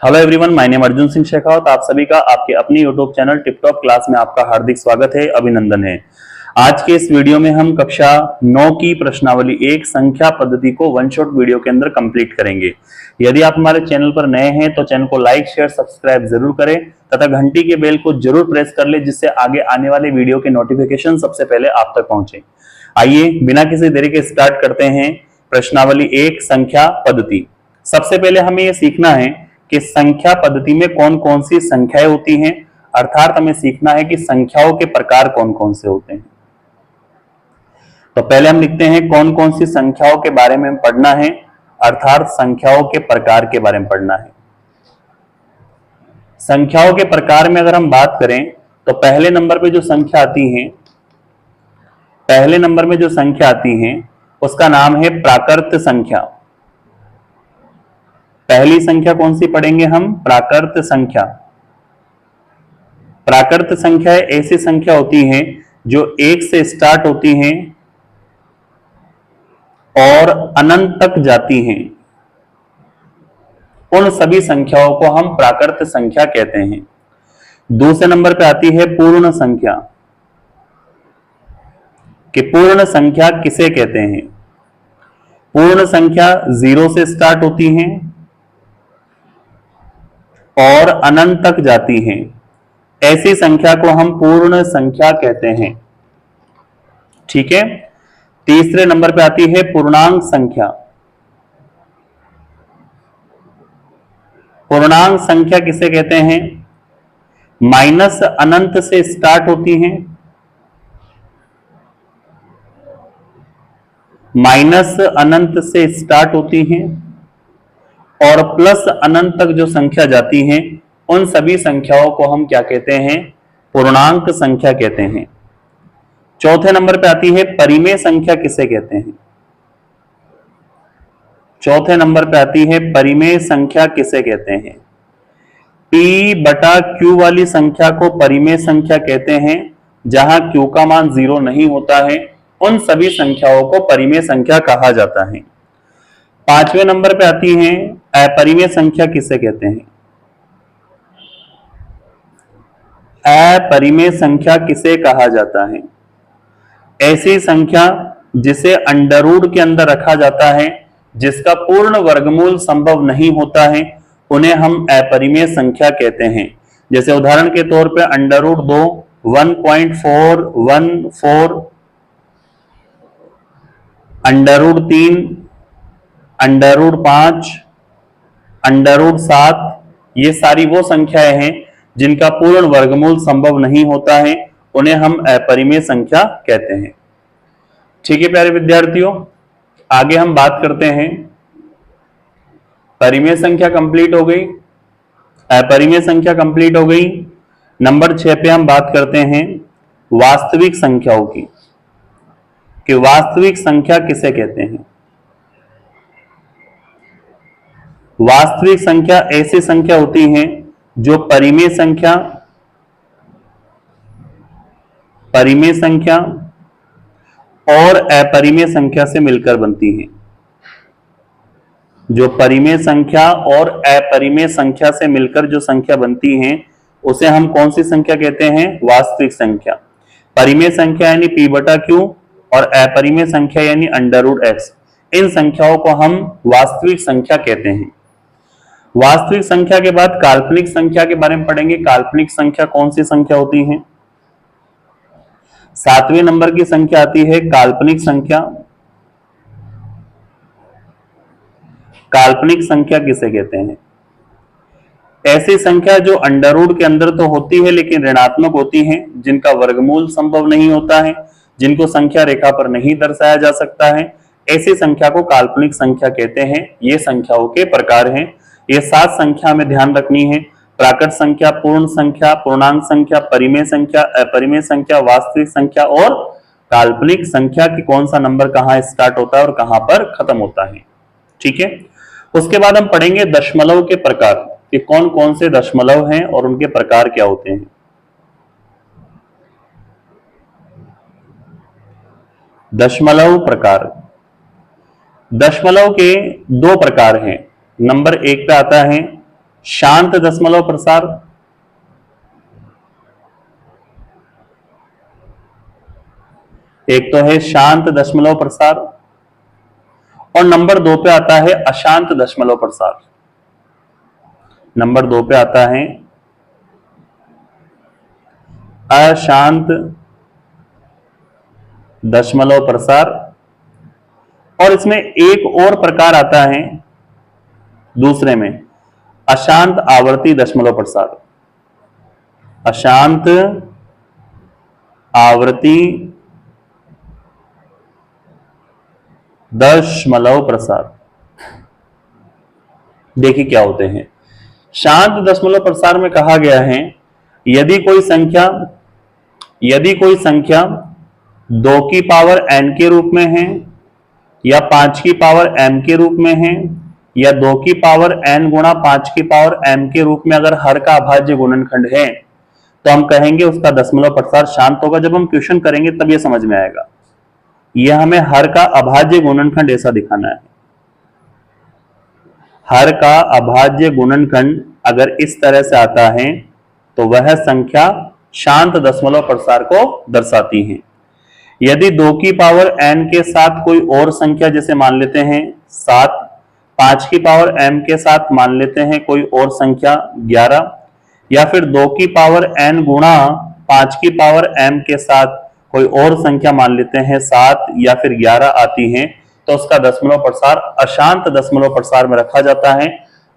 Hello everyone, my name Arjun Singh Shekhawat. आप सभी का आपके अपने यूट्यूब चैनल टिपटॉप क्लास में आपका हार्दिक स्वागत है, अभिनंदन है। आज के इस वीडियो में हम कक्षा 9 की प्रश्नावली 1 संख्या पद्धति को वन शॉट वीडियो के अंदर कंप्लीट करेंगे। यदि आप हमारे चैनल पर नए हैं तो चैनल को लाइक शेयर सब्सक्राइब जरूर करें तथा घंटी के बेल को जरूर प्रेस कर ले, जिससे आगे आने वाले वीडियो के नोटिफिकेशन सबसे पहले आप तक पहुंचे। आइए बिना किसी देरी के स्टार्ट करते हैं प्रश्नावली 1 संख्या पद्धति। सबसे पहले हमें यह सीखना है कि संख्या पद्धति में कौन कौन सी संख्याएं होती हैं, अर्थात हमें सीखना है कि संख्याओं के प्रकार कौन कौन से होते हैं। तो पहले हम लिखते हैं कौन कौन सी संख्याओं के बारे में पढ़ना है, अर्थात संख्याओं के प्रकार के बारे में पढ़ना है। संख्याओं के प्रकार में अगर हम बात करें तो पहले नंबर पे जो संख्या आती है, पहले नंबर में जो संख्या आती है उसका नाम है प्राकृत संख्या। पहली संख्या कौन सी पढ़ेंगे हम? प्राकृत संख्या। प्राकृत संख्या ऐसी संख्या होती है जो 1 से स्टार्ट होती हैं और अनंत तक जाती हैं। उन सभी संख्याओं को हम प्राकृत संख्या कहते हैं। दूसरे नंबर पे आती है पूर्ण संख्या, कि पूर्ण संख्या किसे कहते हैं? पूर्ण संख्या 0 से स्टार्ट होती हैं और अनंत तक जाती हैं। ऐसी संख्या को हम पूर्ण संख्या कहते हैं। ठीक है। तीसरे नंबर पे आती है पूर्णांक संख्या। पूर्णांक संख्या किसे कहते हैं? माइनस अनंत से स्टार्ट होती हैं, माइनस अनंत से स्टार्ट होती हैं और प्लस अनंत तक जो संख्या जाती है, उन सभी संख्याओं को हम क्या कहते हैं? पूर्णांक संख्या कहते हैं। चौथे नंबर पे आती है परिमेय संख्या किसे कहते हैं? चौथे नंबर पे आती है परिमेय संख्या किसे कहते हैं? P/Q वाली संख्या को परिमेय संख्या कहते हैं। जहां Q का मान 0 नहीं होता है, उन सभी संख्याओं को परिमेय संख्या कहा जाता है। पांचवें नंबर पे आती है अपरिमेय संख्या किसे कहते हैं? अपरिमेय संख्या किसे कहा जाता है? ऐसी संख्या जिसे अंडर रूट के अंदर रखा जाता है, जिसका पूर्ण वर्गमूल संभव नहीं होता है, उन्हें हम अपरिमेय संख्या कहते हैं। जैसे उदाहरण के तौर पे under root 2, 1.414, under root 3, under root 5, under root 7, ये सारी वो संख्याएं हैं जिनका पूर्ण वर्गमूल संभव नहीं होता है, उन्हें हम अपरिमेय संख्या कहते हैं। ठीक है प्यारे विद्यार्थियों, आगे हम बात करते हैं। परिमेय संख्या कंप्लीट हो गई, अपरिमेय संख्या कंप्लीट हो गई। नंबर 6 पे हम बात करते हैं वास्तविक संख्याओं की, कि वास्तविक संख्या किसे कहते हैं। वास्तविक संख्या ऐसी संख्या होती है जो परिमेय संख्या, परिमेय संख्या और अपरिमेय संख्या से मिलकर बनती है। जो परिमेय संख्या और अपरिमेय संख्या से मिलकर जो संख्या बनती है, उसे हम कौन सी संख्या कहते हैं? वास्तविक संख्या। परिमेय संख्या यानी P/Q और अपरिमेय संख्या यानी अंडर रूट x, इन संख्याओं को हम वास्तविक संख्या कहते हैं। वास्तविक संख्या के बाद काल्पनिक संख्या के बारे में पढ़ेंगे। काल्पनिक संख्या कौन सी संख्या होती है? 7वें नंबर की संख्या आती है काल्पनिक संख्या। काल्पनिक संख्या किसे कहते हैं? ऐसी संख्या जो अंडर रूट के अंदर तो होती है लेकिन ऋणात्मक होती है, जिनका वर्गमूल संभव नहीं होता है, जिनको संख्या रेखा पर नहीं दर्शाया जा सकता है, ऐसी संख्या को काल्पनिक संख्या कहते हैं। ये संख्याओं के प्रकार हैं। ये 7 संख्या में ध्यान रखनी है। प्राकृत संख्या, पूर्ण संख्या, पूर्णांक संख्या, परिमेय संख्या, अपरिमेय संख्या, वास्तविक संख्या और काल्पनिक संख्या की कौन सा नंबर कहां स्टार्ट होता है और कहां पर खत्म होता है। ठीक है। उसके बाद हम पढ़ेंगे दशमलव के प्रकार, कि कौन कौन से दशमलव हैं और उनके प्रकार क्या होते हैं। दशमलव प्रकार। दशमलव के 2 प्रकार हैं। नंबर 1 पे आता है शांत दशमलव प्रसार, एक तो है शांत दशमलव प्रसार और नंबर 2 पे आता है अशांत दशमलव प्रसार। नंबर 2 पे आता है अशांत दशमलव प्रसार और इसमें एक और प्रकार आता है दूसरे में, अशांत आवर्ती दशमलव प्रसार। अशांत आवर्ती दशमलव प्रसार। देखिए क्या होते हैं। शांत दशमलव प्रसार में कहा गया है यदि कोई संख्या 2 की पावर n के रूप में है या 5 की पावर m के रूप में है या 2 की पावर n गुणा 5 की पावर m के रूप में अगर हर का अभाज्य गुणनखंड है तो हम कहेंगे उसका दशमलव प्रसार शांत होगा। जब हम क्वेश्चन करेंगे तब ये समझ में आएगा। यह हमें हर का अभाज्य गुणनखंड ऐसा दिखाना है। हर का अभाज्य गुणनखंड अगर इस तरह से आता है तो वह संख्या शांत दशमलव प्रसार को दर्शाती है। यदि 2 की पावर n के साथ कोई और संख्या जैसे मान लेते हैं 7, 5 की पावर m के साथ मान लेते हैं कोई और संख्या 11 या फिर 2 की पावर n गुणा 5 की पावर m के साथ कोई और संख्या मान लेते हैं 7 या फिर 11 आती है तो उसका दशमलव प्रसार अशांत दशमलव प्रसार में रखा जाता है।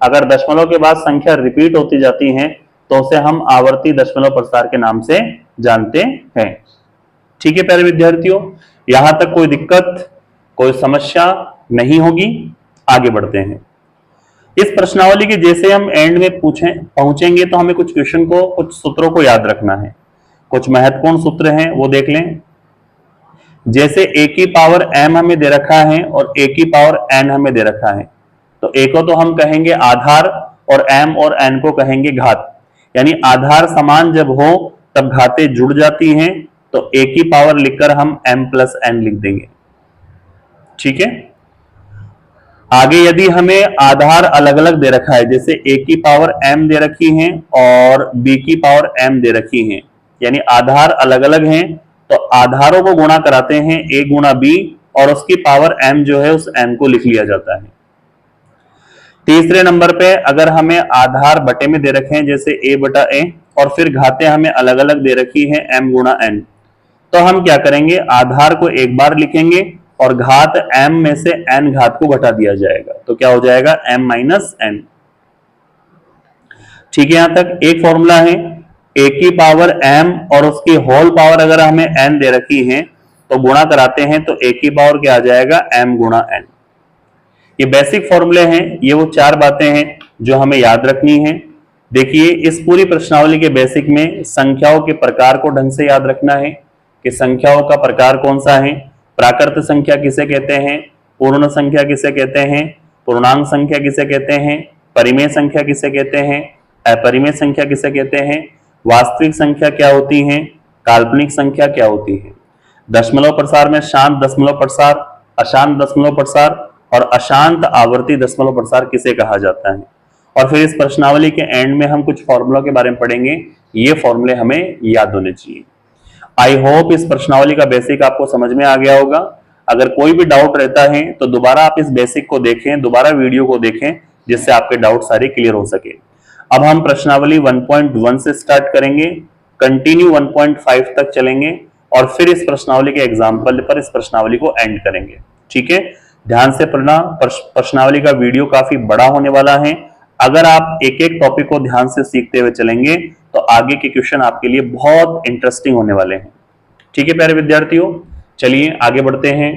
अगर दशमलव के बाद संख्या रिपीट होती जाती है तो उसे हम आवर्ती दशमलव प्रसार के नाम से जानते हैं। ठीक है प्यारे विद्यार्थियों, यहां तक कोई दिक्कत कोई समस्या नहीं होगी। आगे बढ़ते हैं। इस प्रश्नावली के जैसे हम एंड में पहुंचेंगे तो हमें कुछ क्वेश्चन को कुछ सूत्रों को याद रखना है। कुछ महत्वपूर्ण सूत्र हैं वो देख लें। जैसे a की पावर m हमें दे रखा है और a की पावर n हमें दे रखा है तो a को तो हम कहेंगे आधार और m और n को कहेंगे घात। यानी आधार समान जब हो तब घातें जुड़ जाती हैं तो a की पावर लिखकर हम m प्लस n लिख देंगे। ठीक है। आगे यदि हमें आधार अलग अलग दे रखा है जैसे a की पावर m दे रखी है और b की पावर m दे रखी है यानी आधार अलग अलग हैं तो आधारों को गुणा कराते हैं a गुणा b और उसकी पावर m जो है उस m को लिख लिया जाता है। तीसरे नंबर पे अगर हमें आधार बटे में दे रखे हैं जैसे a बटा a और फिर घातें हमें अलग अलग दे रखी है m गुणा n तो हम क्या करेंगे आधार को एक बार लिखेंगे और घात m में से n घात को घटा दिया जाएगा तो क्या हो जाएगा m माइनस n। ठीक है। यहां तक एक फॉर्मूला है a की पावर m और उसकी होल पावर अगर हमें n दे रखी है तो गुणा कराते हैं तो a की पावर क्या आ जाएगा m गुणा n। ये बेसिक फॉर्मूले हैं। ये वो 4 बातें हैं जो हमें याद रखनी है। देखिए इस पूरी प्रश्नावली के बेसिक में संख्याओं के प्रकार को ढंग से याद रखना है कि संख्याओं का प्रकार कौन सा है। प्राकृत संख्या किसे कहते हैं, पूर्ण संख्या किसे कहते हैं, पूर्णांक संख्या किसे कहते हैं, परिमेय संख्या किसे कहते हैं, अपरिमेय संख्या किसे कहते हैं, वास्तविक संख्या क्या होती है, काल्पनिक संख्या क्या होती है। दशमलव प्रसार में शांत दशमलव प्रसार, अशांत दशमलव प्रसार और अशांत आवर्ती दशमलव प्रसार किसे कहा जाता है। और फिर इस प्रश्नावली के एंड में हम कुछ फॉर्मूला के बारे में पढ़ेंगे। ये फॉर्मूले हमें याद होने चाहिए। आई होप इस प्रश्नावली का बेसिक आपको समझ में आ गया होगा। अगर कोई भी डाउट रहता है तो दोबारा आप इस बेसिक को देखें, दोबारा वीडियो को देखें जिससे आपके डाउट सारे क्लियर हो सके। अब हम प्रश्नावली 1.1 से स्टार्ट करेंगे, कंटिन्यू 1.5 तक चलेंगे और फिर इस प्रश्नावली के एग्जाम्पल पर इस प्रश्नावली को एंड करेंगे। ठीक है, ध्यान से पढ़ना। प्रश्नावली का वीडियो काफी बड़ा होने वाला है। अगर आप एक एक टॉपिक को ध्यान से सीखते हुए चलेंगे तो आगे के क्वेश्चन आपके लिए बहुत इंटरेस्टिंग होने वाले हैं। ठीक है प्यारे विद्यार्थियों, चलिए आगे बढ़ते हैं।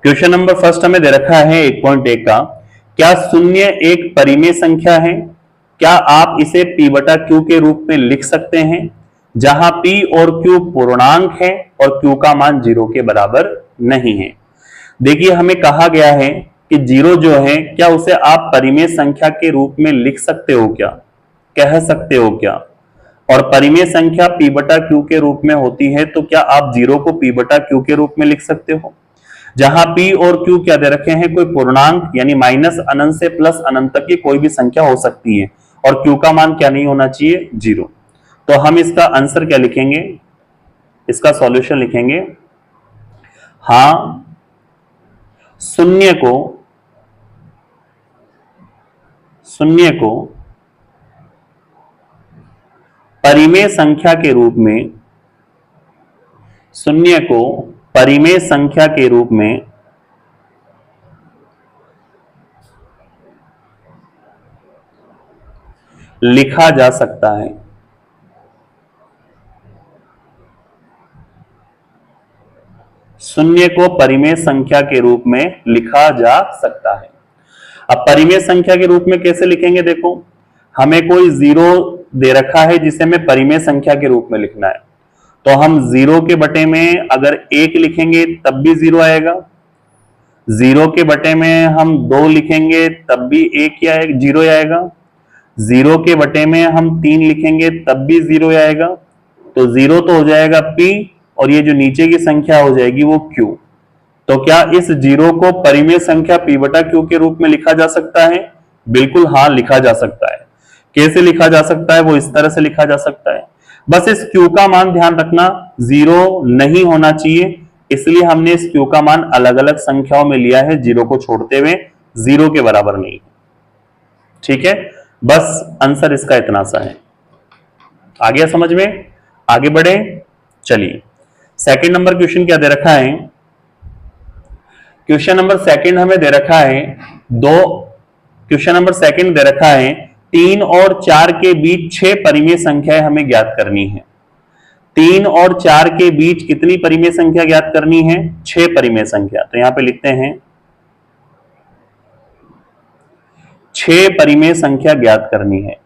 क्वेश्चन नंबर फर्स्ट हमें दे रखा है 1.1 का, क्या शून्य एक परिमेय संख्या है? क्या आप इसे p बटा q के रूप में लिख सकते हैं जहां p और q पूर्णांक है और q का मान 0 के बराबर नहीं है। देखिए हमें कहा गया है कि 0 जो है क्या उसे आप परिमेय संख्या के रूप में लिख सकते हो क्या, कह सकते हो क्या? और परिमेय संख्या p बटा q के रूप में होती है तो क्या आप 0 को p बटा q के रूप में लिख सकते हो? जहां p और q क्या दे रखे हैं, कोई पूर्णांक यानी माइनस अनंत से प्लस अनंत तक की कोई भी संख्या हो सकती है, और q का मान क्या नहीं होना चाहिए, 0। तो हम इसका आंसर क्या लिखेंगे, इसका सॉल्यूशन लिखेंगे, हां शून्य को परिमेय संख्या के रूप में, शून्य को परिमेय संख्या के रूप में लिखा जा सकता है। शून्य को परिमेय संख्या के रूप में लिखा जा सकता है। अब परिमेय संख्या के रूप में कैसे लिखेंगे, देखो हमें कोई जीरो दे रखा है जिसे हमें परिमेय संख्या के रूप में लिखना है, तो हम जीरो के बटे में अगर एक लिखेंगे तब भी जीरो आएगा, जीरो के बटे में हम दो लिखेंगे तब भी एक या एक जीरो आएगा, जीरो के बटे में हम तीन लिखेंगे तब भी जीरो आएगा। तो जीरो तो हो जाएगा p, और ये जो नीचे की संख्या हो जाएगी वो q। तो क्या इस जीरो को परिमेय संख्या p बटा q के रूप में लिखा जा सकता है, बिल्कुल हाँ लिखा जा सकता है। कैसे लिखा जा सकता है, वो इस तरह से लिखा जा सकता है, बस इस q का मान ध्यान रखना जीरो नहीं होना चाहिए, इसलिए हमने इस q का मान अलग अलग संख्याओं में लिया है, जीरो को छोड़ते हुए, जीरो के बराबर नहीं। ठीक है, बस आंसर इसका इतना सा है। आ गया समझ में, आगे बढ़े। चलिए सेकंड नंबर क्वेश्चन क्या दे रखा है, क्वेश्चन नंबर सेकंड हमें दे रखा है क्वेश्चन नंबर सेकंड दे रखा है 3 और 4 के बीच 6 परिमेय संख्याएं हमें ज्ञात करनी है। 3 और 4 के बीच कितनी परिमेय संख्या ज्ञात करनी है, 6 परिमेय संख्या। तो यहां पे लिखते हैं 6 परिमेय संख्या ज्ञात करनी है।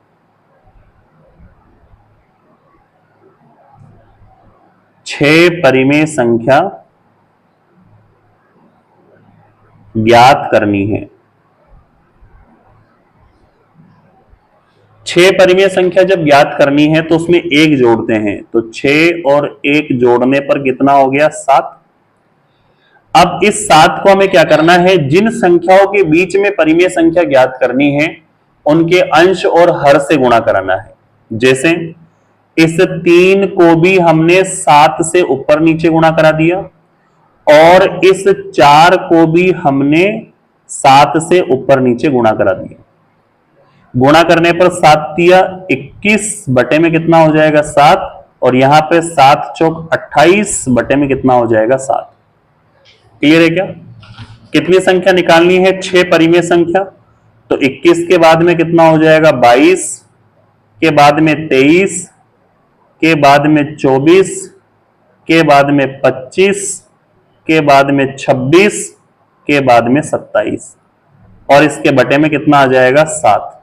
छह परिमेय संख्या ज्ञात करनी है। 6 परिमेय संख्या जब ज्ञात करनी है तो उसमें एक जोड़ते हैं, तो 6 और 1 जोड़ने पर कितना हो गया, 7। अब इस 7 को हमें क्या करना है, जिन संख्याओं के बीच में परिमेय संख्या ज्ञात करनी है उनके अंश और हर से गुणा कराना है। जैसे इस 3 को भी हमने 7 से ऊपर नीचे गुणा करा दिया, और इस 4 को भी हमने 7 से ऊपर नीचे गुणा करा दिया। गुणा करने पर 7 दिया 21 बटे में कितना हो जाएगा, 7, और यहां पे 7 चौक 28 बटे में कितना हो जाएगा, 7। क्लियर है क्या? कितनी संख्या निकालनी है, 6 परिमेय संख्या। तो 21 के बाद में कितना हो जाएगा, 22 के बाद में 23 के बाद में 24 के बाद में 25 के बाद में 26 के बाद में 27, और इसके बटे में कितना आ जाएगा, 7।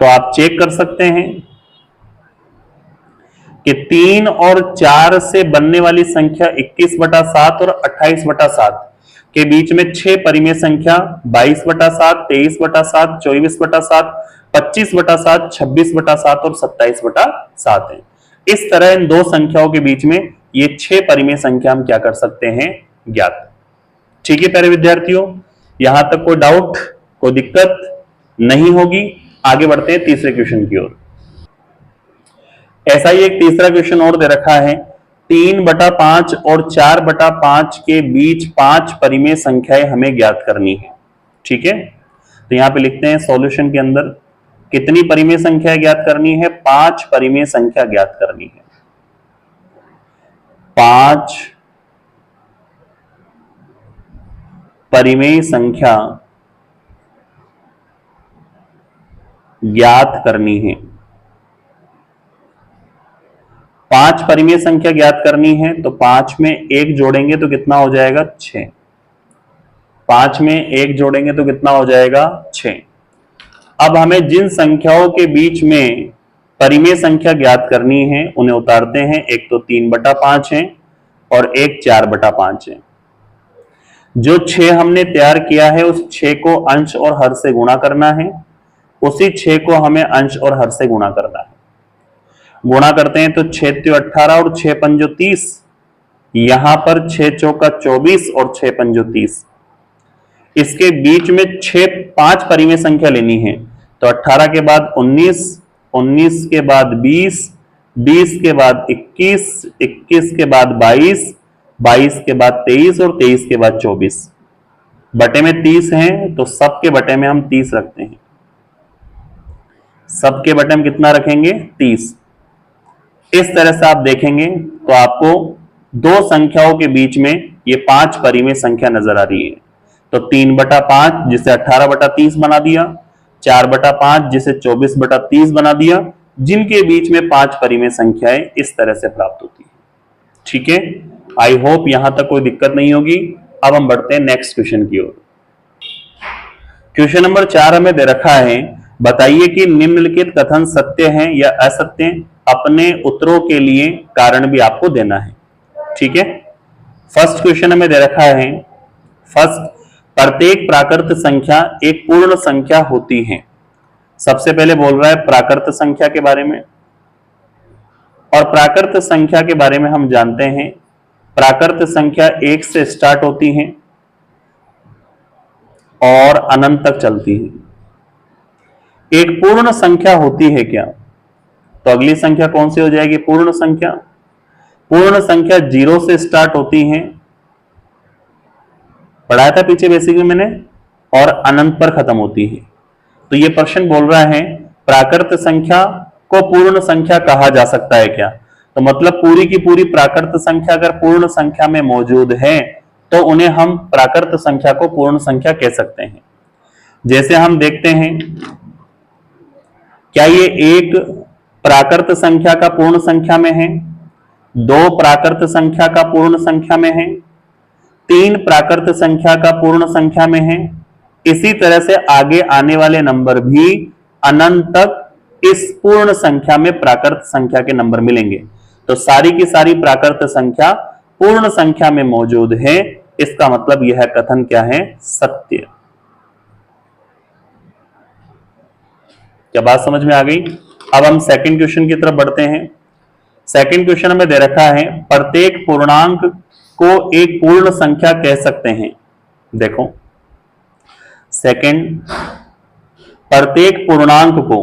तो आप चेक कर सकते हैं कि 3 और 4 से बनने वाली संख्या 21/7 और 28/7 के बीच में 6 परिमेय संख्या 22/7, 23/7, 24/7, 25/7, 26/7 और 27/7 है। इस तरह इन दो संख्याओं के बीच में ये 6 परिमेय संख्या हम क्या कर सकते हैं, ज्ञात। ठीक है प्यारे विद्यार्थियों, यहां तक कोई डाउट, कोई दिक्कत नहीं होगी। आगे बढ़ते हैं तीसरे क्वेश्चन की ओर। ऐसा ही एक तीसरा क्वेश्चन और दे रखा है, 3/5 और 4/5 के बीच 5 परिमेय संख्याएं हमें ज्ञात करनी है। ठीक है, तो यहां पे लिखते हैं सॉल्यूशन के अंदर कितनी परिमेय संख्या ज्ञात करनी है, 5 परिमेय संख्या ज्ञात करनी है। 5 परिमेय संख्या ज्ञात करनी है। 5 परिमेय संख्या ज्ञात करनी है, तो 5 में 1 जोड़ेंगे तो कितना हो जाएगा, 6। 5 में 1 जोड़ेंगे तो कितना हो जाएगा, 6। अब हमें जिन संख्याओं के बीच में परिमेय संख्या ज्ञात करनी है उन्हें उतारते हैं। एक तो 3/5 है और एक 4/5 है। जो 6 हमने तैयार किया है उस 6 को अंश और हर से गुणा करना है, उसी 6 को हमें अंश और हर से गुणा करना है। गुणा करते हैं तो 6 × 18 और 6 × 5 30, यहां पर 6 चौका 24 और 6 पंजो 30। इसके बीच में 5 परिमेय संख्या लेनी है, तो 18 के बाद 19, 19 के बाद 20, 20 के बाद 21, 21 के बाद 22, 22 के बाद 23 और 23 के बाद 24। बटे में 30 हैं तो सबके बटे में हम 30 रखते हैं। सबके बटे में कितना रखेंगे? 30। इस तरह से आप देखेंगे तो आपको दो संख्याओं के बीच में ये 5 परिमेय संख्या नजर आ रही है। तो 3/5 जिसे 18/30 बना दिया, 4/5 जिसे 24/30 बना दिया, जिनके बीच में 5 परिमेय संख्याएं इस तरह से प्राप्त होती है। ठीक है, आई होप यहां तक कोई दिक्कत नहीं होगी। अब हम बढ़ते हैं नेक्स्ट क्वेश्चन की ओर। क्वेश्चन नंबर 4 हमें दे रखा है, बताइए कि निम्नलिखित कथन सत्य हैं या असत्य। अपने उत्तरों के लिए कारण भी आपको देना है। ठीक है, फर्स्ट क्वेश्चन हमें दे रखा है, फर्स्ट, प्रत्येक प्राकृत संख्या एक पूर्ण संख्या होती है। सबसे पहले बोल रहा है प्राकृत संख्या के बारे में, और प्राकृत संख्या के बारे में हम जानते हैं प्राकृत संख्या 1 से स्टार्ट होती है और अनंत तक चलती है। एक पूर्ण संख्या होती है क्या? तो अगली संख्या कौन सी हो जाएगी? पूर्ण संख्या। पूर्ण संख्या 0 से स्टार्ट होती है, पढ़ाया था पीछे बेसिक में मैंने, और अनंत पर खत्म होती है। तो यह प्रश्न बोल रहा है प्राकृत संख्या को पूर्ण संख्या कहा जा सकता है क्या? तो मतलब पूरी की पूरी प्राकृत संख्या अगर पूर्ण संख्या में मौजूद है तो उन्हें हम प्राकृत संख्या को पूर्ण संख्या कह सकते हैं। जैसे हम देखते हैं, क्या ये एक प्राकृत संख्या का पूर्ण संख्या में है, 2 प्राकृत संख्या का पूर्ण संख्या में है, 3 प्राकृत संख्या का पूर्ण संख्या में है। इसी तरह से आगे आने वाले नंबर भी अनंत तक इस पूर्ण संख्या में प्राकृत संख्या के नंबर मिलेंगे। तो सारी की सारी प्राकृत संख्या पूर्ण संख्या में मौजूद है। इसका मतलब यह कथन क्या है? सत्य। क्या बात समझ में आ गई? अब हम सेकंड क्वेश्चन की तरफ बढ़ते हैं। सेकंड क्वेश्चन हमें दे रखा है, प्रत्येक पूर्णांक को एक पूर्ण संख्या कह सकते हैं। देखो, सेकंड, प्रत्येक पूर्णांक को,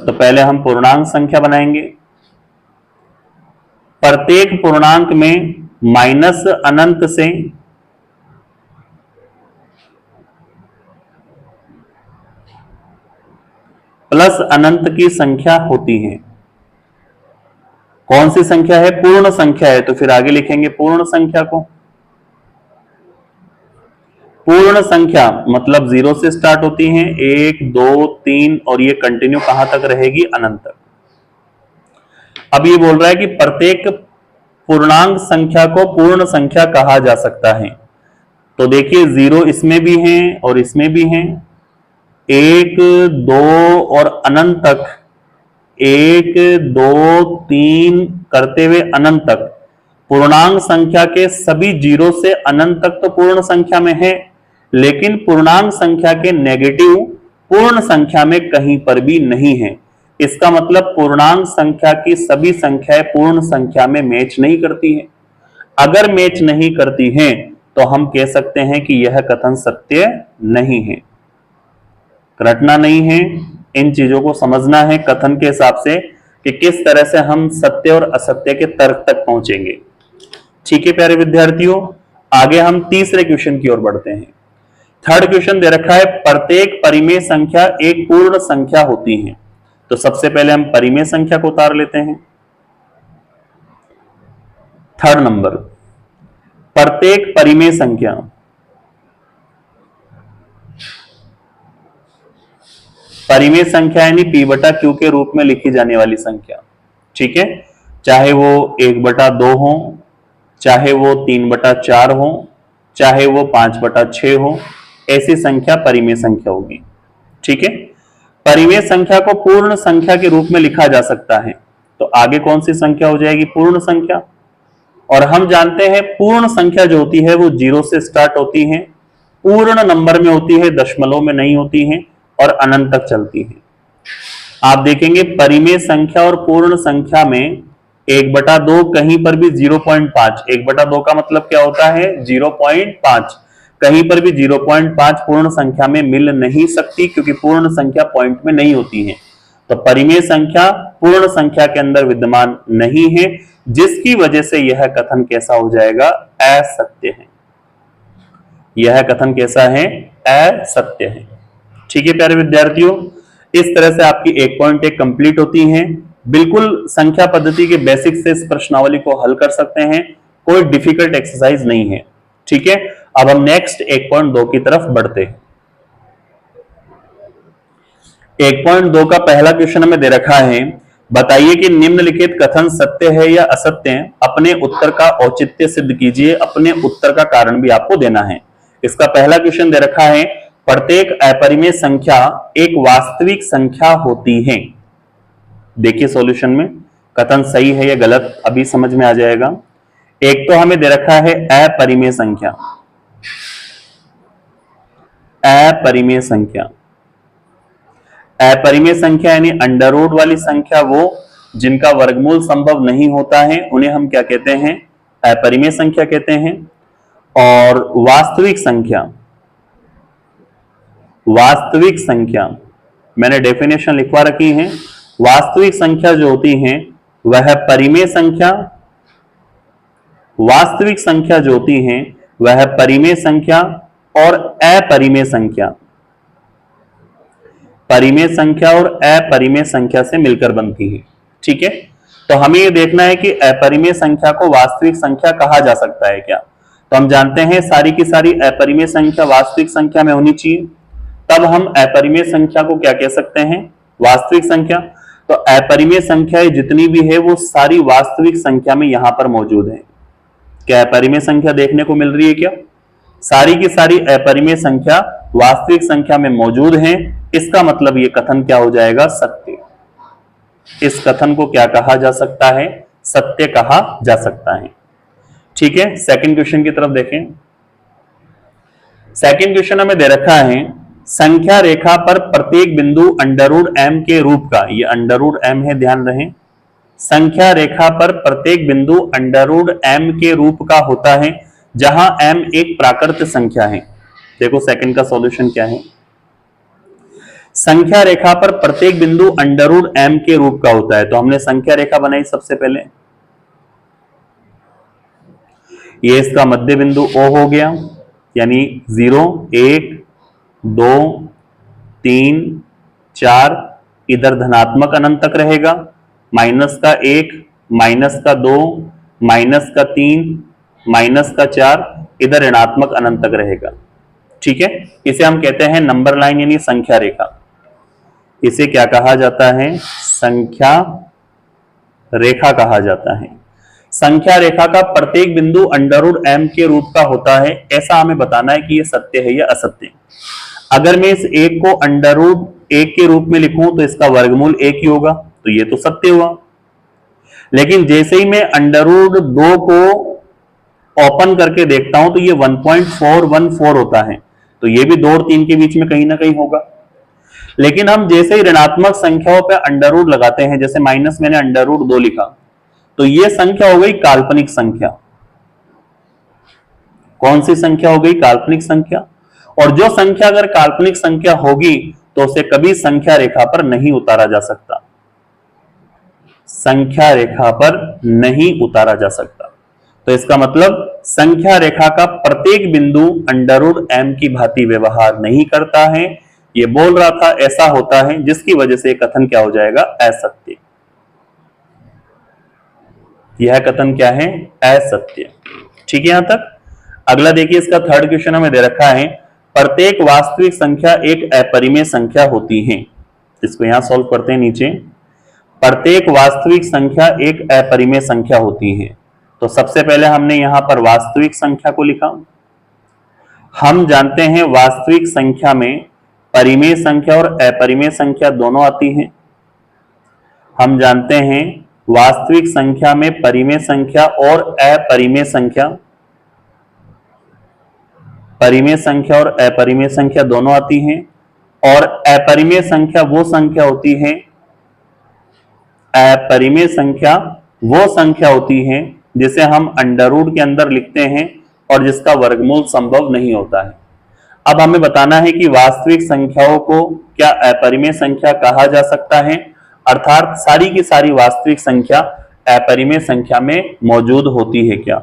तो पहले हम पूर्णांक संख्या बनाएंगे। प्रत्येक पूर्णांक में माइनस अनंत से प्लस अनंत की संख्या होती है। कौन सी संख्या है? पूर्ण संख्या है, तो फिर आगे लिखेंगे पूर्ण संख्या को। पूर्ण संख्या मतलब 0 से स्टार्ट होती है, 1 2 3 और ये कंटिन्यू कहां तक रहेगी? अनंत तक। अब ये बोल रहा है कि प्रत्येक पूर्णांक संख्या को पूर्ण संख्या कहा जा सकता है। तो देखिए 0 इसमें भी है और इसमें भी है, 1 2 और अनंत तक, 1 2 3 करते हुए अनंत तक पूर्णांक संख्या के सभी 0 से अनंत तक तो पूर्ण संख्या में है, लेकिन पूर्णांक संख्या के नेगेटिव पूर्ण संख्या में कहीं पर भी नहीं है। इसका मतलब पूर्णांक संख्या की सभी संख्याएं पूर्ण संख्या में मैच नहीं करती है। अगर मैच नहीं करती हैं तो हम कह सकते हैं कि यह कथन सत्य नहीं है, रटना नहीं है। इन चीजों को समझना है कथन के हिसाब से कि किस तरह से हम सत्य और असत्य के तर्क तक पहुंचेंगे। ठीक है प्यारे विद्यार्थियों, आगे हम तीसरे क्वेश्चन की ओर बढ़ते हैं। थर्ड क्वेश्चन दे रखा है, प्रत्येक परिमेय संख्या एक पूर्ण संख्या होती है। तो सबसे पहले हम परिमेय संख्या को उतार लेते हैं। थर्ड नंबर, प्रत्येक परिमेय संख्या, परिमेय संख्या यानी P/Q के रूप में लिखी जाने वाली संख्या। ठीक है, चाहे वो 1/2 हो, चाहे वो 3/4 हो, चाहे वो 5/6 हो, ऐसी संख्या परिमेय संख्या होगी। ठीक है, परिमेय संख्या को पूर्ण संख्या के रूप में लिखा जा सकता है। तो आगे कौन सी संख्या हो जाएगी? पूर्ण संख्या। और हम जानते हैं पूर्ण संख्या जो होती है वो 0 से स्टार्ट होती है, पूर्ण नंबर में होती है, दशमलव में नहीं होती है और अनंत तक चलती है। आप देखेंगे परिमेय संख्या और पूर्ण संख्या में 1/2 कहीं पर भी 0.5, 1/2 का मतलब क्या होता है 0.5, कहीं पर भी 0.5 पूर्ण संख्या में मिल नहीं सकती क्योंकि पूर्ण संख्या पॉइंट में नहीं होती है। तो परिमेय संख्या पूर्ण संख्या के अंदर विद्यमान नहीं है, जिसकी वजह से यह कथन कैसा हो जाएगा, असत्य है। यह कथन कैसा है, असत्य है। ठीक है प्यारे विद्यार्थियों, इस तरह से आपकी 1.1 कंप्लीट होती है। बिल्कुल संख्या पद्धति के बेसिक से इस प्रश्नावली को हल कर सकते हैं, कोई डिफिकल्ट एक्सरसाइज नहीं है। ठीक है, अब हम नेक्स्ट 1.2 की तरफ बढ़ते हैं। 1.2 का पहला क्वेश्चन हमें दे रखा है, बताइए कि निम्नलिखित कथन सत्य है या असत्य है, अपने उत्तर का औचित्य सिद्ध कीजिए। अपने उत्तर का कारण भी आपको देना है। इसका पहला क्वेश्चन दे रखा है, प्रत्येक अपरिमेय संख्या एक वास्तविक संख्या होती है। देखिए सॉल्यूशन में कथन सही है या गलत अभी समझ में आ जाएगा। एक तो हमें दे रखा है अपरिमेय संख्या, अपरिमेय संख्या, अपरिमेय संख्या यानी अंडर रूट वाली संख्या, वो जिनका वर्गमूल संभव नहीं होता है उन्हें हम क्या कहते हैं, अपरिमेय संख्या कहते हैं। और वास्तविक संख्या, वास्तविक संख्या मैंने डेफिनेशन लिखवा रखी है। वास्तविक संख्या जो होती है वह परिमेय संख्या, वास्तविक संख्या जो होती है वह परिमेय संख्या और अपरिमेय संख्या, परिमेय संख्या और अपरिमेय संख्या से मिलकर बनती है। ठीक है, तो हमें यह देखना है कि अपरिमेय संख्या को वास्तविक संख्या कहा जा सकता है क्या। तो हम जानते हैं सारी की सारी अपरिमेय संख्या वास्तविक संख्या में होनी चाहिए, तब हम अपरिमेय संख्या को क्या कह सकते हैं, वास्तविक संख्या। तो अपरिमेय संख्याएं जितनी भी है वो सारी वास्तविक संख्या में यहां पर मौजूद है। क्या अपरिमेय संख्या देखने को मिल रही है क्या, सारी की सारी अपरिमेय संख्या वास्तविक संख्या में मौजूद है। इसका मतलब ये कथन क्या हो जाएगा, सत्य। इस कथन को क्या कहा जा सकता है, सत्य कहा जा सकता है। ठीक है, सेकंड क्वेश्चन की तरफ देखें। सेकंड क्वेश्चन हमें दे रखा है, संख्या रेखा पर प्रत्येक बिंदु अंडर रूट एम के रूप का, ये अंडर रूट एम है ध्यान रहे, संख्या रेखा पर प्रत्येक बिंदु अंडर रूट एम के रूप का होता है जहां एम एक प्राकृत संख्या है। देखो सेकंड का सॉल्यूशन क्या है, संख्या रेखा पर प्रत्येक बिंदु अंडर रूट एम के रूप का होता है। तो हमने संख्या रेखा बनाई सबसे पहले, ये इसका मध्य बिंदु O हो गया, यानी 0 1 2 3 4, इधर धनात्मक अनंत तक रहेगा, माइनस का 1, माइनस का 2, माइनस का 3, माइनस का 4, इधर ऋणात्मक अनंत तक रहेगा। ठीक है, इसे हम कहते हैं नंबर लाइन यानी संख्या रेखा। इसे क्या कहा जाता है, संख्या रेखा कहा जाता है। संख्या रेखा का प्रत्येक बिंदु अंडर रूट एम के रूप का होता है, ऐसा हमें बताना है कि यह सत्य है या असत्य। अगर मैं इस एक को अंडर रूट 1 के रूप में लिखूं तो इसका वर्गमूल 1 ही होगा, तो ये तो सत्य हुआ। लेकिन जैसे ही मैं अंडर रूट 2 को ओपन करके देखता हूं तो ये 1.414 होता है, तो ये भी 2 और 3 के बीच में कहीं ना कहीं होगा। लेकिन हम जैसे ही ऋणात्मक संख्याओं पे अंडर रूट लगाते हैं, जैसे माइनस मैंने अंडर रूट 2 लिखा, तो ये संख्या हो गई काल्पनिक संख्या। कौन सी संख्या हो गई, काल्पनिक संख्या। और जो संख्या अगर काल्पनिक संख्या होगी तो उसे कभी संख्या रेखा पर नहीं उतारा जा सकता, संख्या रेखा पर नहीं उतारा जा सकता। तो इसका मतलब संख्या रेखा का प्रत्येक बिंदु अंडर रूट एम की भांति व्यवहार नहीं करता है। ये बोल रहा था ऐसा होता है, जिसकी वजह से कथन क्या हो जाएगा, असत्य। यह कथन क्या है, असत्य। ठीक है यहां तक। अगला देखिए, इसका थर्ड क्वेश्चन हमें दे रखा है, प्रत्येक वास्तविक संख्या एक अपरिमेय संख्या होती है। इसको यहां सॉल्व करते हैं नीचे। प्रत्येक वास्तविक संख्या एक अपरिमेय संख्या होती है। तो सबसे पहले हमने यहां पर वास्तविक संख्या को लिखा। हम जानते हैं वास्तविक संख्या में परिमेय संख्या और अपरिमेय संख्या दोनों आती हैं। हम जानते हैं वास्तविक संख्या में परिमेय संख्या और अपरिमेय संख्या, परिमेय संख्या और अपरिमेय संख्या दोनों आती हैं। और अपरिमेय संख्या वो संख्या होती है, अपरिमेय संख्या वो संख्या होती है जिसे हम अंडर रूट के अंदर लिखते हैं और जिसका वर्गमूल संभव नहीं होता है। अब हमें बताना है कि वास्तविक संख्याओं को क्या अपरिमेय संख्या कहा जा सकता है, अर्थात सारी की सारी वास्तविक संख्या अपरिमेय संख्या में मौजूद होती है क्या।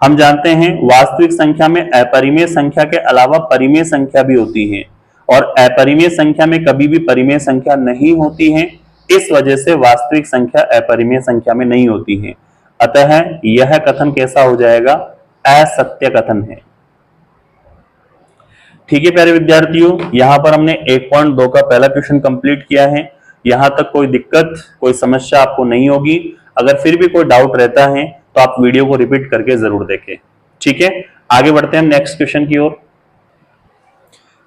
हम जानते हैं वास्तविक संख्या में अपरिमेय संख्या के अलावा परिमेय संख्या भी होती है और अपरिमेय संख्या में कभी भी परिमेय संख्या नहीं होती है, इस वजह से वास्तविक संख्या अपरिमेय संख्या में नहीं होती है। अतः यह कथन कैसा हो जाएगा, असत्य कथन है। ठीक है प्यारे विद्यार्थियों, यहां पर हमने 1.2 का पहला क्वेश्चन कंप्लीट किया है। यहां तक कोई दिक्कत कोई समस्या आपको नहीं होगी। अगर फिर भी कोई डाउट रहता है तो आप वीडियो को रिपीट करके जरूर देखें। ठीक है, आगे बढ़ते हैं हम नेक्स्ट क्वेश्चन की ओर।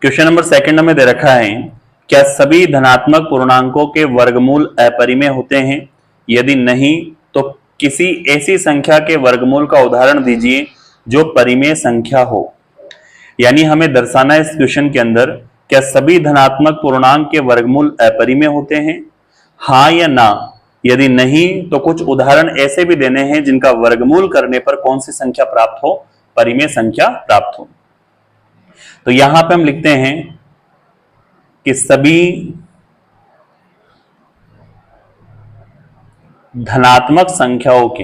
क्वेश्चन नंबर सेकंड में दे रखा है, क्या सभी धनात्मक पूर्णांकों के वर्गमूल अपरिमेय होते हैं? यदि नहीं तो किसी ऐसी संख्या के वर्गमूल का उदाहरण दीजिए जो परिमेय संख्या हो। यानी हमें दर्शाना है इस क्वेश्चन के अंदर, क्या सभी धनात्मक पूर्णांक के वर्गमूल अपरिमेय होते हैं, हाँ या ना। यदि नहीं तो कुछ उदाहरण ऐसे भी देने हैं जिनका वर्गमूल करने पर कौन सी संख्या प्राप्त हो, परिमेय संख्या प्राप्त हो। तो यहां पे हम लिखते हैं कि सभी धनात्मक संख्याओं के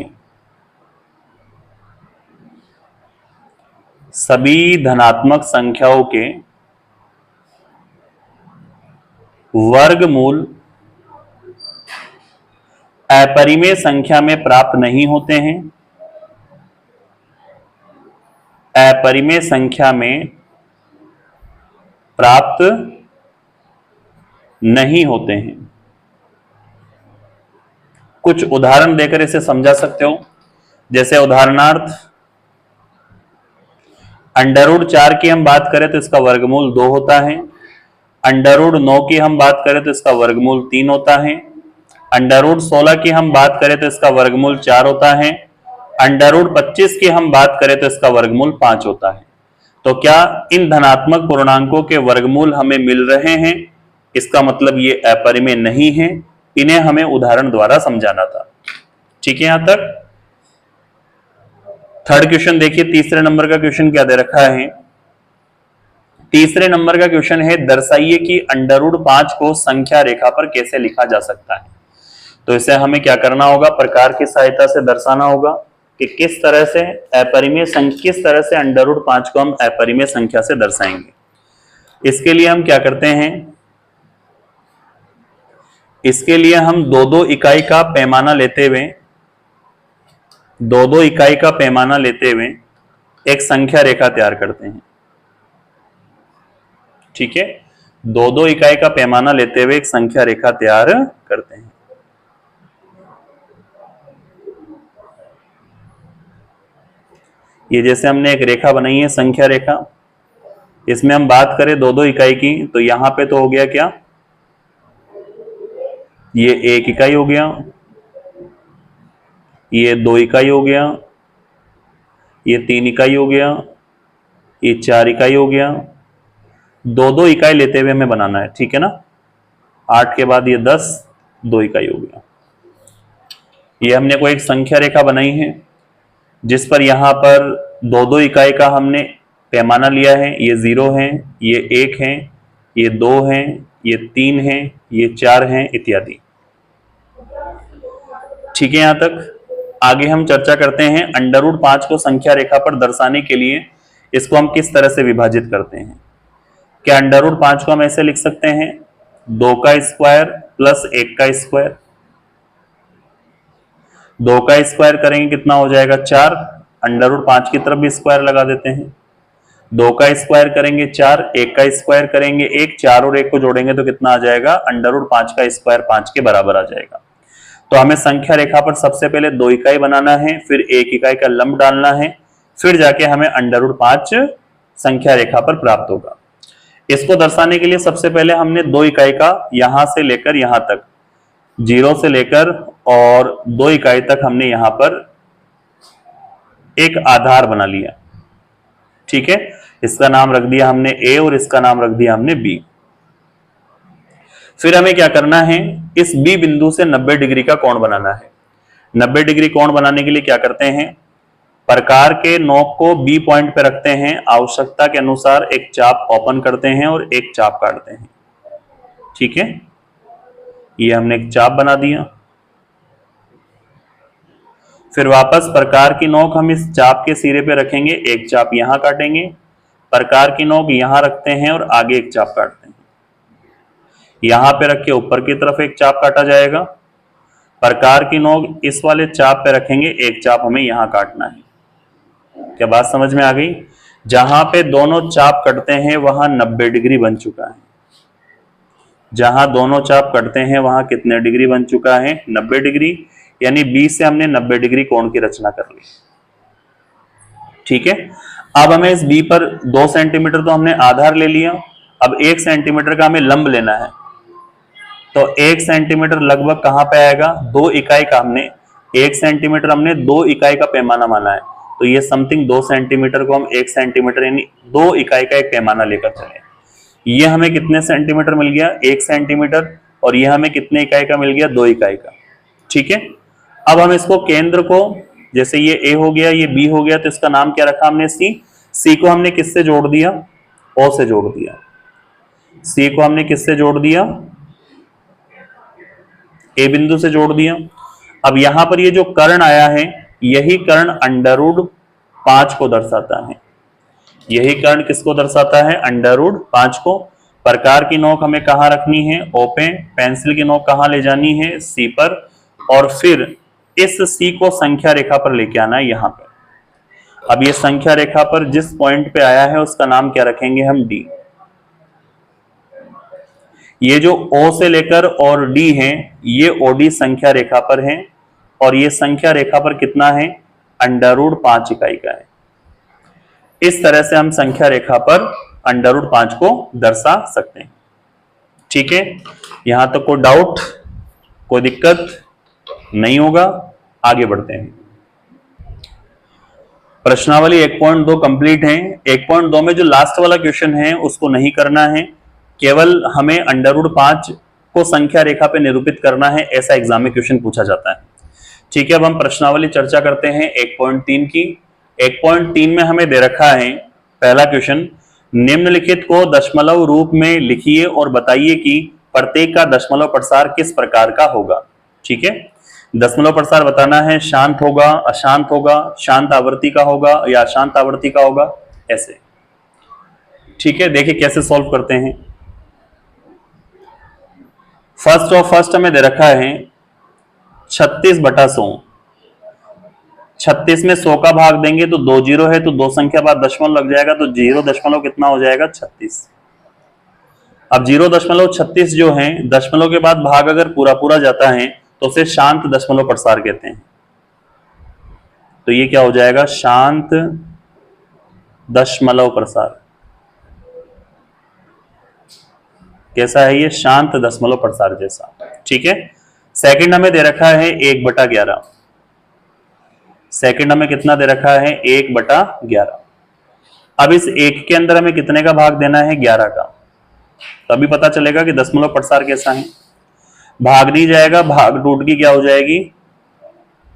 वर्गमूल अपरिमेय संख्या में प्राप्त नहीं होते हैं, अपरिमेय संख्या में प्राप्त नहीं होते हैं। कुछ उदाहरण देकर इसे समझा सकते हो। जैसे उदाहरणार्थ अंडर रूट 4 की हम बात करें तो इसका वर्गमूल 2 होता है। अंडर रूट 9 की हम बात करें तो इसका वर्गमूल 3 होता है। अंडर रूट 16 की हम बात करें तो इसका वर्गमूल 4 होता है। अंडर रूट 25 की हम बात करें तो इसका वर्गमूल 5 होता है। तो क्या इन धनात्मक पूर्णांकों के वर्गमूल हमें मिल रहे हैं? इसका मतलब ये अपरिमेय नहीं है। इन्हें हमें उदाहरण द्वारा समझाना था। ठीक है, यहां तक। थर्ड क्वेश्चन देखिए, तीसरे नंबर का क्वेश्चन क्या दे रखा है। तीसरे नंबर का क्वेश्चन है, दर्शाइए कि अंडर रूट 5 को संख्या रेखा पर कैसे लिखा जा सकता है। तो इसे हमें क्या करना होगा, प्रकार की सहायता से दर्शाना होगा कि किस तरह से अंडर रूट 5 को हम अपरिमेय संख्या से दर्शाएंगे। इसके लिए हम क्या करते हैं, इसके लिए हम 2-2 इकाई का पैमाना लेते हुए एक संख्या रेखा तैयार करते हैं। ठीक है, 2-2 इकाई का पैमाना लेते हुए एक संख्या रेखा तैयार करते हैं। ये जैसे हमने एक रेखा बनाई है संख्या रेखा, इसमें हम बात करें 2-2 इकाई की तो यहां पे तो हो गया क्या, ये 1 इकाई हो गया, ये 2 इकाई हो गया, ये 3 इकाई हो गया, ये 4 इकाई हो गया। 2-2 इकाई लेते हुए हमें बनाना है। ठीक है ना, 8 के बाद ये 10, 2 इकाई हो गया। ये हमने कोई एक संख्या रेखा बनाई है जिस पर यहां पर 2-2 इकाई का हमने पैमाना लिया है। ये 0 है, ये 1 है, ये 2 है, ये 3 है, ये 4 है इत्यादि। ठीक है, यहां तक। आगे हम चर्चा करते हैं अंडर रूट 5 को संख्या रेखा पर दर्शाने के लिए इसको हम किस तरह से विभाजित करते हैं। क्या अंडर रूट 5 को हम ऐसे लिख सकते हैं, 2 का स्क्वायर प्लस 1 का स्क्वायर। 2 का स्क्वायर करेंगे कितना हो जाएगा, 4। अंडर रूट 5 की तरफ भी स्क्वायर लगा देते हैं। 2 का स्क्वायर करेंगे 4, 1 का स्क्वायर करेंगे 1, 4 और 1 को जोड़ेंगे तो कितना आ जाएगा, अंडर रूट 5 का स्क्वायर 5 के बराबर आ जाएगा। तो हमें संख्या रेखा पर सबसे पहले 2 इकाई बनाना है, फिर 1 इकाई का लंब डालना है, फिर जाके हमें अंडर रूट 5 संख्या रेखा पर प्राप्त होगा। इसको दर्शाने के लिए सबसे पहले हमने 2 इकाई का यहां से लेकर यहां तक, 0 से लेकर और 2 इकाई तक हमने यहां पर एक आधार बना लिया। ठीक है, इसका नाम रख दिया हमने A और इसका नाम रख दिया हमने B। फिर हमें क्या करना है, इस B बिंदु से 90 डिग्री का कोण बनाना है। 90 डिग्री कोण बनाने के लिए क्या करते हैं, प्रकार के नोक को बी पॉइंट पे रखते हैं, आवश्यकता के अनुसार एक चाप ओपन करते हैं और एक चाप काटते हैं। ठीक है, ये हमने एक चाप बना दिया। फिर वापस प्रकार की नोक हम इस चाप के सिरे पे रखेंगे, एक चाप यहां काटेंगे, प्रकार की नोक यहां रखते हैं और आगे एक चाप काटते हैं। यहां पे रख के ऊपर की तरफ एक चाप काटा जाएगा, प्रकार की नोक इस वाले चाप पे रखेंगे, एक चाप हमें यहां काटना है। क्या बात समझ में आ गई? जहां पे दोनों चाप कटते हैं वहां 90 डिग्री बन चुका है। जहां दोनों चाप कटते हैं वहां कितने डिग्री बन चुका है, 90 डिग्री, यानी बी से हमने 90 डिग्री कोण की रचना कर ली। ठीक है, अब हमें इस बी पर 2 सेंटीमीटर तो हमने आधार ले लिया, अब 1 सेंटीमीटर का हमें लंब लेना है। तो 1 सेंटीमीटर लगभग कहां पे आएगा, 2 इकाई का हमने 1 सेंटीमीटर हमने 2 इकाई का पैमाना माना है, तो ये समथिंग 2 सेंटीमीटर को हम 1 सेंटीमीटर यानी 2 इकाई का एक पैमाना लेकर चले। ये हमें कितने सेंटीमीटर मिल गया, 1 सेंटीमीटर, और ये हमें कितने इकाई का मिल गया, 2 इकाई का। ठीक है, अब हम इसको केंद्र को, जैसे ये ए हो गया, ये बी हो गया, तो इसका नाम क्या रखा हमने, सी। सी को हमने किससे जोड़ दिया, ओ से जोड़ दिया। सी को हमने किससे जोड़ दिया, ए बिंदु से जोड़ दिया। अब यहां पर ये जो कर्ण आया है, यही कर्ण √5 को दर्शाता है। यही कर्ण किसको दर्शाता है, √5 को। प्रकार की नोक हमें कहां रखनी है, ओ पे, पेंसिल की नोक कहां ले जानी है, सी पर, और फिर इस सी को संख्या रेखा पर लेके आना है यहां पर। अब ये संख्या रेखा पर जिस पॉइंट पे आया है उसका नाम क्या रखेंगे हम, डी। ये जो O से लेकर और D है, ये OD संख्या रेखा पर है, और ये संख्या रेखा पर कितना है, √5 इकाई का है। इस तरह से हम संख्या रेखा पर √5 को दर्शा सकते हैं। ठीक है, यहां तक कोई डाउट, कोई दिक्कत नहीं होगा, आगे बढ़ते हैं। प्रश्नावली 1.2 कंप्लीट है। 1.2 में जो लास्ट वाला क्वेश्चन है उसको नहीं करना है, केवल हमें √5 को संख्या रेखा पे निरूपित करना है, ऐसा एग्जाम में क्वेश्चन पूछा जाता है। ठीक है, अब हम प्रश्नावली चर्चा करते हैं 1.3 की। 1.3 में हमें दे रखा है पहला क्वेश्चन, निम्नलिखित को दशमलव रूप में लिखिए और बताइए कि प्रत्येक का दशमलव प्रसार किस प्रकार का होगा। ठीक है, दशमलव प्रसार बताना है, शांत होगा, अशांत होगा, शांत आवृत्ति का होगा या अशांत आवृत्ति का होगा, ऐसे। ठीक है, देखिए कैसे सॉल्व करते हैं। फर्स्ट हमें दे रखा है 36/100। 36 में 100 का भाग देंगे तो 2 जीरो है, तो 2 संख्या बाद दशमलव लग जाएगा, तो 0 दशमलव कितना हो जाएगा, 36। अब 0.36 जो है, दशमलव के बाद भाग अगर पूरा पूरा जाता है तो उसे शांत दशमलव प्रसार कहते हैं। तो ये क्या हो जाएगा, शांत दशमलव प्रसार। कैसा है ये, शांत दशमलव प्रसार जैसा। ठीक है, सेकंड हमें दे रखा है 1/11। सेकंड हमें कितना दे रखा है, 1/11। अब इस 1 के अंदर हमें कितने का भाग देना है, 11 का। तभी पता चलेगा कि दशमलव प्रसार कैसा है। भाग नहीं जाएगा, भाग टूट की क्या हो जाएगी,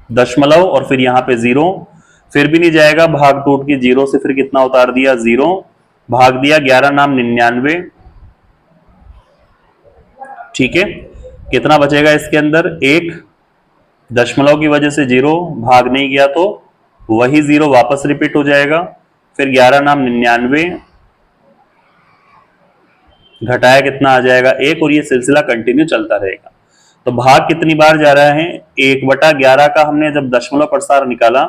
दशमलव, और फिर यहां पे 0। फिर भी नहीं जाएगा, भाग टूट की 0 से फिर कितना उतार दिया, 0। भाग दिया 11 नाम 99। ठीक है, कितना बचेगा इसके अंदर, 1। दशमलव की वजह से 0 भाग नहीं गया तो वही 0 वापस रिपीट हो जाएगा। फिर 11 नाम 99, घटाया कितना आ जाएगा, 1, और ये सिलसिला कंटिन्यू चलता रहेगा। तो भाग कितनी बार जा रहा है, 1/11 का हमने जब दशमलव प्रसार निकाला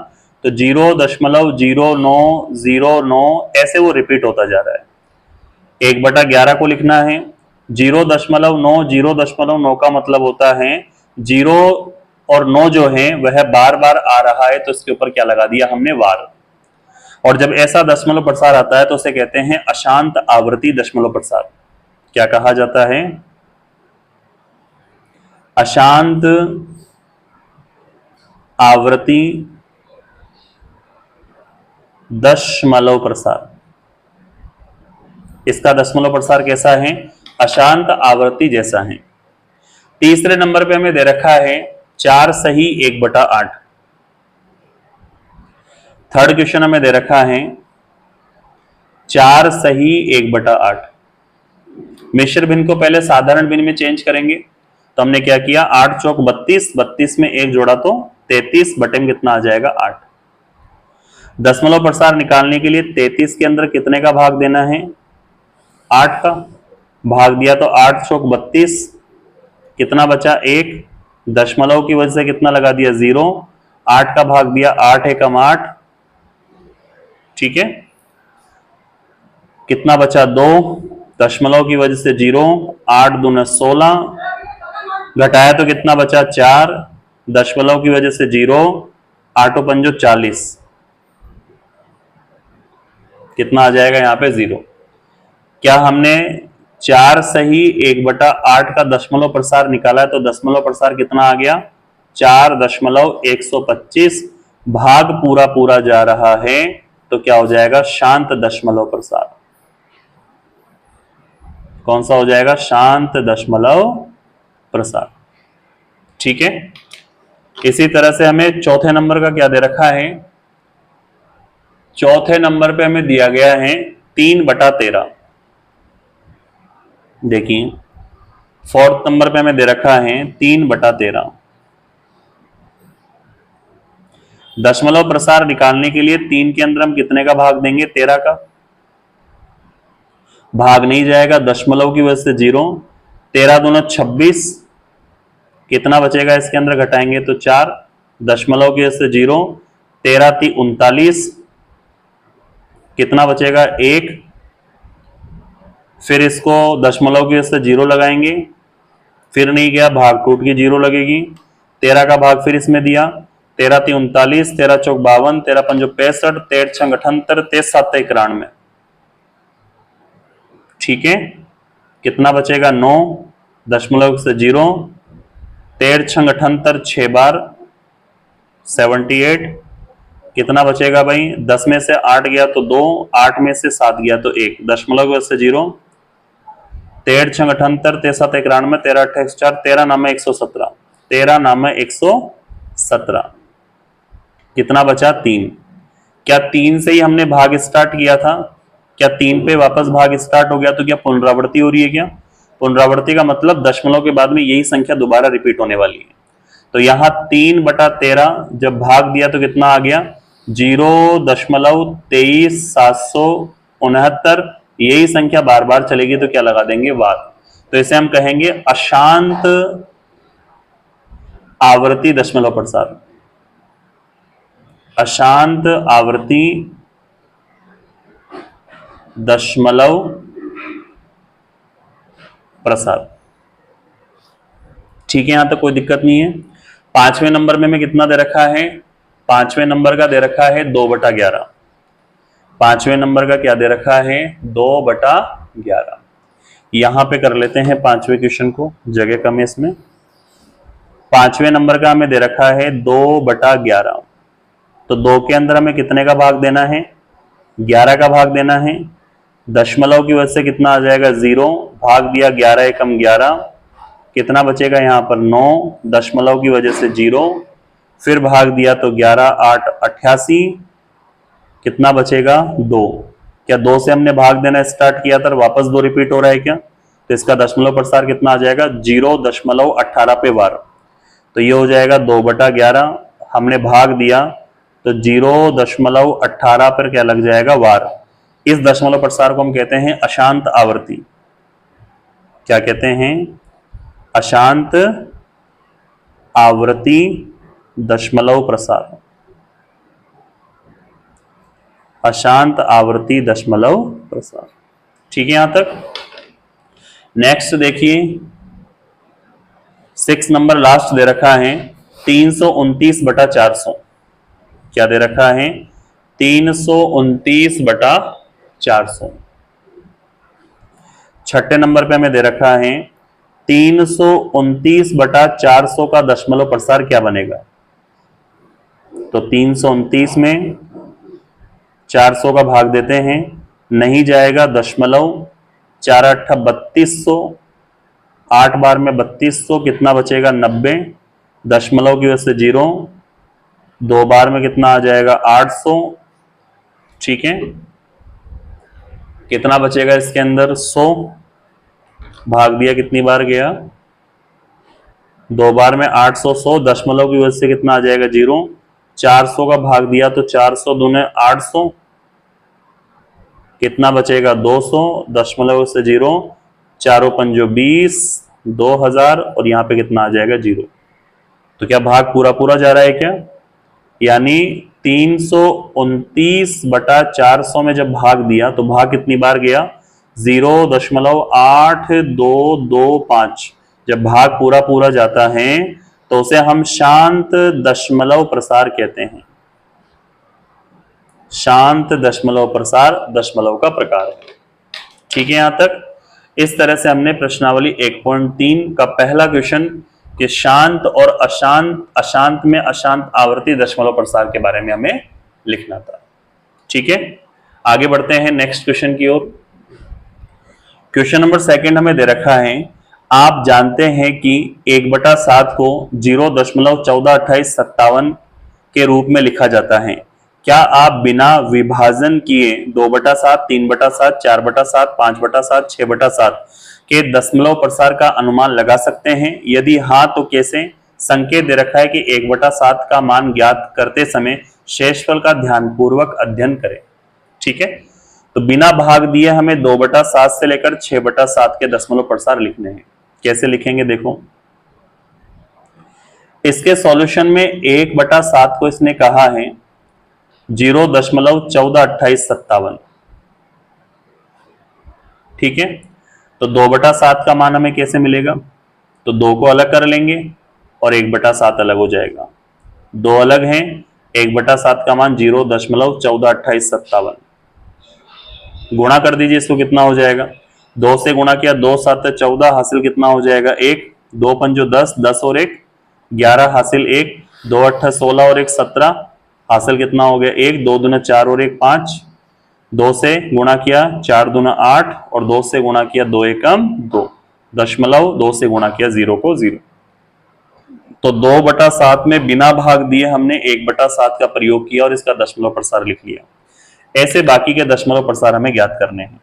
तो 0.0909 ऐसे वो रिपीट होता जा रहा है। 1/11 को लिखना है, 0.9 का मतलब होता है 0 और 9 जो है वह बार बार आ रहा है, तो इसके ऊपर क्या लगा दिया हमने, वार। और जब ऐसा दशमलव प्रसार आता है तो उसे कहते हैं अशांत आवृत्ति दशमलव प्रसार। क्या कहा जाता है, अशांत आवृत्ति दशमलव प्रसार। इसका दशमलव प्रसार कैसा है, अशांत आवृत्ति जैसा है। तीसरे नंबर पे हमें दे रखा है 4 सही 1/8। थर्ड क्वेश्चन हमें दे रखा है 4 सही 1/8। मिश्र भिन्न को पहले साधारण भिन्न में चेंज करेंगे। तो हमने क्या किया, 8 चौक 32, 32 में 1 जोड़ा तो 33, बटे में कितना आ जाएगा 8। दशमलव प्रसार निकालने के लिए 33 के अंदर कितने का भाग देना है, 8 का। भाग दिया तो 8 चौक 32, कितना बचा 1, दशमलव की वजह से कितना लगा दिया 0, 8 का भाग दिया 8 एकम 8, ठीक है। कितना बचा 2, दशमलव की वजह से 0, 8 दूना 16, घटाया तो कितना बचा 4, दशमलव की वजह से 0, 8 पंजो 40, कितना आ जाएगा यहाँ पे 0। क्या हमने 4 सही 1/8 का दशमलव प्रसार निकाला है, तो दशमलव प्रसार कितना आ गया 4.125। भाग पूरा पूरा जा रहा है तो क्या हो जाएगा, शांत दशमलव प्रसार। कौन सा हो जाएगा, शांत दशमलव प्रसार, ठीक है। इसी तरह से हमें चौथे नंबर का क्या दे रखा है, चौथे नंबर पे हमें दिया गया है 3/13। देखिए फोर्थ नंबर पे हमें दे रखा है 3/13। दशमलव प्रसार निकालने के लिए 3 के अंदर हम कितने का भाग देंगे, 13 का। भाग नहीं जाएगा, दशमलव की वजह से 0, 13 दूना 26, कितना बचेगा इसके अंदर, घटाएंगे तो 4, दशमलव की वजह से 0, 13 × 3 = 39, कितना बचेगा 1, फिर इसको दशमलव की वजह से 0 लगाएंगे, फिर नहीं गया, भाग टूट के 0 लगेगी, 13 का भाग फिर इसमें दिया, 13 × 3 = 39, 13 चौक 52, 13 पंजो 65, 13 छंग 78, 13 7 91, ठीक है। कितना बचेगा 9, दशमलव से 0, 13 छंग 78, 6 बार 78, कितना बचेगा भाई, 10 में से 8 गया तो 2, 8 में से 7 गया तो 1, दशमलव से 0, 13 छंग 78, 13 7 91, 13 8 4, 13 नामे 117, 13 नामे 117, कितना बचा 3। क्या 3 से ही हमने भाग स्टार्ट किया था, क्या 3 पे वापस भाग स्टार्ट हो गया, तो क्या पुनरावृत्ति हो रही है क्या। पुनरावृत्ति का मतलब दशमलव के बाद में यही संख्या दोबारा रिपीट होने वाली है। तो यहां 3/13 जब भाग दिया तो कितना आ गया 0.23,769, यही संख्या बार बार चलेगी तो क्या लगा देंगे वार। तो इसे हम कहेंगे अशांत आवर्ती दशमलव प्रसार, अशांत आवर्ती दशमलव प्रसार, ठीक है। यहां तक कोई दिक्कत नहीं है। 5वें नंबर में कितना दे रखा है, 5वें नंबर का दे रखा है 2/11। 5वें नंबर का क्या दे रखा है 2/11। यहां पे कर लेते हैं 5वें क्वेश्चन को, जगह कम है इसमें। 5वें नंबर का हमें दे रखा है 2/11। तो 2 के अंदर हमें कितने का भाग देना है, 11 का भाग देना है। दशमलव की वजह से कितना आ जाएगा 0, भाग दिया 11 एकम 11, कितना बचेगा यहाँ पर 9, दशमलव की वजह से 0, फिर भाग दिया तो 11 8 88, कितना बचेगा 2। क्या 2 से हमने भाग देना स्टार्ट किया था, वापस 2 रिपीट हो रहा है क्या, तो इसका दशमलव प्रसार कितना आ जाएगा 0.18 पे वार। तो ये हो जाएगा 2/11, हमने भाग दिया तो 0.18 पर क्या लग जाएगा वार। इस दशमलव प्रसार को हम कहते हैं अशांत आवर्ती। क्या कहते हैं, अशांत आवर्ती दशमलव प्रसार, अशांत आवर्ती दशमलव प्रसार, ठीक है यहां तक। नेक्स्ट देखिए 6 नंबर लास्ट दे रखा है 329/400। क्या दे रखा है 329/400। 6ठे नंबर पे हमें दे रखा है 329/400 का दशमलव प्रसार क्या बनेगा। तो 329 में 400 का भाग देते हैं, नहीं जाएगा दशमलव, 4 8 3200, 8 बार में 3200, कितना बचेगा 90, दशमलव की वजह से 0, 2 बार में कितना आ जाएगा 800, ठीक है। कितना बचेगा इसके अंदर 100, भाग दिया कितनी बार गया 2 बार में 800, 100 दशमलव की वजह से कितना आ जाएगा 0, 400 का भाग दिया तो 400 दूने 800, कितना बचेगा 200, दशमलव से 0, 4 पंजो 20, 2000 और यहां पे कितना आ जाएगा 0। तो क्या भाग पूरा पूरा जा रहा है क्या, यानी 329/400 में जब भाग दिया तो भाग कितनी बार गया 0.8225। जब भाग पूरा पूरा जाता है तो उसे हम शांत दशमलव प्रसार कहते हैं। शांत दशमलव प्रसार दशमलव का प्रकार है, ठीक है। यहां तक इस तरह से हमने प्रश्नावली 1.3 का पहला क्वेश्चन कि शांत और अशांत में अशांत आवर्ती दशमलव प्रसार के बारे में हमें लिखना था, ठीक है। आगे बढ़ते हैं नेक्स्ट क्वेश्चन की ओर। क्वेश्चन नंबर 2 हमें दे रखा है, आप जानते हैं कि 1/7 को 0.142857 के रूप में लिखा जाता है। क्या आप बिना विभाजन किए 2/7, 3/7, 4/7, 5/7, 6/7 के दशमलव प्रसार का अनुमान लगा सकते हैं? यदि हाँ तो कैसे? संकेत दे रखा है कि 1/7 का मान ज्ञात करते समय शेषफल का ध्यानपूर्वक अध्ययन करें, ठीक है। तो बिना भाग दिए हमें 2/7 से लेकर 6/7 के दशमलव प्रसार लिखने हैं। कैसे लिखेंगे देखो, इसके सॉल्यूशन में 1/7 को इसने कहा है 0.142857, ठीक है। तो 2/7 का मान हमें कैसे मिलेगा, तो 2 को अलग कर लेंगे और 1/7 अलग हो जाएगा, 2 अलग हैं, 1/7 का मान 0.142857। गुणा कर दीजिए इसको, कितना हो जाएगा 2 से गुणा किया 2 7 14, हासिल कितना हो जाएगा 1, 2 पंजो 10, 10 और 1 11, हासिल 1, 2 8 16 और 1 17, हासिल कितना हो गया 1, 2 दूना 4 और 1 5, 2 से गुणा किया 4 दूना 8 और 2 से गुणा किया 2 एकम 2, दशमलव 2 से गुणा किया 0 को 0। तो 2/7 में बिना भाग दिए हमने 1/7 का प्रयोग किया और इसका दशमलव प्रसार लिख लिया। ऐसे बाकी के दशमलव प्रसार हमें ज्ञात करने हैं।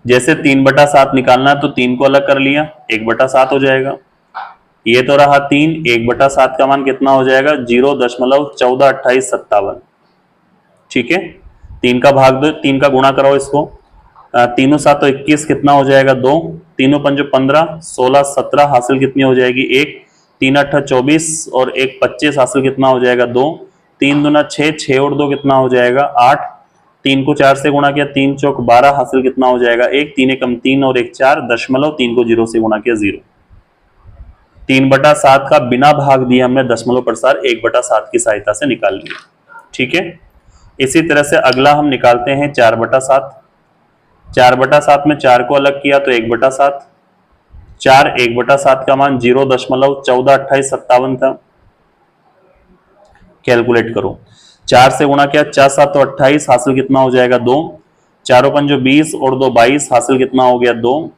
जैसे 3/7 निकालना है तो 3 को अलग कर लिया, 1/7 हो जाएगा। ये तो रहा 3, 1/7 का मान कितना हो जाएगा 0.142857, ठीक है। 3 का भाग दो, 3 का गुणा कराओ इसको, 3 7 21, कितना हो जाएगा 2, 3 पंजो 15, 16 17, हासिल कितनी हो जाएगी 1, 3 8 24 और 1 25, हासिल कितना हो जाएगा 2, 3 दूना 6, 6 और 2 कितना हो जाएगा 8, 3 को 4 से गुणा किया 3 चौक 12, हासिल कितना हो जाएगा 1, 3 एकम 3 और 1 4, दशमलव 3 को 0 से गुणा किया 0। 3/7 का बिना भाग दिए हमने दशमलव प्रसार 1/7 की सहायता से निकाल लिया, ठीक है। इसी तरह से अगला हम निकालते हैं 4/7। 4/7 में 4 को अलग किया तो 1/7, 4 1/7 का मान 0.142857 था। कैलकुलेट करो, 4 से गुणा किया 4 7 28, हासिल कितना हो जाएगा 2, 4 पंजो 20 और 2 22, हासिल कितना हो गया 2।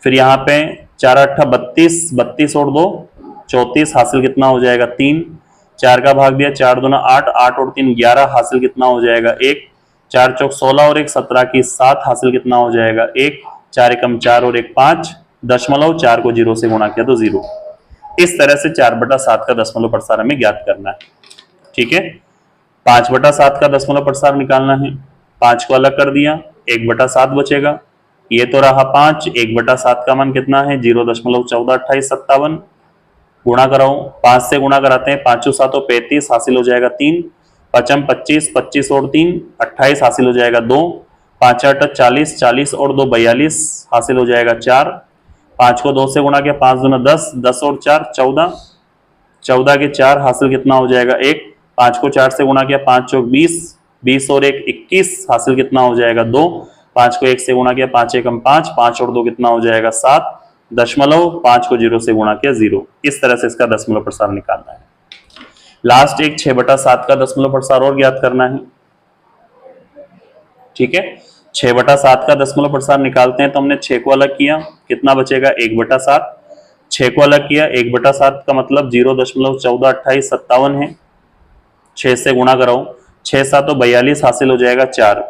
फिर यहाँ पे 4 8 32, 32 और 2 34, हासिल कितना हो जाएगा 3, 4 का भाग दिया 4 दूना 8, 8 और 3 11, हासिल कितना हो जाएगा 1, 4 चौक 16 और 1 17 की 7, हासिल कितना हो जाएगा 1, 4 एकम 4 और 1 5, दशमलव 4 को 0 से गुणा किया तो 0। इस तरह से 4/7 का दशमलव प्रसार हमें ज्ञात करना है, ठीक है। 5/7 का दशमलव प्रसार निकालना है, 5 को अलग कर दिया 1/7 बचेगा। ये तो रहा 5, 1/7 का मान कितना है 0.142857। गुणा कराओ, 5 से गुणा कराते हैं, 5 7 35, हासिल हो जाएगा 3, 5 25, 25 और 3 28, हासिल हो जाएगा 2, 5 8 40, 40 और 2 42, हासिल हो जाएगा 4। 5 को 2 से गुणा किया 5 दूना 10, 10 और 4 14, 14 के 4, हासिल कितना हो जाएगा 1, 5 को 4 से गुणा किया 5 चौक 20, 20 और 1 21, हासिल कितना हो जाएगा 2, 5 को 1 से गुणा किया 5 एकम 5, 5 और 2 कितना हो जाएगा 7, दशमलव 5 को 0 से गुणा किया 0। इस तरह से इसका दशमलव प्रसार निकालना है। लास्ट एक 6/7 का दशमलव प्रसार और ज्ञात करना है, ठीक है। 6/7 का दशमलव प्रसार निकालते हैं तो हमने 6 को अलग किया, कितना बचेगा 1/7, 6 को अलग किया, 1/7 का मतलब 0.142857 है। 6 से गुणा कराओ, 6 7 42 हासिल हो जाएगा 4,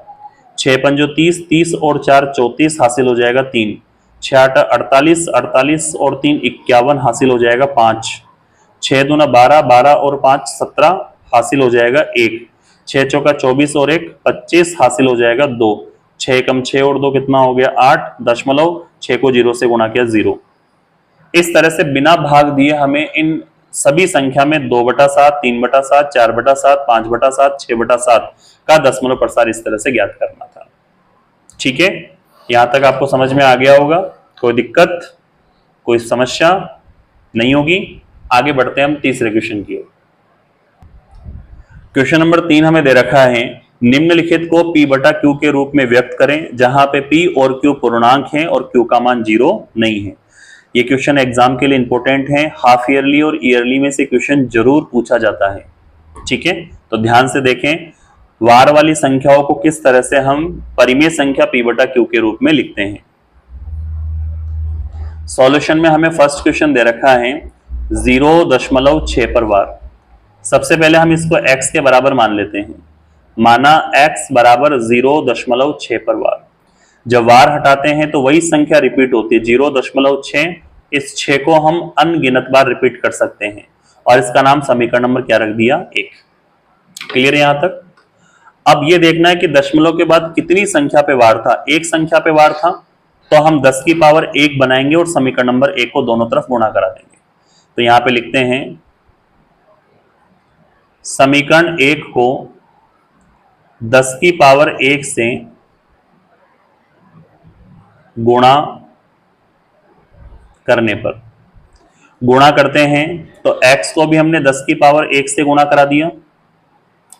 6 पंजो 30, 30 और 4 34 हासिल हो जाएगा 3, 6 8 48, 48 और 3 51 हासिल हो जाएगा 5, 6 दूना 12, 12 और 5 17 हासिल हो जाएगा 1, 6 चौका 24 और 1 25 हासिल हो जाएगा 2, 6 कम 6 और 2 कितना हो गया 8, दशमलव 6 को 0 से गुणा किया 0। इस तरह से बिना भाग दिए हमें इन सभी संख्या में 2/7, 3/7, 4/7, 5/7, 6/7 का दशमलव प्रसार इस तरह से ज्ञात करना था। ठीक है, यहां तक आपको समझ में आ गया होगा, कोई दिक्कत, कोई समस्या नहीं होगी। आगे बढ़ते हैं हम तीसरे क्वेश्चन की ओर। क्वेश्चन नंबर 3 हमें दे रखा है, निम्नलिखित को P/Q के रूप में व्यक्त करें जहां पे P और Q पूर्णांक हैं और Q का मान 0 नहीं है। ये क्वेश्चन एग्जाम के लिए इंपॉर्टेंट है, हाफ ईयरली और ईयरली में से क्वेश्चन जरूर पूछा जाता है। ठीक है, तो ध्यान से देखें, वार वाली संख्याओं को किस तरह से हम परिमेय संख्या P/Q के रूप में लिखते हैं। सॉल्यूशन में हमें फर्स्ट क्वेश्चन दे रखा है 0.6 पर वार। सबसे पहले हम इसको x के बराबर मान लेते हैं, माना x बराबर 0.6 पर वार। जब वार हटाते हैं तो वही संख्या रिपीट होती है 0.6, इस 6 को हम अनगिनत बार रिपीट कर सकते हैं और इसका नाम समीकरण नंबर क्या रख दिया 1। क्लियर है यहां तक। अब ये देखना है कि दशमलव के बाद कितनी संख्या पे वार था, एक संख्या पे वार था, तो हम 10 की पावर 1 बनाएंगे और समीकरण नंबर 1 को दोनों तरफ गुणा करा देंगे। तो यहां पे लिखते हैं समीकरण 1 को 10 की पावर 1 से गुणा करने पर, गुणा करते हैं तो x को भी हमने 10 की पावर 1 से गुणा करा दिया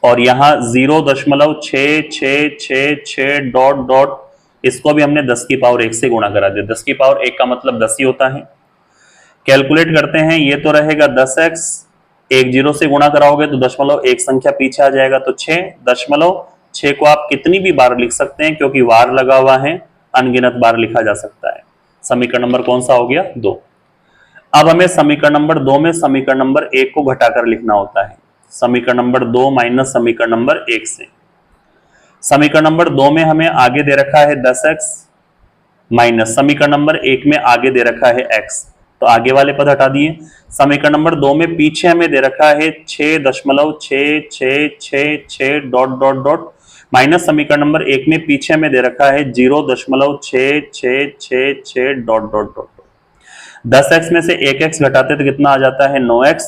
और यहां 0.66666 डॉट डॉट इसको भी हमने 10 की पावर 1 से गुणा करा दिया। 10 की पावर 1 का मतलब 10 ही होता है। कैलकुलेट करते हैं, ये तो रहेगा 10x, 1 0 से गुणा कराओगे तो दशमलव एक संख्या पीछे आ जाएगा तो 6, दशमलव 6 को आप कितनी भी बार लिख सकते हैं क्योंकि वार लगा हुआ है, अनगिनत बार लिखा जा सकता है। समीकरण नंबर कौन सा हो गया 2। अब हमें समीकरण नंबर 2 में समीकरण नंबर 1 को घटाकर लिखना होता है। समीकरण नंबर 2 माइनस समीकरण नंबर 1 से। समीकरण नंबर 2 में हमें आगे दे रखा है 10x माइनस समीकरण नंबर 1 में आगे दे रखा है x, तो आगे वाले पद हटा दिए। समीकरण नंबर 2 में पीछे हमें दे रखा है 6.666 डॉट डॉट डॉट माइनस समीकरण नंबर 1 में पीछे में दे रखा है 0.6666 डॉट डॉट डॉट। 10x में से 1x घटाते तो कितना आ जाता है 9x।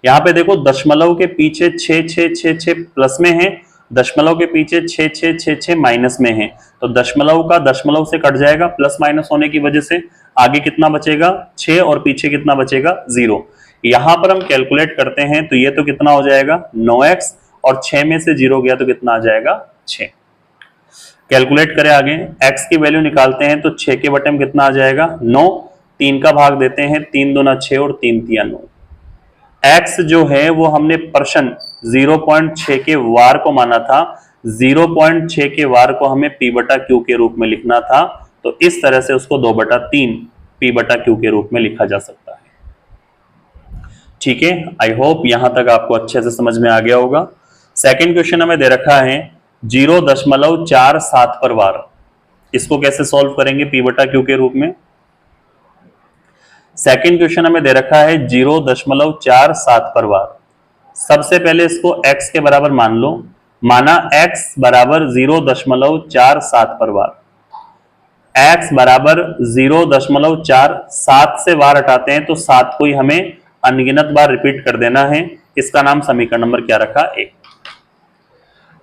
यहाँ पे देखो दशमलव के पीछे 6666 प्लस में है, दशमलव के पीछे 6666 माइनस में है, तो दशमलव का दशमलव से कट जाएगा प्लस माइनस होने की वजह से। आगे कितना बचेगा 6 और पीछे कितना बचेगा 0। यहां पर हम कैलकुलेट करते हैं तो ये तो कितना हो जाएगा 9x और 6 में से 0 गया तो कितना आ जाएगा 6। कैलकुलेट करें आगे, x की वैल्यू निकालते हैं तो 6 के बटे में कितना आ जाएगा 9, 3 का भाग देते हैं, 3 दूना 6 और 3 तिया 9। x जो है वो हमने प्रश्न 0.6 के वार को माना था, 0.6 के वार को हमें P/Q के रूप में लिखना था, तो इस तरह से उसको 2/3 P/Q के रूप में लिखा जा सकता है। ठीक है, आई होप यहां तक आपको अच्छे से समझ में आ गया होगा। सेकंड क्वेश्चन हमें दे रखा है 0.47 पर वार। इसको कैसे सॉल्व करेंगे P/Q के रूप में। सेकंड क्वेश्चन हमें दे रखा है 0.47 पर वार। सबसे पहले इसको x के बराबर मान लो, माना x बराबर 0.47 पर वार। x बराबर 0.47 से वार हटाते हैं तो 7 को ही हमें अनगिनत बार रिपीट कर देना है। इसका नाम समीकरण नंबर क्या रखा 1।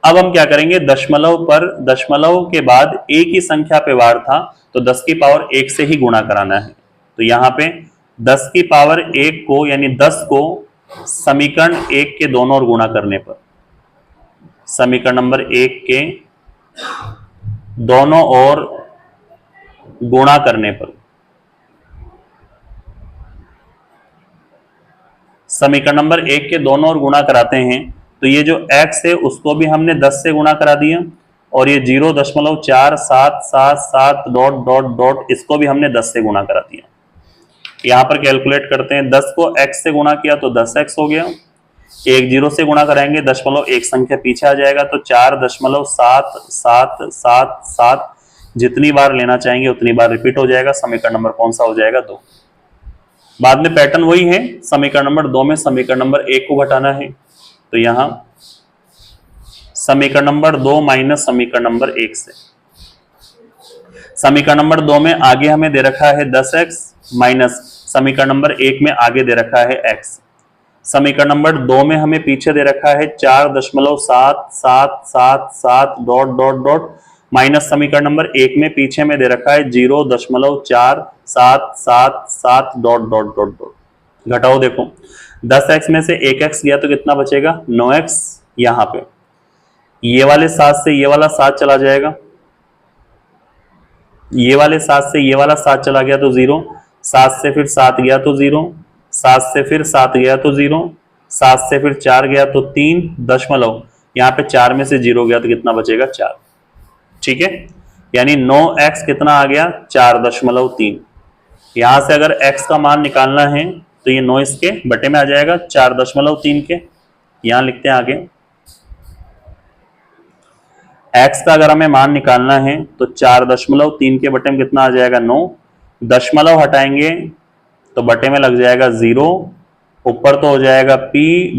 अब हम क्या करेंगे, दशमलव पर दशमलव के बाद एक ही संख्या पे वार था तो 10 की पावर 1 से ही गुणा कराना है। तो यहां पे 10 की पावर 1 को यानी 10 को समीकरण 1 के दोनों ओर गुणा करने पर, समीकरण नंबर 1 के दोनों ओर गुणा करने पर, समीकरण नंबर 1 के दोनों ओर गुणा कराते हैं तो ये जो x है उसको भी हमने 10 से गुणा करा दिया और ये 0.4777 डॉट डॉट डॉट इसको भी हमने 10 से गुणा करा दिया। यहां पर कैलकुलेट करते हैं, 10 को x से गुणा किया तो 10x हो गया, एक 0 से गुणा कराएंगे, दशमलव एक संख्या पीछे आ जाएगा तो 4.77777, जितनी बार लेना चाहेंगे उतनी बार रिपीट हो जाएगा। समीकरण नंबर कौन सा हो जाएगा? 2। बाद में पैटर्न वही है, समीकरण नंबर 2 में समीकरण नंबर 1 को घटाना है, तो यहां समीकरण नंबर 2 माइनस समीकरण नंबर 1 से, समीकरण नंबर 2 में आगे हमें दे रखा है 10x माइनस समीकरण नंबर 1 में आगे दे रखा है x, समीकरण नंबर 2 में हमें पीछे दे रखा है 4.7777 डॉट डॉट डॉट माइनस समीकरण नंबर 1 में पीछे में दे रखा है 0.4777 डॉट डॉट डॉट डॉट। घटाओ देखो, 10x में से 1x गया तो कितना बचेगा? 9x। यहां पे ये वाले 7 से ये वाला 7 चला जाएगा, ये वाले 7 से ये वाला 7 चला गया तो 0, 7 से फिर 7 गया तो 0, 7 से फिर 7 गया तो 0, 7 से फिर 4 गया तो 3 दशमलव, यहाँ पे 4 में से 0 गया तो कितना बचेगा? 4। ठीक है, यानी 9x कितना आ गया? 4.3। यहां से अगर x का मान निकालना है तो ये 9 इसके बटे में आ जाएगा 4.3 के। यहां लिखते हैं आगे, x का अगर हमें मान निकालना है तो 4.3 के बटे में कितना आ जाएगा? 9। दशमलव हटाएंगे तो बटे में लग जाएगा 0, ऊपर तो हो जाएगा p,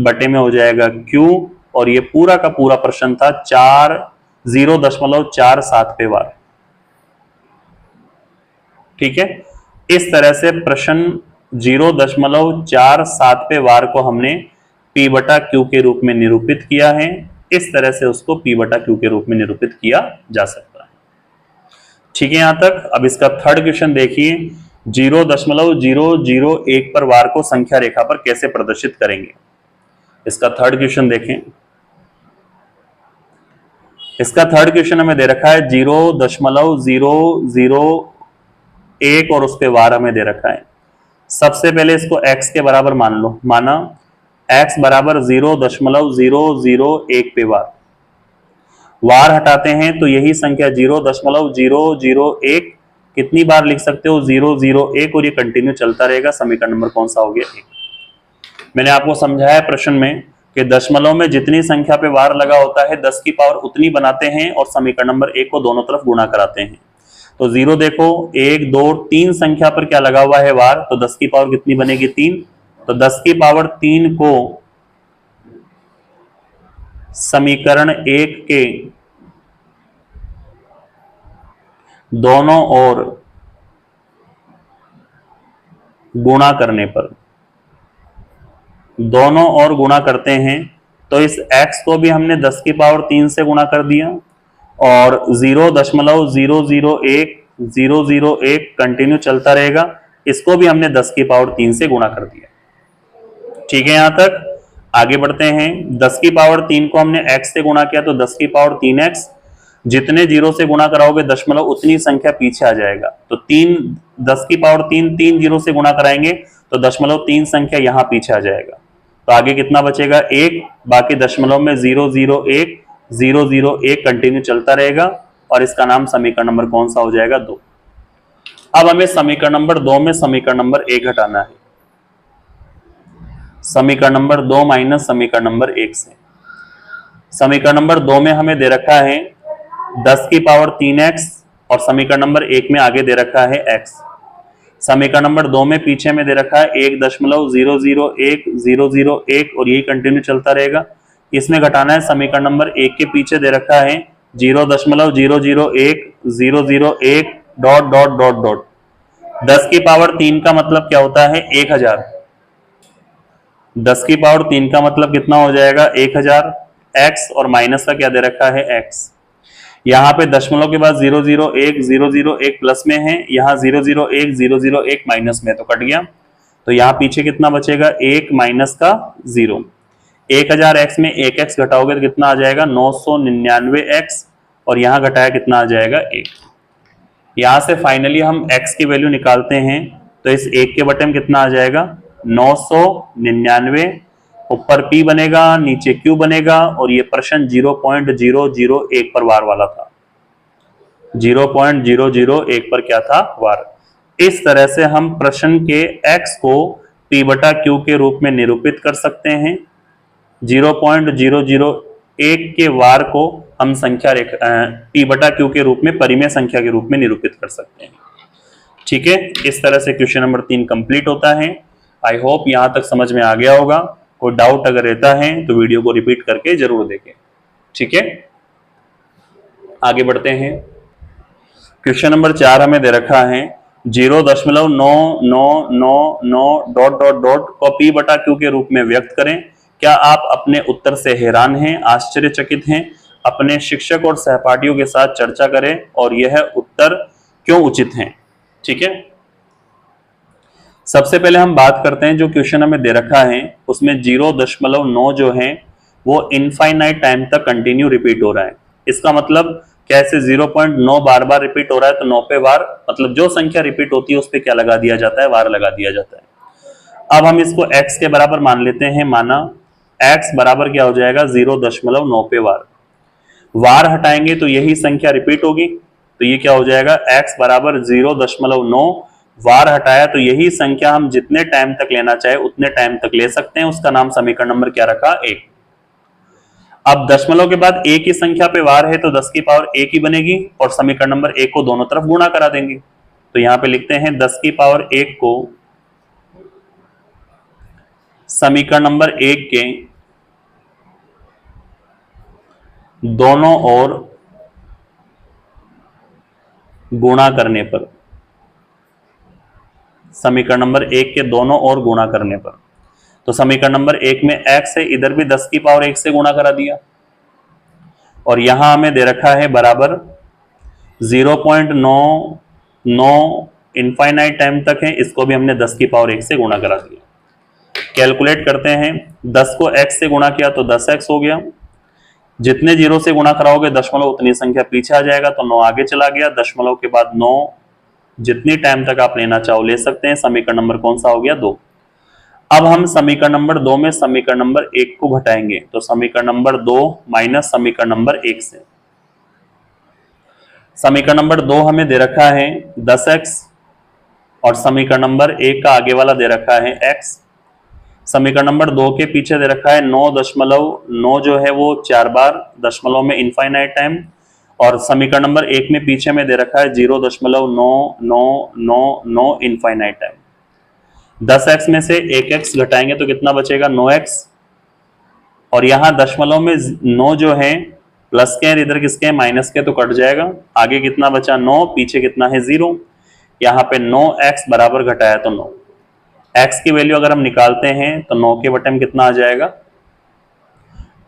बटे में हो जाएगा q, और ये पूरा का पूरा प्रश्न था 0.47 वार। ठीक है, इस तरह से प्रश्न 0.47 वार को हमने p बटा q के रूप में निरूपित किया है। इस तरह से उसको p बटा q के रूप में निरूपित किया जा सकता है। ठीक है, यहां तक। अब इसका थर्ड क्वेश्चन देखिए, 0.001 पर वार को संख्या रेखा पर कैसे प्रदर्शित करेंगे। इसका थर्ड क्वेश्चन देखें। इसका थर्ड क्वेश्चन हमें दे रखा है 0.001 और उस पे वार हमें दे रखा है। सबसे पहले इसको x के बराबर मान लो, माना x बराबर 0.001 पे वार हटाते हैं तो यही संख्या 0.001 कितनी बार लिख सकते हो? 001, और ये कंटिन्यू चलता रहेगा। समीकरण नंबर कौन सा हो गया? 1। मैंने आपको समझाया प्रश्न में कि दशमलव में जितनी संख्या पे वार लगा होता है 10 की पावर उतनी बनाते हैं और समीकरण नंबर 1 को दोनों तरफ गुणा कराते हैं। तो 0 देखो, 1 2 3 संख्या पर क्या लगा हुआ है? वार। तो 10 की पावर कितनी बनेगी? 3। तो 10 की पावर 3 को समीकरण 1 के दोनों ओर गुणा करने पर, दोनों ओर गुणा करते हैं तो इस x को भी हमने 10 की पावर 3 से गुणा कर दिया, और 0.001 कंटिन्यू चलता रहेगा, इसको भी हमने 10 की पावर 3 से गुणा कर दिया। ठीक है, यहां तक। आगे बढ़ते हैं। 10 की पावर 3 को हमने x से गुणा किया तो 10 की पावर 3x, जितने 0 से गुणा कराओगे दशमलव उतनी संख्या पीछे आ जाएगा। तो 10 की पावर 3 0 से गुणा कराएंगे तो दशमलव 3 संख्या यहां पीछे आ जाएगा। तो आगे कितना बचेगा? 1। बाकी दशमलव में 001 कंटिन्यू चलता रहेगा, और इसका नाम समीकरण नंबर कौन सा हो जाएगा? 2। अब हमें समीकरण नंबर 2 में समीकरण नंबर 1 घटाना है। समीकरण नंबर 2 माइनस समीकरण नंबर 1 से, समीकरण नंबर 2 में हमें दे रखा है 10 की पावर 3x, और समीकरण नंबर 1 में आगे दे रखा है x। समीकरण नंबर 2 में पीछे में दे रखा है 1.001 और यही कंटिन्यू चलता रहेगा। इसमें घटाना है, समीकरण नंबर 1 के पीछे दे रखा है 0.001 डॉट डॉट डॉट डॉट। 10 की पावर 3 का मतलब क्या होता है? 1000। 10 की पावर 3 का मतलब कितना हो जाएगा? 1000। x और माइनस का क्या दे रखा है? x। यहाँ पे दशमलव के बाद 001 प्लस में है, यहाँ 001 माइनस में, तो कट गया। तो यहाँ पीछे कितना बचेगा? 1 माइनस का 0। 1000x में 1x घटाओगे तो कितना आ जाएगा? 999x, और यहाँ घटाया कितना आ जाएगा? 1। यहाँ से फाइनली हम x की वैल्यू निकालते हैं तो इस 1 के बटे में कितना आ जाएगा? 999, ऊपर p बनेगा, नीचे q बनेगा, और ये प्रश्न 0.001 पर वार वाला था। 0.001 पर क्या था? वार। इस तरह से हम प्रश्न के x को p बटा q के रूप में निरूपित कर सकते हैं। 0.001 के वार को हम संख्या p बटा q के रूप में परिमेय संख्या के रूप में निरूपित कर सकते हैं। ठीक है, इस तरह से क्वेश्चन नंबर 3 कंप्लीट होता है। आई होप यहां तक समझ में आ गया होगा। कोई डाउट अगर रहता है तो वीडियो को रिपीट करके जरूर देखें। ठीक है, आगे बढ़ते हैं। क्वेश्चन नंबर 4 हमें दे रखा है 0.9999 को p बटा q के रूप में व्यक्त करें। क्या आप अपने उत्तर से हैरान हैं, आश्चर्यचकित हैं? अपने शिक्षक और सहपाठियों के साथ चर्चा करें और यह उत्तर क्यों उचित हैं। ठीक है, सबसे पहले हम बात करते हैं जो क्वेश्चन हमें दे रखा है उसमें 0.9 जो है वो इनफाइनाइट टाइम तक कंटिन्यू रिपीट हो रहा है। इसका मतलब कैसे 0.9 बार बार रिपीट हो रहा है, तो 9 पे वार, मतलब जो संख्या रिपीट होती है उस पे क्या लगा दिया जाता है, वार लगा दिया जाता है। अब हम इसको x के बराबर मान लेते हैं। माना x बराबर क्या हो जाएगा 0.9 पे वार हटाएंगे तो यही संख्या रिपीट होगी, तो ये क्या हो जाएगा x बराबर 0.9, वार हटाया तो यही संख्या हम जितने टाइम तक लेना चाहे उतने टाइम तक ले सकते हैं। उसका नाम समीकरण नंबर क्या रखा, 1। अब दशमलव के बाद एक ही संख्या पे वार है तो 10 की पावर 1 ही बनेगी और समीकरण नंबर 1 को दोनों तरफ गुणा करा देंगे। तो यहां पे लिखते हैं 10 की पावर 1 को समीकरण नंबर 1 के दोनों ओर गुणा करने पर, समीकरण नंबर 1 के दोनों ओर गुणा करने पर, तो समीकरण नंबर 1 में x है, इधर भी 10 की पावर 1 से गुणा करा दिया और यहां हमें दे रखा है बराबर 0.99 इनफाइनाइट टाइम तक है, इसको भी हमने 10 की पावर 1 से गुणा करा दिया। कैलकुलेट करते हैं, 10 को x से गुणा किया तो 10x हो गया। जितने जीरो से गुणा कराओगे दशमलव उतनी संख्या पीछे आ जाएगा, तो 9 आगे चला गया। दशमलव के बाद 9 जितनी टाइम तक आप लेना चाहो ले सकते हैं। समीकरण नंबर कौन सा हो गया, 2। अब हम समीकरण नंबर 2 में समीकरण नंबर 1 को घटाएंगे, तो समीकरण नंबर 2 माइनस समीकरण नंबर 1 से। समीकरण नंबर 2 हमें दे रखा है 10x और समीकरण नंबर 1 का आगे वाला दे रखा है x। समीकरण नंबर 2 के पीछे दे रखा है 9.9 जो है वो 4 बार, दशमलव में इनफाइनाइट टाइम, और समीकरण नंबर 1 में पीछे में दे रखा है 0.9999 इनफाइनाइट टाइम। 10x में से 1x घटाएंगे तो कितना बचेगा, 9x, और यहां दशमलव में 9 जो है प्लस के इधर किसके हैं, माइनस के, तो कट जाएगा। आगे कितना बचा 9, पीछे कितना है 0। यहाँ पे 9x बराबर घटाया तो 9, x की वैल्यू अगर हम निकालते हैं तो 9 के बटे में कितना आ जाएगा,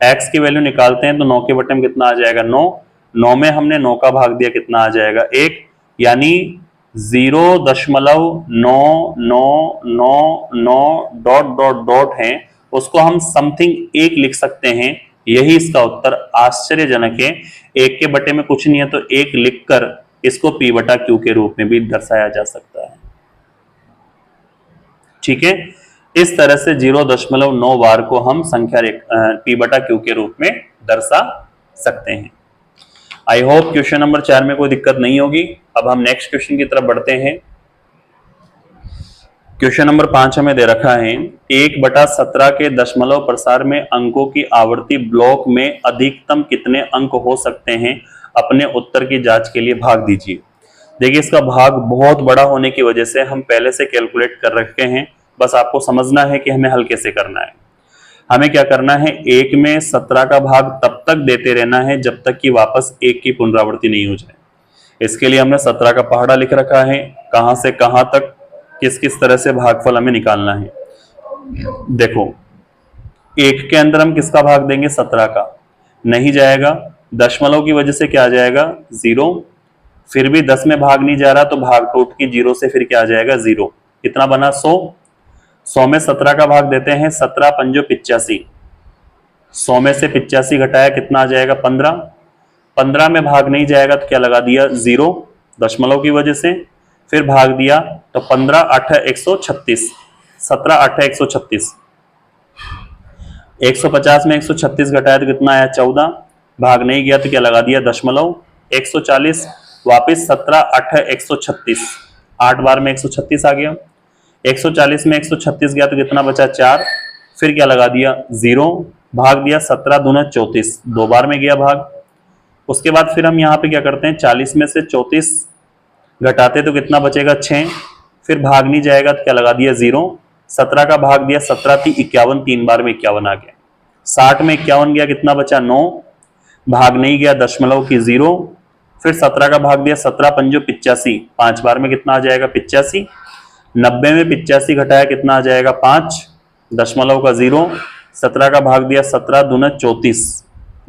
x की वैल्यू निकालते हैं तो 9 के बटे में कितना आ जाएगा, 9 में हमने 9 का भाग दिया, कितना आ जाएगा 1, यानी 0.9999 है, उसको हम समथिंग 1 लिख सकते हैं। यही इसका उत्तर आश्चर्यजनक है। 1 के बटे में कुछ नहीं है तो 1 लिखकर इसको p बटा q के रूप में भी दर्शाया जा सकता है। ठीक है, इस तरह से 0.9 वार को हम संख्या p बटा q के रूप में दर्शा सकते हैं। आई होप क्वेश्चन नंबर 4 में कोई दिक्कत नहीं होगी। अब हम नेक्स्ट क्वेश्चन की तरफ बढ़ते हैं। क्वेश्चन नंबर 5 हमें दे रखा है 1/17 के दशमलव प्रसार में अंकों की आवर्ती ब्लॉक में अधिकतम कितने अंक हो सकते हैं, अपने उत्तर की जांच के लिए भाग दीजिए। देखिए, इसका भाग बहुत बड़ा होने की वजह से हम पहले से कैलकुलेट कर रखे हैं, बस आपको समझना है कि हमें हल कैसे करना है। हमें क्या करना है, 1 में 17 का भाग तब तक देते रहना है जब तक कि वापस 1 की पुनरावृत्ति नहीं हो जाए। इसके लिए हमने 17 का पहाड़ा लिख रखा है, कहां से कहां तक किस किस तरह से भागफल हमें निकालना है। देखो, 1 के अंदर हम किसका भाग देंगे, 17 का, नहीं जाएगा। दशमलव की वजह से क्या आ जाएगा, 0, फिर भी 10 में भाग नहीं जा रहा तो भाग टूट की 0 से फिर क्या आ जाएगा, 0। कितना बना, 100 में 17 का भाग देते हैं, 17 पंजो 85, 100 में से 85 घटाया कितना आ जाएगा, 15 में भाग नहीं जाएगा तो क्या लगा दिया, 0 दशमलव की वजह से, फिर भाग दिया तो 15 8 136, 17 8 136, 150 में 136 घटाया तो कितना आया, 14, भाग नहीं गया तो क्या लगा दिया, दशमलव, 140, वापिस 17 8 136, 8 बार में 136 आ गया। 140 में 136 गया तो कितना बचा 4, फिर क्या लगा दिया 0, भाग दिया 17 दूना 34, 2 बार में गया भाग। उसके बाद फिर हम यहाँ पे क्या करते हैं 40 में से 34 घटाते तो कितना बचेगा 6, फिर भाग नहीं जाएगा तो क्या लगा दिया 0, 17 का भाग दिया 17 थी 51, 3 बार में 51 आ गया। 60 में 51 गया कितना बचा 9, भाग नहीं गया दशमलव की 0, फिर 17 का भाग दिया 17 पंजो 85, 5 बार में कितना आ जाएगा 85। 90 में 85 घटाया कितना आ जाएगा 5, दशमलव का 0, 17 का भाग दिया 17 दूना 34,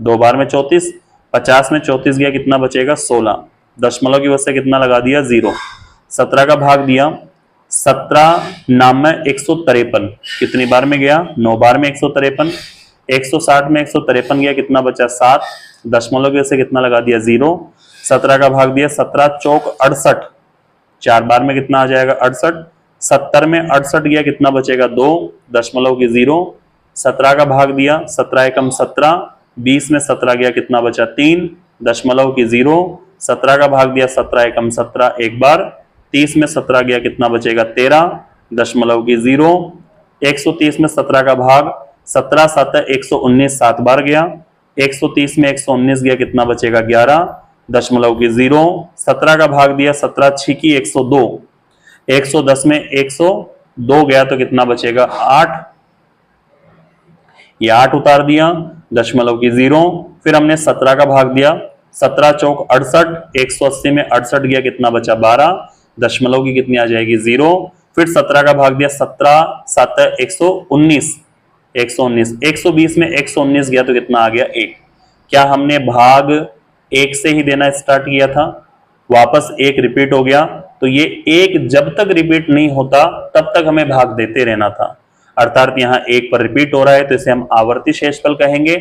2 बार में 34, 50 में 34 गया कितना बचेगा 16, दशमलव की वजह से कितना लगा दिया 0, 17 का भाग दिया 17 नाम में 153, कितनी बार में गया 9 बार में 153, 160 में 153 गया कितना बचा 7, दशमलव की वजह से कितना लगा दिया 0, 17 का भाग दिया 17 चौक 68, 4 बार में कितना आ जाएगा 68, 70 में 68 गया कितना बचेगा 2, दशमलव की 0, 17 का भाग दिया 17 एकम 17, 20 में 17 गया कितना बचा 3, दशमलव की 0, 17 का भाग दिया 17 एकम 17 एक बार, 30 में 17 गया कितना बचेगा 13, दशमलव की 0, 130 में 17 का भाग 17 7 119 7 बार गया, 130 में 119 गया कितना बचेगा 11, दशमलव की 0, 17 का भाग दिया 17 6 की 102, 110 में 102 गया तो कितना बचेगा 8, ये 8 उतार दिया, दशमलव की 0, फिर हमने 17 का भाग दिया 17 चौक 68, 180 में 68 गया कितना बचा 12, दशमलव की कितनी आ जाएगी 0, फिर 17 का भाग दिया 17 7 119, 119, 120 में 119 गया तो कितना आ गया 1। क्या हमने भाग 1 से ही देना स्टार्ट किया था, वापस 1 रिपीट हो गया, तो ये 1 जब तक रिपीट नहीं होता तब तक हमें भाग देते रहना था, अर्थात यहाँ 1 पर रिपीट हो रहा है तो इसे हम आवर्ती शेषफल कहेंगे।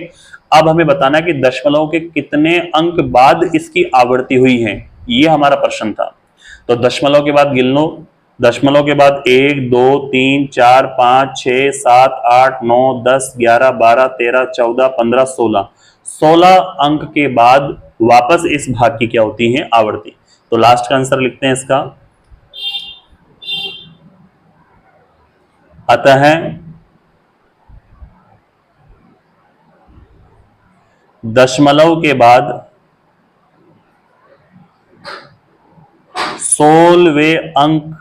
अब हमें बताना कि दशमलव के कितने अंक बाद इसकी आवर्ती हुई है, ये हमारा प्रश्न था। तो दशमलव के बाद गिन लो, दशमलव के बाद 1 2 3 4 5 6 7 8 9 10 11 12 13 14 15 16, 16 अंक के बाद वापस इस भाग की क्या होती है आवर्ती। तो लास्ट का आंसर लिखते हैं इसका, अतः दशमलव के बाद 16वें अंक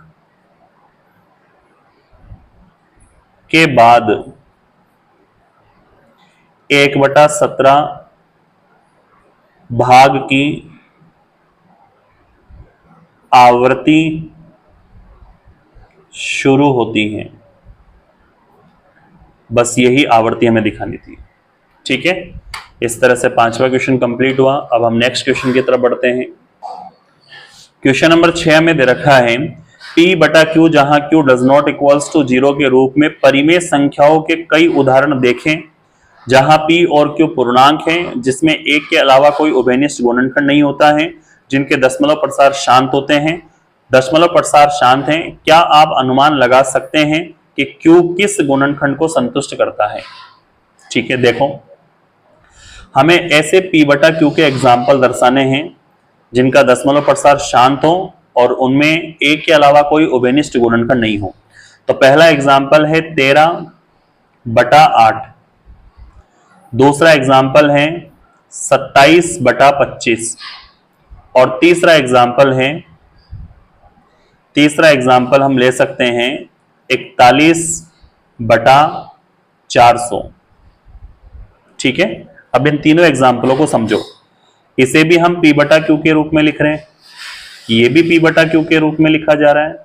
के बाद 1/17 भाग की आवर्ती शुरू होती है। बस यही आवर्ती हमें दिखानी थी। ठीक है, इस तरह से 5वां क्वेश्चन कंप्लीट हुआ। अब हम नेक्स्ट क्वेश्चन की तरफ बढ़ते हैं। क्वेश्चन नंबर 6 में दे रखा है P बटा Q जहां Q does not equals to 0 के रूप में परिमेय संख्याओं के कई उदाहरण देखें जहां P और Q पूर्णांक हैं जिसमें एक के अलावा कोई उभयनिष्ठ गुणनखंड नहीं होता है, जिनके दशमलव प्रसार शांत होते हैं। दशमलव प्रसार शांत हैं, क्या आप अनुमान लगा सकते हैं कि Q किस गुणनखंड को संतुष्ट करता है। ठीक है, देखो हमें ऐसे P बटा Q के एग्जाम्पल दर्शाने हैं जिनका दशमलव प्रसार शांत हो और उनमें एक के अलावा कोई उभयनिष्ठ गुणनखंड नहीं हो। तो पहला एग्जाम्पल है 13 बटा 8, दूसरा एग्जाम्पल है 27 बटा 25 और तीसरा एग्जाम्पल हम ले सकते हैं 41 बटा 400। ठीक है, अब इन तीनों एग्जाम्पलों को समझो। इसे भी हम P बटा Q के रूप में लिख रहे हैं, ये भी P बटा Q के रूप में लिखा जा रहा है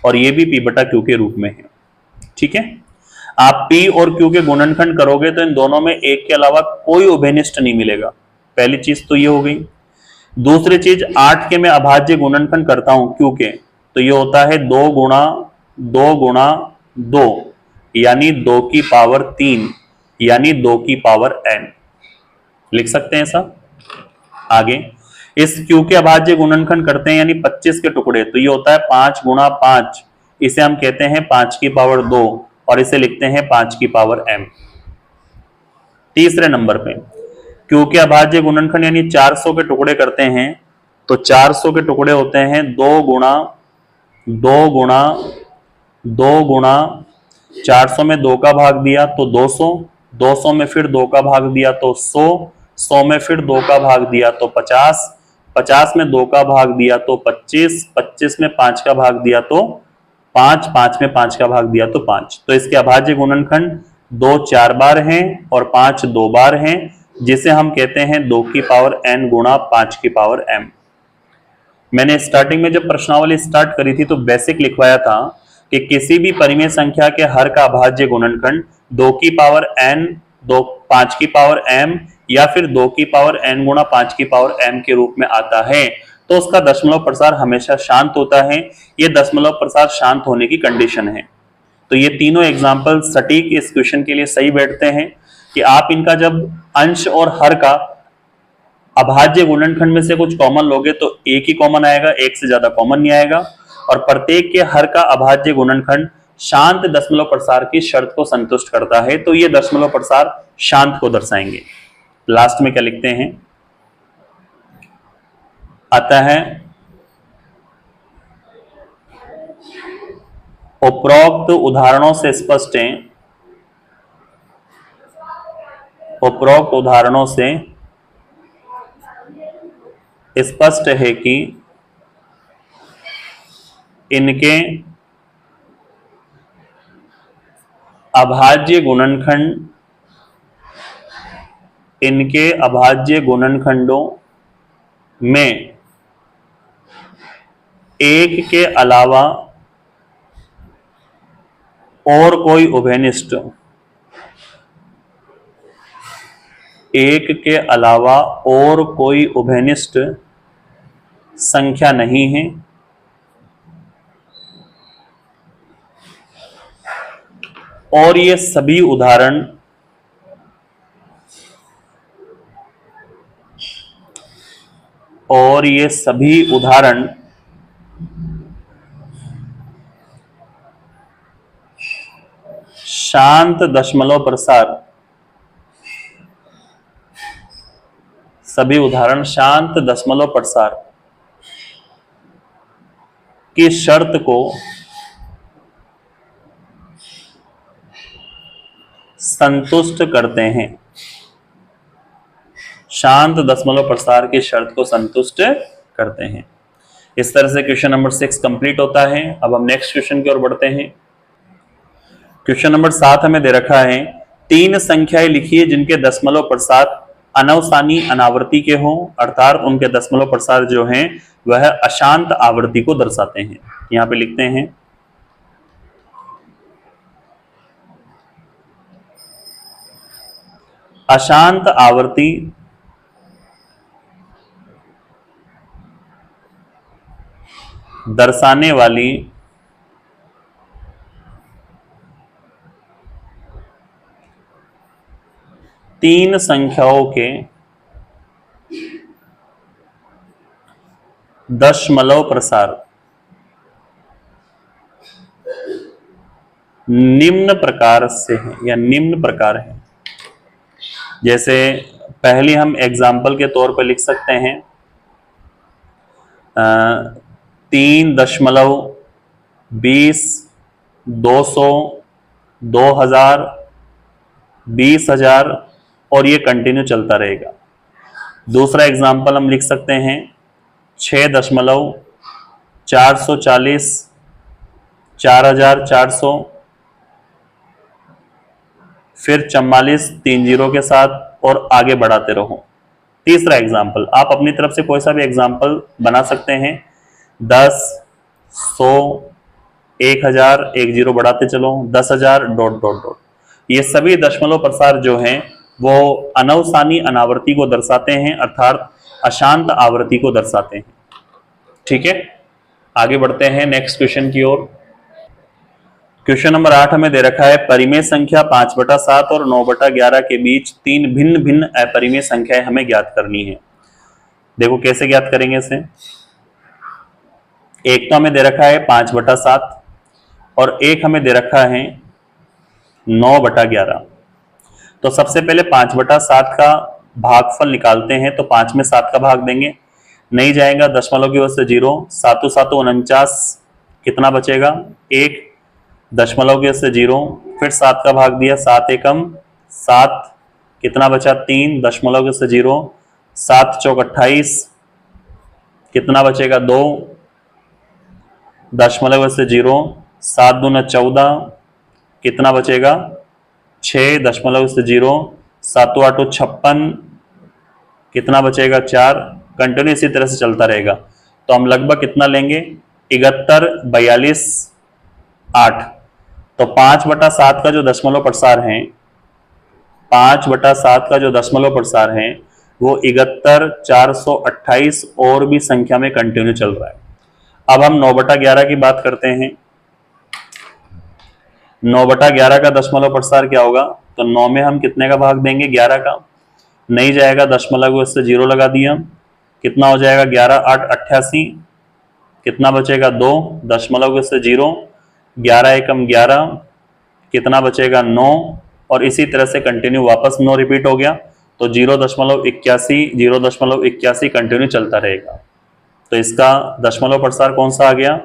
और ये भी P बटा Q के रूप में है। ठीक है, आप P और Q के गुणनखंड करोगे तो इन दोनों में एक के अलावा कोई उभयनिष्ठ नहीं मिलेगा। पहली चीज तो ये हो गई। दूसरी चीज 8 के मैं अभाज्य गुणनखंड करता हूं Q के, तो ये होता है 2 गुणा 2 गुणा 2 यानी 2 की पावर 3 यानी 2 की पावर n, लिख सकते हैं ऐसा। आगे इस Q के अभाज्य गुणनखंड करते हैं यानी 25 के टुकड़े, तो ये होता है 5 गुणा 5, इसे हम कहते हैं 5 की पावर 2 और इसे लिखते हैं 5 की पावर m। तीसरे नंबर पे Q के अभाज्य गुणनखंड यानी 400 के टुकड़े करते हैं, तो 400 के टुकड़े होते हैं 2 गुणा 2 गुणा 400 में 2 का भाग दिया तो 200, 200 में फिर 2 का भाग दिया तो 100, 100 में फिर 2 का भाग दिया तो 50, 50 में 2 का भाग दिया तो 25, 25 में 5 का भाग दिया तो 5, 5 में 5 का भाग दिया तो 5। तो इसके अभाज्य गुणनखंड 2 4 बार हैं और 5 2 बार हैं, जिसे हम कहते हैं 2 की पावर n गुणा 5 की पावर m। मैंने स्टार्टिंग में जब प्रश्नावली स्टार्ट करी थी तो बेसिक लिखवाया था कि किसी भी परिमेय संख्या के हर का अभाज्य गुणनखंड 2 की पावर n 5 की पावर m या फिर 2 की पावर n गुणा 5 की पावर m के रूप में आता है तो उसका दशमलव प्रसार हमेशा शांत होता है। ये दशमलव प्रसार शांत होने की कंडीशन है। तो ये तीनों एग्जाम्पल सटीक इस क्वेश्चन के लिए सही बैठते हैं कि आप इनका जब अंश और हर का अभाज्य गुणनखंड में से कुछ कॉमन लोगे तो एक ही कॉमन आएगा, एक से ज्यादा कॉमन नहीं आएगा। और प्रत्येक के हर का अभाज्य गुणनखंड शांत दशमलव प्रसार की शर्त को संतुष्ट करता है, तो ये दशमलव प्रसार शांत को दर्शाएंगे। लास्ट में क्या लिखते हैं, अतः उपरोक्त उदाहरणों से स्पष्ट है, उपरोक्त उदाहरणों से स्पष्ट है कि इनके अभाज्य गुणनखंड, इनके अभाज्य गुणनखंडों में एक के अलावा और कोई उभयनिष्ठ, एक के अलावा और कोई उभयनिष्ठ संख्या नहीं है और ये सभी उदाहरण शांत दशमलव प्रसार, सभी उदाहरण शांत दशमलव प्रसार की शर्त को संतुष्ट करते हैं, शांत दशमलव प्रसार की शर्त को संतुष्ट करते हैं। इस तरह से क्वेश्चन नंबर 6 कंप्लीट होता है। अब हम नेक्स्ट क्वेश्चन की ओर बढ़ते हैं। क्वेश्चन नंबर 7 हमें दे रखा है, 3 संख्याएं लिखिए जिनके दशमलव प्रसार अनवसानी अनावर्ती के हों, अर्थात उनके दशमलव प्रसार जो हैं वह अशांत आवर्ती को दर्शाते हैं। यहां पे लिखते हैं अशांत आवर्ती दर्शाने वाली तीन संख्याओं के दशमलव प्रसार निम्न प्रकार से है या निम्न प्रकार है। जैसे पहले हम एग्जाम्पल के तौर पर लिख सकते हैं 3.20, 200, 2000, 20,000 और ये कंटिन्यू चलता रहेगा। दूसरा एग्जाम्पल हम लिख सकते हैं 6.440, 4,400, फिर 44 3 जीरो के साथ और आगे बढ़ाते रहो। तीसरा एग्जाम्पल आप अपनी तरफ से कोई सा भी एग्जाम्पल बना सकते हैं, 10, 100, 1000, 1 जीरो बढ़ाते चलो, 10,000 ... ये सभी दशमलव प्रसार जो हैं वो अनवसानी अनावर्ती को दर्शाते हैं, अर्थात अशांत आवर्ती को दर्शाते हैं। ठीक है, आगे बढ़ते हैं नेक्स्ट क्वेश्चन की ओर। क्वेश्चन नंबर 8 हमें दे रखा है, परिमेय संख्या 5/7 और 9/11 के बीच 3 भिन्न भिन्न अपरिमेय संख्याएं हमें ज्ञात करनी है। देखो कैसे ज्ञात करेंगे इसे। एक तो हमें दे रखा है 5/7 और एक हमें दे रखा है 9/11। तो सबसे पहले 5/7 का भागफल निकालते हैं, तो 5 में 7 का भाग देंगे, नहीं जाएगा, दशमलव की वजह से 0, 7 7 49 कितना बचेगा 1, दशमलव के से 0, फिर 7 का भाग दिया, 7 एकम 7, कितना बचा 3, दशमलव के से 0, 7 चौक 28, कितना बचेगा 2, दशमलव से 0, 7 दूना 14, कितना बचेगा 6, दशमलव से 0, 7 8 56, कितना बचेगा 4। कंटिन्यू इसी तरह से चलता रहेगा। तो हम लगभग कितना लेंगे 71, 42, 8। तो 5/7 का जो दशमलव प्रसार है, 5/7 का जो दशमलव प्रसार है वो 71, 428 और भी संख्या में कंटिन्यू चल रहा है। अब हम 9/11 की बात करते हैं। 9/11 का दशमलव प्रसार क्या होगा? तो 9 में हम कितने का भाग देंगे 11 का, नहीं जाएगा, दशमलव से 0 लगा दिया, कितना हो जाएगा 11 8 88, कितना बचेगा 2, दशमलव से 0, 11 एकम 11, कितना बचेगा 9, और इसी तरह से कंटिन्यू वापस 9 रिपीट हो गया। तो 0.81, 0.81 कंटिन्यू चलता रहेगा। तो इसका दशमलव प्रसार कौन सा आ गया?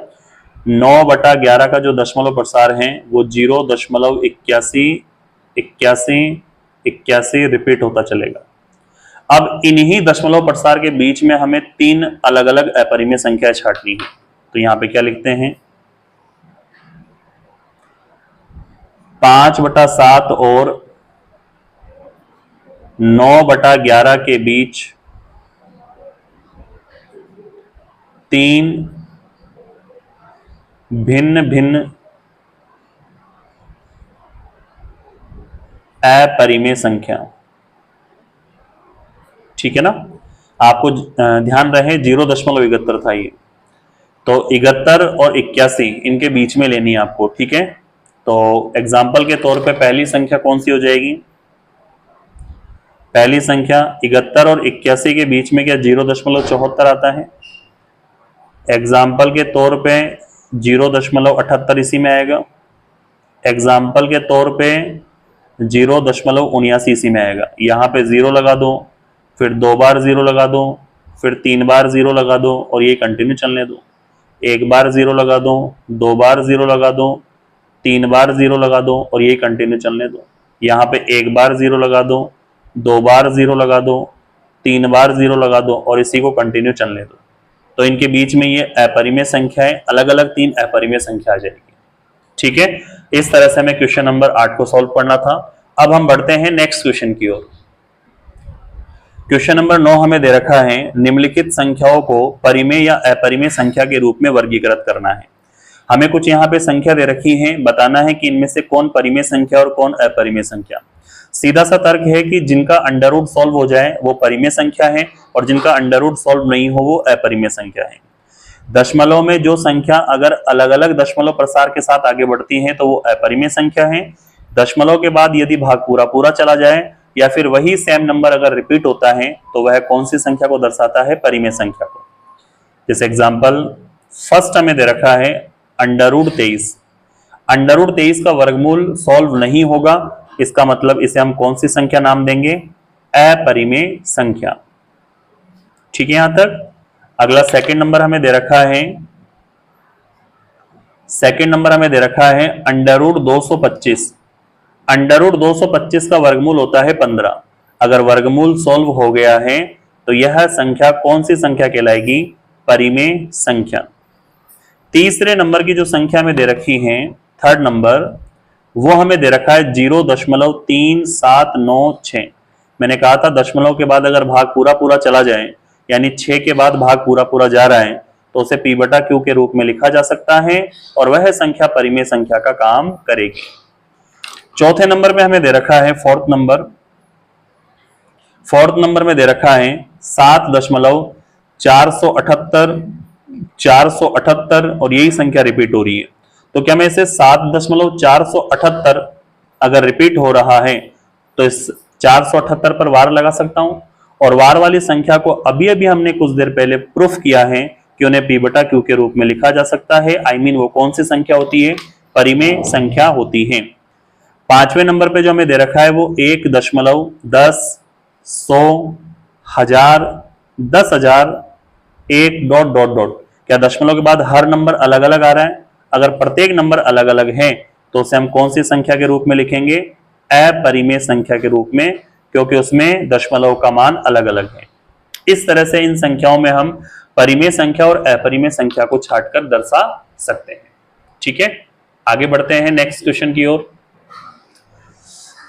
9/11 का जो दशमलव प्रसार है वो 0.81 रिपीट होता चलेगा। अब इन्हीं दशमलव प्रसार के बीच में हमें 3 अलग अलग अपरिमेय संख्या छांटनी है। तो यहां पे क्या लिखते हैं? 5/7 और 9/11 के बीच 3 भिन्न भिन्न अपरिमेय संख्या। ठीक है ना? आपको ध्यान रहे 0.71 था ये, तो 71 और 81 इनके बीच में लेनी है आपको। ठीक है, तो एग्जाम्पल के तौर पे पहली संख्या कौन सी हो जाएगी? पहली संख्या 71 और 81 के बीच में क्या 0.74 आता है? एग्जाम्पल के तौर पे 0.78 इसी में आएगा। एग्जाम्पल के तौर पे 0.79 इसी में आएगा। यहाँ पे 0 लगा दो, फिर 2 बार 0 लगा दो, फिर 3 बार 0 लगा दो और ये कंटिन्यू चलने दो। 1 बार 0 लगा दो, 2 बार 0 लगा दो, 3 बार 0 लगा दो और ये कंटिन्यू चलने दो। यहाँ पे 1 बार 0 लगा दो, 2 बार 0 लगा दो, 3 बार 0 लगा दो और इसी को कंटिन्यू चलने दो। तो इनके बीच में ये अपरिमेय संख्या है, अलग अलग 3 अपरिमेय संख्या आ जाएगी। ठीक है, इस तरह से हमें क्वेश्चन नंबर 8 को सॉल्व करना था। अब हम बढ़ते हैं नेक्स्ट क्वेश्चन की ओर। क्वेश्चन नंबर 9 हमें दे रखा है, निम्नलिखित संख्याओं को परिमेय या अपरिमेय संख्या के रूप में वर्गीकृत करना है। हमें कुछ यहाँ पे संख्या दे रखी है, बताना है कि इनमें से कौन परिमेय संख्या और कौन अपरिमेय संख्या। सीधा सा तर्क है कि जिनका अंडर रूट सॉल्व हो जाए वो परिमेय संख्या है और जिनका अंडर रूट सॉल्व नहीं हो वो अपरिमेय संख्या है। दशमलव में जो संख्या अगर अलग अलग दशमलव प्रसार के साथ आगे बढ़ती है तो वो अपरिमेय संख्या है। दशमलव के बाद यदि भाग पूरा पूरा चला जाए या फिर वही सेम नंबर अगर रिपीट होता है तो वह कौन सी संख्या को दर्शाता है? परिमेय संख्या को। जैसे एग्जाम्पल फर्स्ट हमें दे रखा है अंडर रूट 23। अंडर रूट 23 का वर्गमूल सॉल्व नहीं होगा, इसका मतलब इसे हम कौन सी संख्या नाम देंगे? अपरिमेय संख्या। ठीक है, यहां तक। अगला सेकंड नंबर हमें दे रखा है, सेकंड नंबर हमें दे रखा है अंडर रूट 225। अंडर रूट 225 का वर्गमूल होता है 15। अगर वर्गमूल सॉल्व हो गया है तो यह संख्या कौन सी संख्या कहलाएगी? परिमेय संख्या। तीसरे नंबर की जो संख्या हमें दे रखी है, थर्ड नंबर, वो हमें दे रखा है 0.3796। मैंने कहा था दशमलव के बाद अगर भाग पूरा पूरा चला जाए यानी 6 के बाद भाग पूरा पूरा जा रहा है तो उसे P/Q के रूप में लिखा जा सकता है और वह संख्या परिमेय संख्या का काम करेगी। चौथे नंबर में हमें दे रखा है फोर्थ नंबर। फोर्थ नंबर में दे रखा है 7.478 और यही संख्या रिपीट हो रही है। तो क्या मैं इसे 7.478 अगर रिपीट हो रहा है तो इस 478 पर वार लगा सकता हूं और वार वाली संख्या को अभी अभी हमने कुछ देर पहले प्रूफ किया है कि उन्हें P/Q के रूप में लिखा जा सकता है। I mean वो कौन सी संख्या होती है? परिमेय संख्या होती है। पांचवें नंबर पे जो हमें दे रखा है वो 1, 10, 100, 1000, 10,000, 1 ... क्या दशमलव के बाद हर नंबर अलग अलग आ रहा है? अगर प्रत्येक नंबर अलग अलग है तो उसे हम कौन सी संख्या के रूप में लिखेंगे? अपरिमेय संख्या के रूप में, क्योंकि उसमें दशमलव का मान अलग अलग है। इस तरह से इन संख्याओं में हम परिमेय संख्या और अपरिमेय संख्या को छांटकर दर्शा सकते हैं। ठीक है, आगे बढ़ते हैं नेक्स्ट क्वेश्चन की ओर।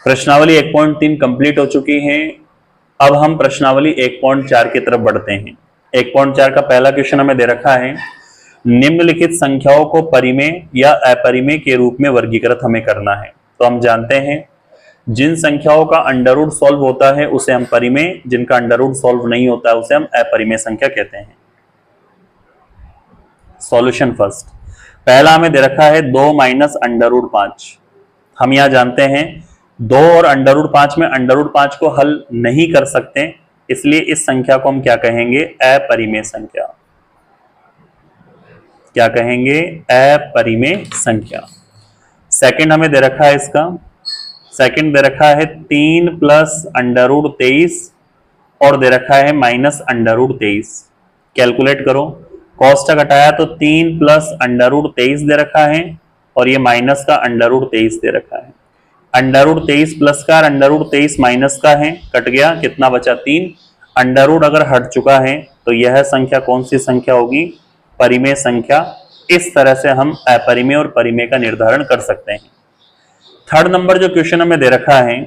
प्रश्नावली 1.3 कंप्लीट हो चुकी है। अब हम प्रश्नावली 1.4 की तरफ बढ़ते हैं। 1.4 का पहला क्वेश्चन हमें दे रखा है, निम्नलिखित संख्याओं को परिमेय या अपरिमेय के रूप में वर्गीकृत हमें करना है। तो हम जानते हैं जिन संख्याओं का अंडर रूट सॉल्व होता है उसे हम परिमेय, जिनका अंडर रूट सॉल्व नहीं होता है उसे हम अपरिमेय संख्या कहते हैं। सॉल्यूशन फर्स्ट, पहला हमें दे रखा है 2 माइनस अंडर रूट 5। हम यहां जानते हैं 2 और अंडर रूट 5 में अंडर रूट 5 को हल नहीं कर सकते, इसलिए इस संख्या को हम क्या कहेंगे? अपरिमेय संख्या। क्या कहेंगे? अपरिमेय संख्या। सेकंड हमें दे रखा है इसका, सेकंड दे रखा है 3 प्लस अंडर रूट 23 और दे रखा है माइनस अंडर रूट 23। कैलकुलेट करो, कॉस्ट घटाया तो 3 प्लस अंडर रूट 23 दे रखा है और ये माइनस का अंडर रूट 23 दे रखा है। अंडर रूट 23 प्लस का, अंडर रूट 23 माइनस का है, कट गया, कितना बचा? 3। अंडर रूट अगर हट चुका है तो यह संख्या कौन सी संख्या होगी? परिमेय संख्या। इस तरह से हम अपरिमेय और परिमेय का निर्धारण कर सकते हैं। थर्ड नंबर जो क्वेश्चन हमें दे रखा है,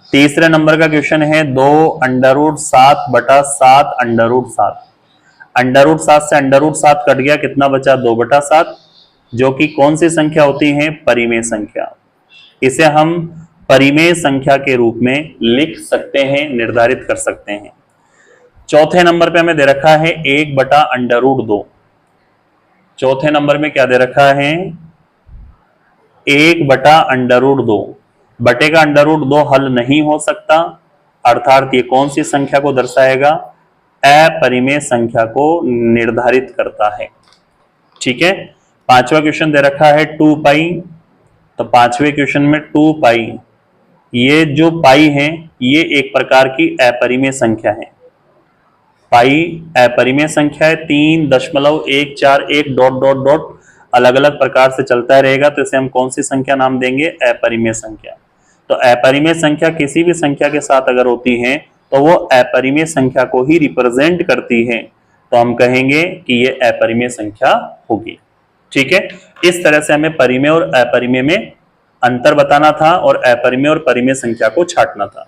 तीसरे नंबर का क्वेश्चन है 2 अंडर रूट 7 बटा 7 अंडर रूट 7। अंडर रूट 7 से अंडर रूट 7 कट गया, कितना बचा? 2 बटा 7, जो कि कौन सी संख्या होती है? परिमेय संख्या। इसे हम परिमेय संख्या के रूप में लिख सकते हैं, निर्धारित कर सकते हैं। चौथे नंबर पे हमें दे रखा है 1 बटा अंडर रूट 2। चौथे नंबर में क्या दे रखा है? 1 बटा अंडर रूट 2। बटे का अंडर रूट 2 हल नहीं हो सकता, अर्थात ये कौन सी संख्या को दर्शाएगा? अपरिमेय संख्या को निर्धारित करता है। ठीक है, पांचवा क्वेश्चन दे रखा है 2 पाई। तो पांचवे क्वेश्चन में 2 पाई, ये जो पाई है ये एक प्रकार की अपरिमेय संख्या है। पाई अपरिमेय संख्या है, 3.141 डॉट डॉट डॉट अलग अलग प्रकार से चलता रहेगा, तो इसे हम कौन सी संख्या नाम देंगे? अपरिमेय संख्या। तो अपरिमेय संख्या किसी भी संख्या के साथ अगर होती है तो वो अपरिमेय संख्या को ही रिप्रेजेंट करती है, तो हम कहेंगे कि ये अपरिमेय संख्या होगी। ठीक है, इस तरह से हमें परिमेय और अपरिमेय में अंतर बताना था और अपरिमेय और परिमेय संख्या को छांटना था।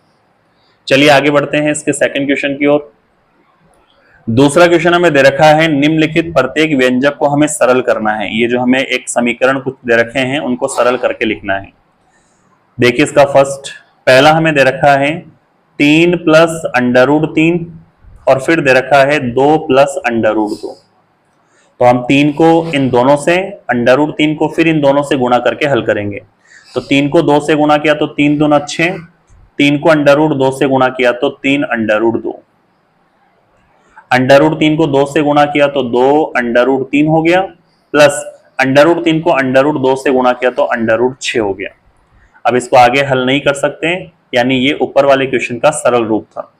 चलिए आगे बढ़ते हैं इसके सेकंड क्वेश्चन की ओर। दूसरा क्वेश्चन हमें दे रखा है, निम्नलिखित प्रत्येक व्यंजक को हमें सरल करना है। ये जो हमें एक समीकरण कुछ दे रखे हैं उनको सरल करके लिखना है। देखिए इसका फर्स्ट, पहला हमें दे रखा है 3 प्लस अंडर रूट 3 और फिर दे रखा है 2 प्लस अंडर रूट 2। तो हम 3 को इन दोनों से, अंडर रूट 3 को फिर इन दोनों से गुणा करके हल करेंगे। तो 3 को 2 से गुणा किया तो 3 दूना 6, 3 को अंडर रूट 2 से गुणा किया तो 3 अंडर रूट 2, अंडर रूट 3 को 2 से गुणा किया तो 2 अंडर रूट 3 हो गया, प्लस अंडर रूट 3 को अंडर रूट 2 से गुणा किया तो अंडर रूट 6 हो गया। अब इसको आगे हल नहीं कर सकते, यानी ये ऊपर वाले क्वेश्चन का सरल रूप था।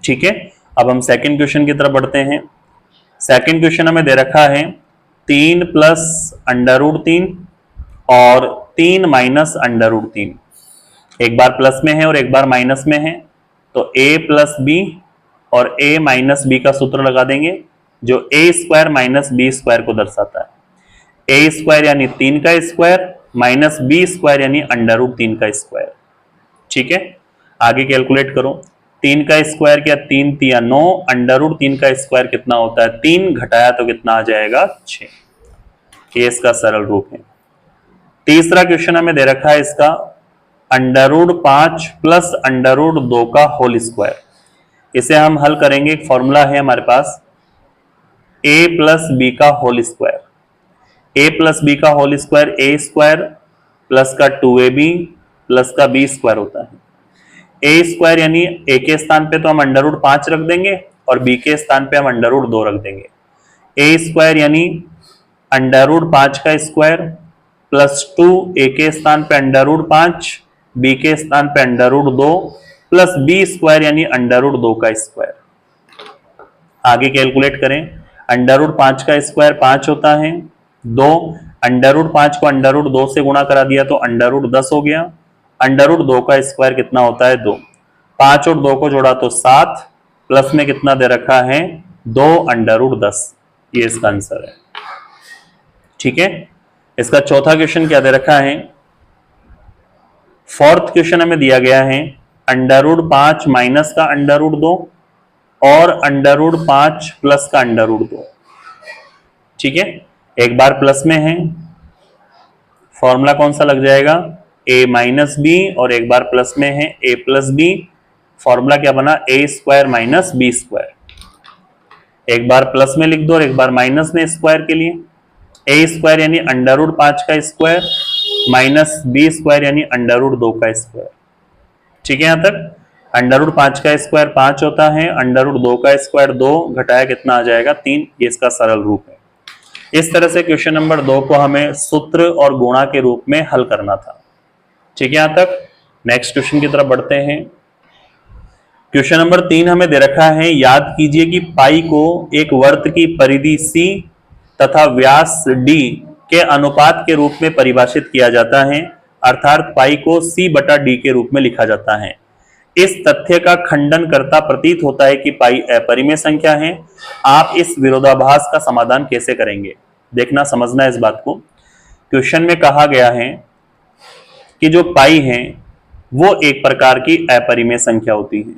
ठीक है, अब हम सेकंड क्वेश्चन की तरफ बढ़ते हैं। सेकंड क्वेश्चन हमें दे रखा है 3 प्लस अंडर रूट 3 और 3 माइनस अंडर रूट 3। एक बार प्लस में है और एक बार माइनस में है, तो a प्लस बी और a माइनस बी का सूत्र लगा देंगे, जो a square minus b square को दर्शाता है। a स्क्वायर यानी 3 का स्क्वायर माइनस बी स्क्वायर यानी अंडर रूट 3 का स्क्वायर। ठीक है, आगे कैलकुलेट करो, 3 का स्क्वायर क्या? 3 तिया 9, अंडर रूट 3 का स्क्वायर कितना होता है? 3 घटाया तो कितना आ जाएगा? 6। ये इसका सरल रूप है। तीसरा क्वेश्चन हमें दे रखा है इसका under root 5 plus under root 2 का होल स्क्वायर। इसे हम हल करेंगे, एक फॉर्मूला है हमारे पास a प्लस बी का whole square. a plus B का whole square a square plus का 2ab प्लस का b स्क्वायर होता है। a स्क्वायर यानी a के स्थान पे तो हम अंडर रूट 5 रख देंगे और b के स्थान पे हम अंडर रूट 2 रख देंगे। a स्क्वायर यानी अंडर रूट 5 का स्क्वायर प्लस 2, a के स्थान पे अंडर रूट 5, b के स्थान पे under root 2 plus b square यानी अंडर रूट 2 का स्क्वायर। आगे कैलकुलेट करें, √5 का स्क्वायर 5 होता है। 2 √5 को √2 से गुणा करा दिया तो √10 हो गया। √2 का स्क्वायर कितना होता है 2। 5 और 2 को जोड़ा तो 7, प्लस में कितना दे रखा है 2 √10। ये इसका आंसर है। ठीक है, इसका चौथा क्वेश्चन क्या दे रखा है। फोर्थ क्वेश्चन हमें दिया गया है √5 माइनस का √2 और √5 प्लस का √2। ठीक है, एक बार प्लस में है, फॉर्मूला कौन सा लग जाएगा a माइनस बी, और एक बार प्लस में है a प्लस बी। फॉर्मूला क्या बना a² माइनस बी स्क्वायर। एक बार प्लस में लिख दो और एक बार माइनस में स्क्वायर के लिए। a² यानी √5 का स्क्वायर माइनस b² यानी √2 का स्क्वायर। ठीक है, यहां तक √5 का स्क्वायर 5 होता है, √2 का स्क्वायर 2, घटाया कितना आ जाएगा 3। ये इसका सरल रूप है। इस तरह से क्वेश्चन नंबर 2 को हमें सूत्र और गुणा के रूप में हल करना था। ठीक है, यहां तक नेक्स्ट क्वेश्चन की तरफ बढ़ते हैं। क्वेश्चन नंबर 3 हमें दे रखा है, याद कीजिए कि पाई को एक वर्त की परिधि C तथा व्यास D के अनुपात के रूप में परिभाषित किया जाता है, अर्थात पाई को C/D के रूप में लिखा जाता है। इस तथ्य का खंडन करता प्रतीत होता है कि पाई अपरिमेय संख्या है। आप इस विरोधाभास का समाधान कैसे करेंगे, देखना समझना इस बात को। क्वेश्चन में कहा गया है कि जो पाई है वो एक प्रकार की अपरिमेय संख्या होती है।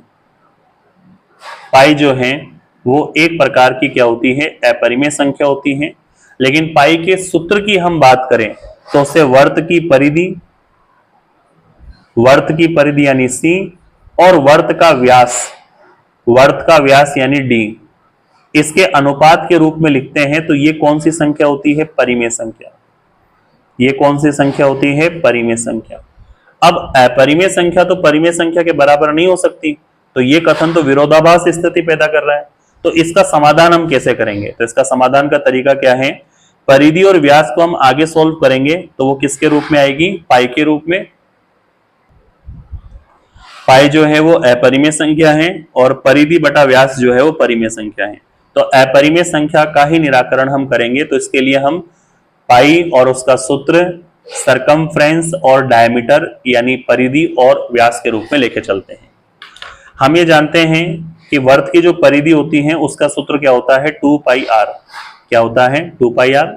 पाई जो है वो एक प्रकार की क्या होती है, अपरिमेय संख्या होती है। लेकिन पाई के सूत्र की हम बात करें तो उसे वर्त की परिधि यानी C और वर्त का व्यास यानी D, इसके अनुपात के रूप में लिखते हैं। तो ये कौन सी संख्या होती है, परिमेय संख्या। ये कौन सी संख्या होती है, परिमेय संख्या। अब अपरिमेय संख्या तो परिमेय संख्या के बराबर नहीं हो सकती, तो ये कथन तो विरोधाभास स्थिति पैदा कर रहा है। तो इसका समाधान हम कैसे करेंगे, तो इसका समाधान का तरीका क्या है, परिधि और व्यास को हम आगे सोल्व करेंगे तो वो किसके रूप में आएगी, पाई के रूप में। पाई जो है वो अपरिमेय संख्या है और परिधि बटा व्यास जो है वो परिमेय संख्या है। तो अपरिमेय संख्या का ही निराकरण हम करेंगे। तो इसके लिए हम पाई और उसका सूत्र सरकमफ्रेंस और डायमीटर यानी परिधि और व्यास के रूप में लेके चलते हैं। हम ये जानते हैं कि वर्त की जो परिधि होती है उसका सूत्र क्या होता है, 2πr। क्या होता है, 2πr।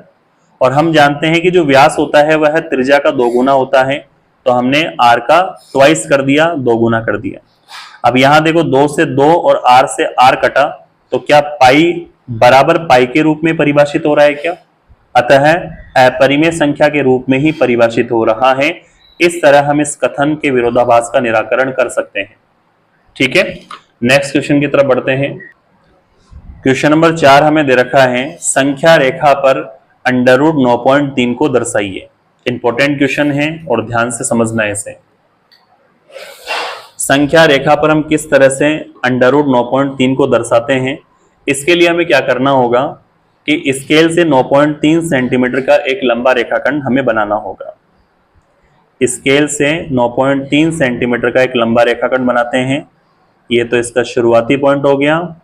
और हम जानते हैं कि जो व्यास होता है वह त्रिज्या का 2 गुना होता है, तो हमने r का ट्वाइस कर दिया, 2 गुना कर दिया। अब यहां देखो 2 से 2 और r से r कटा, तो क्या पाई बराबर पाई के रूप में परिभाषित हो रहा है क्या, अतः अपरिमेय संख्या के रूप में ही परिभाषित हो रहा है। इस तरह हम इस कथन के विरोधाभास का निराकरण कर सकते हैं। ठीक है, नेक्स्ट क्वेश्चन की तरफ बढ़ते हैं। क्वेश्चन नंबर 4 हमें दे रखा है, संख्या रेखा पर √9.3 को दर्शाइए। इंपॉर्टेंट क्वेश्चन है और ध्यान से समझना है इसे। संख्या रेखा पर हम किस तरह से √9.3 को दर्शाते हैं, इसके लिए हमें क्या करना होगा कि स्केल से 9.3 सेंटीमीटर का एक लंबा रेखाखंड हमें बनाना होगा। स्केल से 9.3 सेंटीमीटर का एक लंबा रेखाखंड बनाते हैं। ये तो इसका शुरुआती पॉइंट हो गया,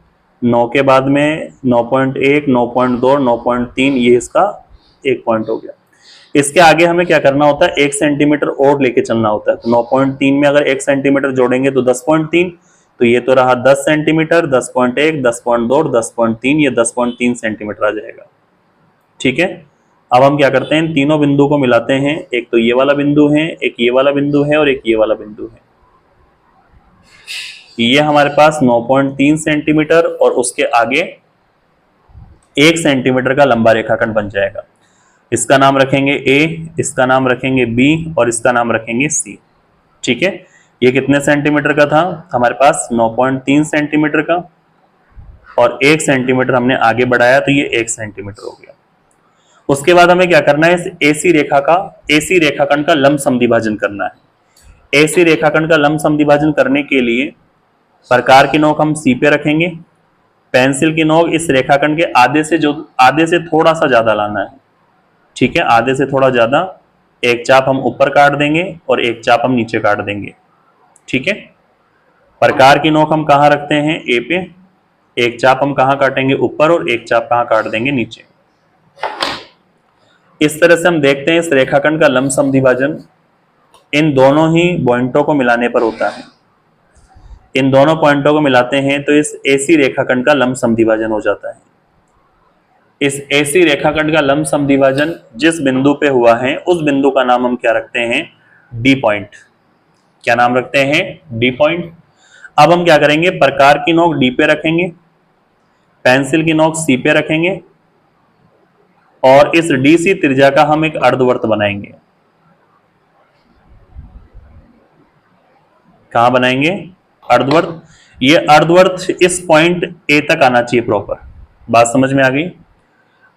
9 के बाद में 9.1, 9.2, 9.3, ये इसका एक पॉइंट हो गया। इसके आगे हमें क्या करना होता है, 1 सेंटीमीटर और लेके चलना होता है। तो 9.3 में अगर 1 सेंटीमीटर जोड़ेंगे तो 10.3, तो ये तो रहा 10 सेंटीमीटर, 10.1, 10.2, 10.3, ये 10.3 सेंटीमीटर आ जाएगा। ठीक है, अब हम क्या करते हैं, तीनों बिंदु को मिलाते हैं। एक तो ये वाला बिंदु है, एक ये वाला बिंदु है और एक ये वाला बिंदु है। ये हमारे पास 9.3 सेंटीमीटर और उसके आगे 1 सेंटीमीटर का लंबा रेखाखंड बन जाएगा। इसका नाम रखेंगे A, इसका नाम रखेंगे B और इसका नाम रखेंगे C। ठीक है, ये कितने सेंटीमीटर का था हमारे पास, 9.3 सेंटीमीटर का, और 1 सेंटीमीटर हमने आगे बढ़ाया तो ये 1 सेंटीमीटर हो गया। उसके बाद हमें क्या करना है, इस AC रेखाखंड का लंब समद्विभाजन करना है। AC रेखाखंड का लंब समद्विभाजन करने के लिए प्रकार की नोक हम C पे रखेंगे, पेंसिल की नोक इस रेखाखंड के आधे से थोड़ा सा ज्यादा लाना है। ठीक है, आधे से थोड़ा ज्यादा, एक चाप हम ऊपर काट देंगे और एक चाप हम नीचे काट देंगे। ठीक है, प्रकार की नोक हम कहाँ रखते हैं, A पे, एक चाप हम कहां काटेंगे? ऊपर, और एक चाप कहां काट देंगे? नीचे। इस तरह से हम देखते हैं इस रेखाखंड का लंब समद्विभाजन इन दोनों ही पॉइंटों को मिलाने पर होता है। इन दोनों पॉइंटों को मिलाते हैं तो इस एसी रेखाखंड का लंब समद्विभाजन हो जाता है। इस एसी रेखाखंड का लंब समद्विभाजन जिस बिंदु पे हुआ है उस बिंदु का नाम हम क्या रखते हैं? D point. क्या नाम रखते हैं? D point. अब हम क्या करेंगे? प्रकार की नोक डी पे रखेंगे, पेंसिल की नोक सी पे रखेंगे, और इस डीसी त्रिज्या का हम एक अर्धवर्त बनाएंगे। कहां बनाएंगे? अर्धवर्त। ये अर्धवर्त इस पॉइंट ए तक आना चाहिए प्रॉपर। बात समझ में आ गई?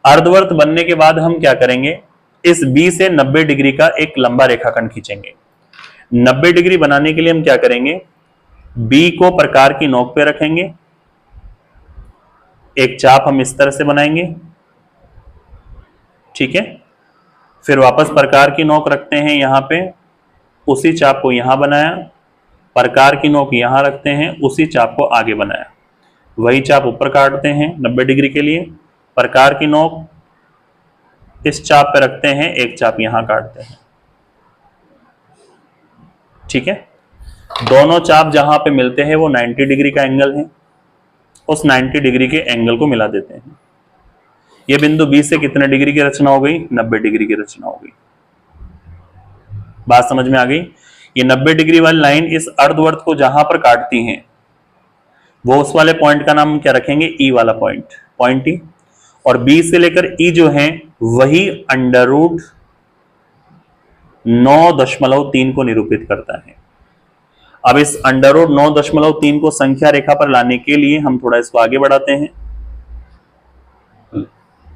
अर्धवर्त बनने के बाद हम क्या करेंगे? इस बी से 90 डिग्री का एक लंबा रेखाखंड खींचेंगे। 90 डिग्री बनाने के लिए हम क्या करेंगे? बी को प्रकार की नोक पे रखेंगे, एक चाप हम इस तरह से बनाएंगे, ठीक है। फिर वापस प्रकार की नोक रखते हैं यहां पे, उसी चाप को यहां बनाया, प्रकार की नोक यहां रखते हैं, उसी चाप को आगे बनाया, वही चाप ऊपर काटते हैं 90 डिग्री के लिए, प्रकार की नोक इस चाप पे रखते हैं, एक चाप यहां काटते हैं, ठीक है। दोनों चाप जहां पे मिलते हैं वो 90 डिग्री का एंगल है, उस 90 डिग्री के एंगल को मिला देते हैं। ये बिंदु बी से कितने डिग्री की रचना हो गई? 90 डिग्री की रचना हो गई। बात समझ में आ गई? ये 90 डिग्री वाली लाइन इस अर्धवर्त को जहां पर काटती हैं वो उस वाले पॉइंट का नाम क्या रखेंगे? ई वाला पॉइंट, पॉइंट ई। और बी से लेकर ई जो है वही अंडर रूट 9.3 को निरूपित करता है। अब इस अंडर रूट 9.3 को संख्या रेखा पर लाने के लिए हम थोड़ा इसको आगे बढ़ाते हैं।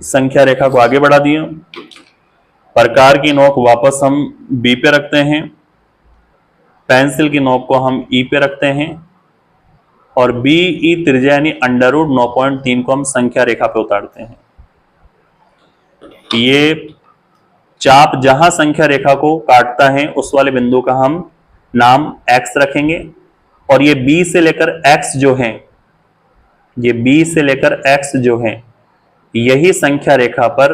संख्या रेखा को आगे बढ़ा दिया, प्रकार की नोक वापस हम बी पे रखते हैं, पेंसिल की नोक को हम ई पे रखते हैं, और बी ई त्रिज्या यानी अंडर रूट 9.3 को हम संख्या रेखा पे उतारते हैं। ये चाप जहां संख्या रेखा को काटता है उस वाले बिंदु का हम नाम x रखेंगे, और ये b से लेकर x जो है, ये b से लेकर x जो है यही संख्या रेखा पर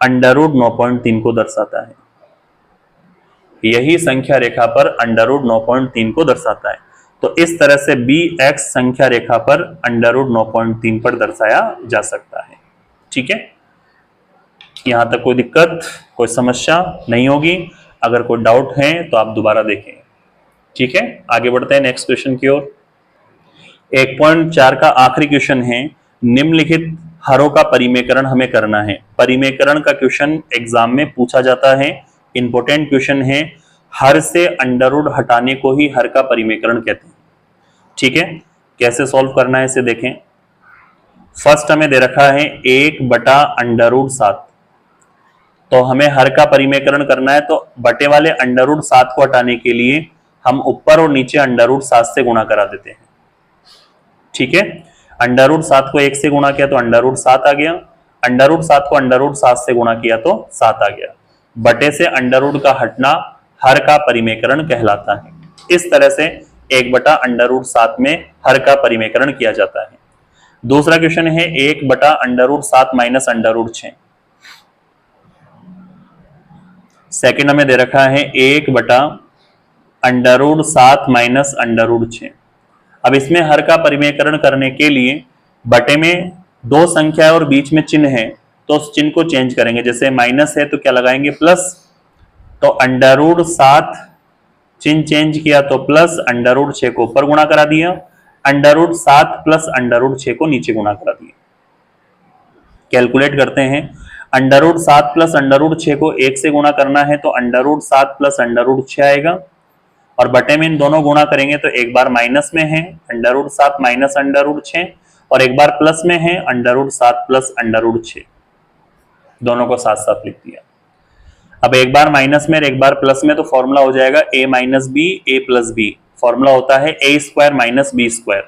अंडर रूट 9.3 को दर्शाता है। यही संख्या रेखा पर अंडर रूट 9.3 को दर्शाता है। तो इस तरह से bx संख्या रेखा पर अंडर रूट 9.3 पर दर्शाया जा सकता है, ठीक है। यहां तक कोई दिक्कत, कोई समस्या नहीं होगी। अगर कोई डाउट है तो आप दोबारा देखें, ठीक है। आगे बढ़ते हैं नेक्स्ट क्वेश्चन की ओर। 1.4 का आखिरी क्वेश्चन है, निम्नलिखित हरों का परिमेकरण हमें करना है। परिमेकरण का क्वेश्चन एग्जाम में पूछा जाता है, इंपॉर्टेंट क्वेश्चन है। हर से अंडर रूट हटाने को ही हर का परिमेकरण कहते हैं, ठीक है। कैसे सॉल्व करना है इसे देखें। फर्स्ट हमें दे रखा है 1/√7, तो हमें हर का परिमेकरण करना है, तो बटे वाले √7 को हटाने के लिए हम ऊपर और नीचे √7 से गुणा करा देते हैं, ठीक है। √7 को 1 से गुणा किया तो √7 आ गया, √7 को √7 से गुणा किया तो 7 आ गया। बटे से अंडर का हटना हर का परिमेकरण कहलाता है। इस तरह से 1/√7 में हर का परिमेकरण किया जाता है। दूसरा क्वेश्चन है 1/√7 माइनस √6। सेकेंड हमें दे रखा है 1/√7 माइनस √6। अब इसमें हर का परिमेकरण करने के लिए बटे में दो संख्या और बीच में चिन्ह है, तो उस चिन्ह को चेंज करेंगे। जैसे माइनस है तो क्या लगाएंगे? प्लस। तो √7 चिन्ह चेंज किया तो प्लस, √6 को ऊपर गुणा करा दिया, √7 प्लस √6 को नीचे गुणा करा दिया। कैलकुलेट करते हैं, √7 प्लस √6 को 1 से गुणा करना है तो √7 प्लस √6 आएगा, और बटे में इन दोनों गुणा करेंगे तो एक बार माइनस में है √7 माइनस √6, और एक बार प्लस में है √7 प्लस √6, दोनों को साथ साथ लिख दिया। अब एक बार माइनस में और एक बार प्लस में, तो फॉर्मूला हो जाएगा a minus b a plus b. Formula होता है a² माइनस b²।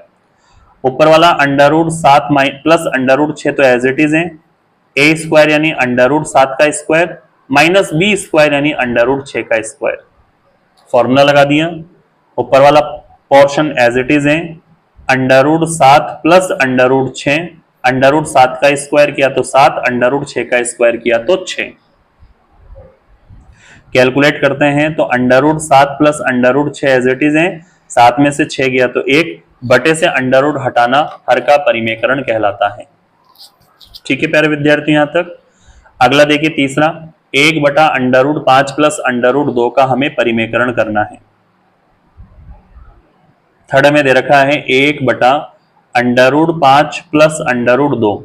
ऊपर वाला √7 प्लस √6 तो एज इट इज है, a² यानी √7 का स्क्वायर माइनस b² यानी √6 का स्क्वायर। फॉर्मूला लगा दिया, ऊपर वाला पोर्शन एज इट इज है, √7 प्लस √6, √7 का स्क्वायर किया तो 7, √6 का स्क्वायर किया तो 6। कैलकुलेट करते हैं तो √7 प्लस √6 एज इट इज है, 7 में से 6 गया तो 1, बटे से अंडर हटाना हर का परिमेकरण कहलाता है। ठीक है प्यारे विद्यार्थी, यहां तक। अगला देखिए तीसरा, 1/√5 प्लस √2 का हमें परिमेकरण करना है। थर्ड में दे रखा है 1/√5 प्लस √2,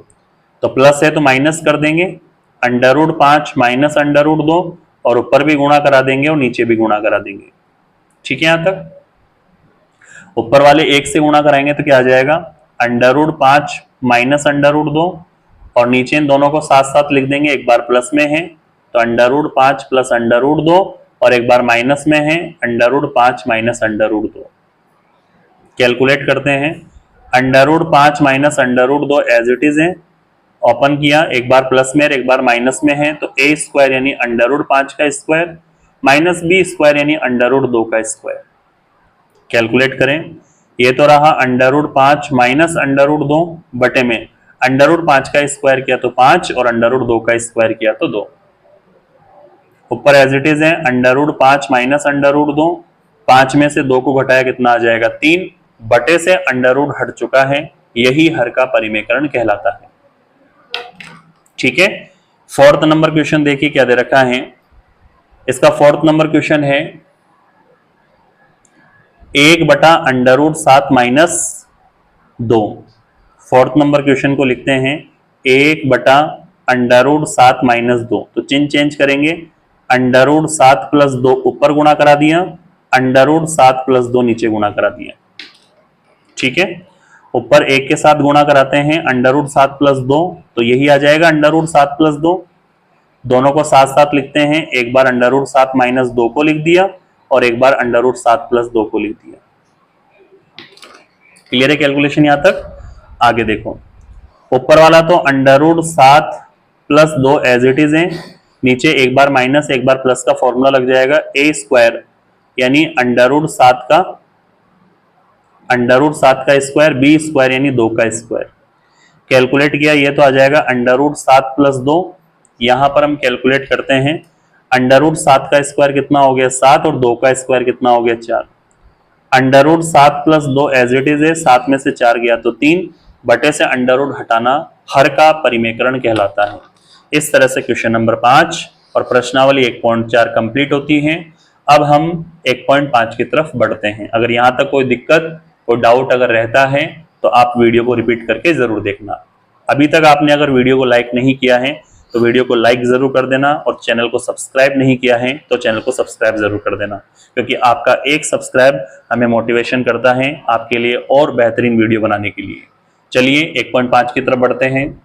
तो प्लस है तो माइनस कर देंगे, √5 माइनस √2, और ऊपर भी गुणा करा देंगे और नीचे भी गुणा करा देंगे। ठीक है, यहां तक। ऊपर वाले 1 से गुणा कराएंगे तो क्या आ जाएगा, √5 माइनस √2, और नीचे इन दोनों को साथ साथ लिख देंगे, एक बार प्लस में है तो √5 प्लस √2, और एक बार माइनस में है √5 माइनस √2। कैलकुलेट करते हैं, √5 माइनस √2 एज इट इज है, ओपन किया, एक बार प्लस में और एक बार माइनस में है तो a स्क्वायर यानी √5 का स्क्वायर माइनस b स्क्वायर यानी √2 का स्क्वायर। कैलकुलेट करें, ये तो रहा √5 माइनस √2 बटे में √5 का स्क्वायर किया तो 5 और √2 का स्क्वायर किया तो 2। ऊपर एज इट इज है √5 माइनस √2, 5 में से 2 को घटाया कितना आ जाएगा 3, बटे से अंडर हट चुका है, यही हर का परिमेकरण कहलाता है। ठीक है, फोर्थ नंबर क्वेश्चन देखिए क्या दे रखा है। इसका फोर्थ नंबर क्वेश्चन है 1/√7 माइनस 2। फोर्थ नंबर क्वेश्चन को लिखते हैं 1/√7 माइनस 2, तो चिन्ह चेंज करेंगे, √7 प्लस 2 ऊपर गुणा करा दिया, √7 प्लस 2 नीचे गुणा करा दिया। ठीक है, ऊपर 1 के साथ गुणा कराते हैं, √7 प्लस 2, तो यही आ जाएगा √7 प्लस 2। दोनों को साथ साथ लिखते हैं, एक बार √7 माइनस 2 को लिख दिया और एक बार √7 प्लस 2 को लिख दिया। क्लियर है कैलकुलेशन यहां तक? आगे देखो, ऊपर वाला तो √7 प्लस 2 एज इट इज है, नीचे एक बार माइनस एक बार प्लस का फॉर्मूला लग जाएगा, a स्क्वायर यानी √7 का स्क्वायर, b स्क्वायर यानी 2 का स्क्वायर। कैलकुलेट किया, ये तो आ जाएगा √7 प्लस 2। यहां पर हम कैलकुलेट करते हैं, √7 का स्क्वायर कितना हो गया 7, और 2 का स्क्वायर कितना हो गया 4। √7 प्लस 2 एज इट इज है, 7 में से 4 गया तो 3, बटे से अंडर हटाना हर का परिमेकरण कहलाता है। इस तरह से क्वेश्चन नंबर 5 और प्रश्नावली 1.4 कंप्लीट होती है। अब हम 1.5 की तरफ बढ़ते हैं। अगर यहां तक कोई दिक्कत, कोई डाउट अगर रहता है तो आप वीडियो को रिपीट करके जरूर देखना। अभी तक आपने अगर वीडियो को लाइक नहीं किया है तो वीडियो को लाइक जरूर कर देना, और चैनल को सब्सक्राइब नहीं किया है तो चैनल को सब्सक्राइब जरूर कर देना, क्योंकि आपका एक सब्सक्राइब हमें मोटिवेशन करता है आपके लिए और बेहतरीन वीडियो बनाने के लिए। चलिए 1.5 की तरफ बढ़ते हैं।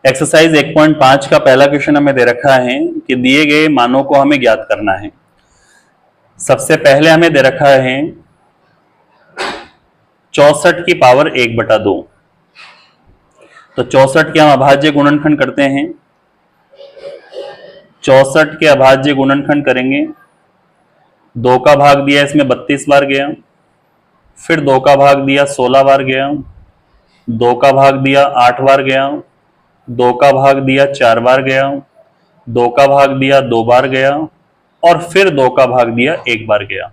एक्सरसाइज 1.5 का पहला क्वेश्चन हमें दे रखा है कि दिए गए मानों को हमें ज्ञात करना है। सबसे पहले हमें दे रखा है 64 की पावर 1/2, तो 64 के हम अभाज्य गुणनखंड करते हैं। 64 के अभाज्य गुणनखंड करेंगे, 2 का भाग दिया इसमें 32 बार गया, फिर 2 का भाग दिया 16 बार गया, 2 का भाग दिया 8 बार गया, 2 का भाग दिया 4 बार गया, 2 का भाग दिया 2 बार गया, और फिर 2 का भाग दिया 1 बार गया।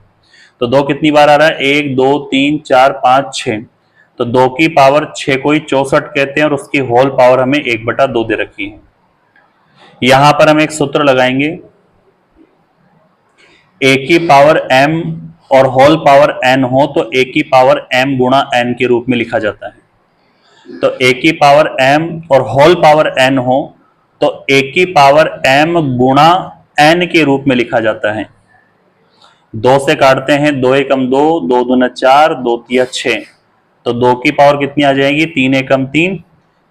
तो 2 कितनी बार आ रहा है, 1 2 3 4 5 6, तो 2 की पावर 6 को ही 64 कहते हैं, और उसकी होल पावर हमें 1/2 दे रखी है। यहां पर हम एक सूत्र लगाएंगे, a की पावर m और होल पावर n हो तो a की पावर m गुणा n के रूप में लिखा जाता है। तो a की पावर m और होल पावर n हो तो a की पावर m गुणा n के रूप में लिखा जाता है। 2 से काटते हैं, 2 एकम 2, 2 दूना 4, 2 तिया 6, तो 2 की पावर कितनी आ जाएगी, 3 एकम 3,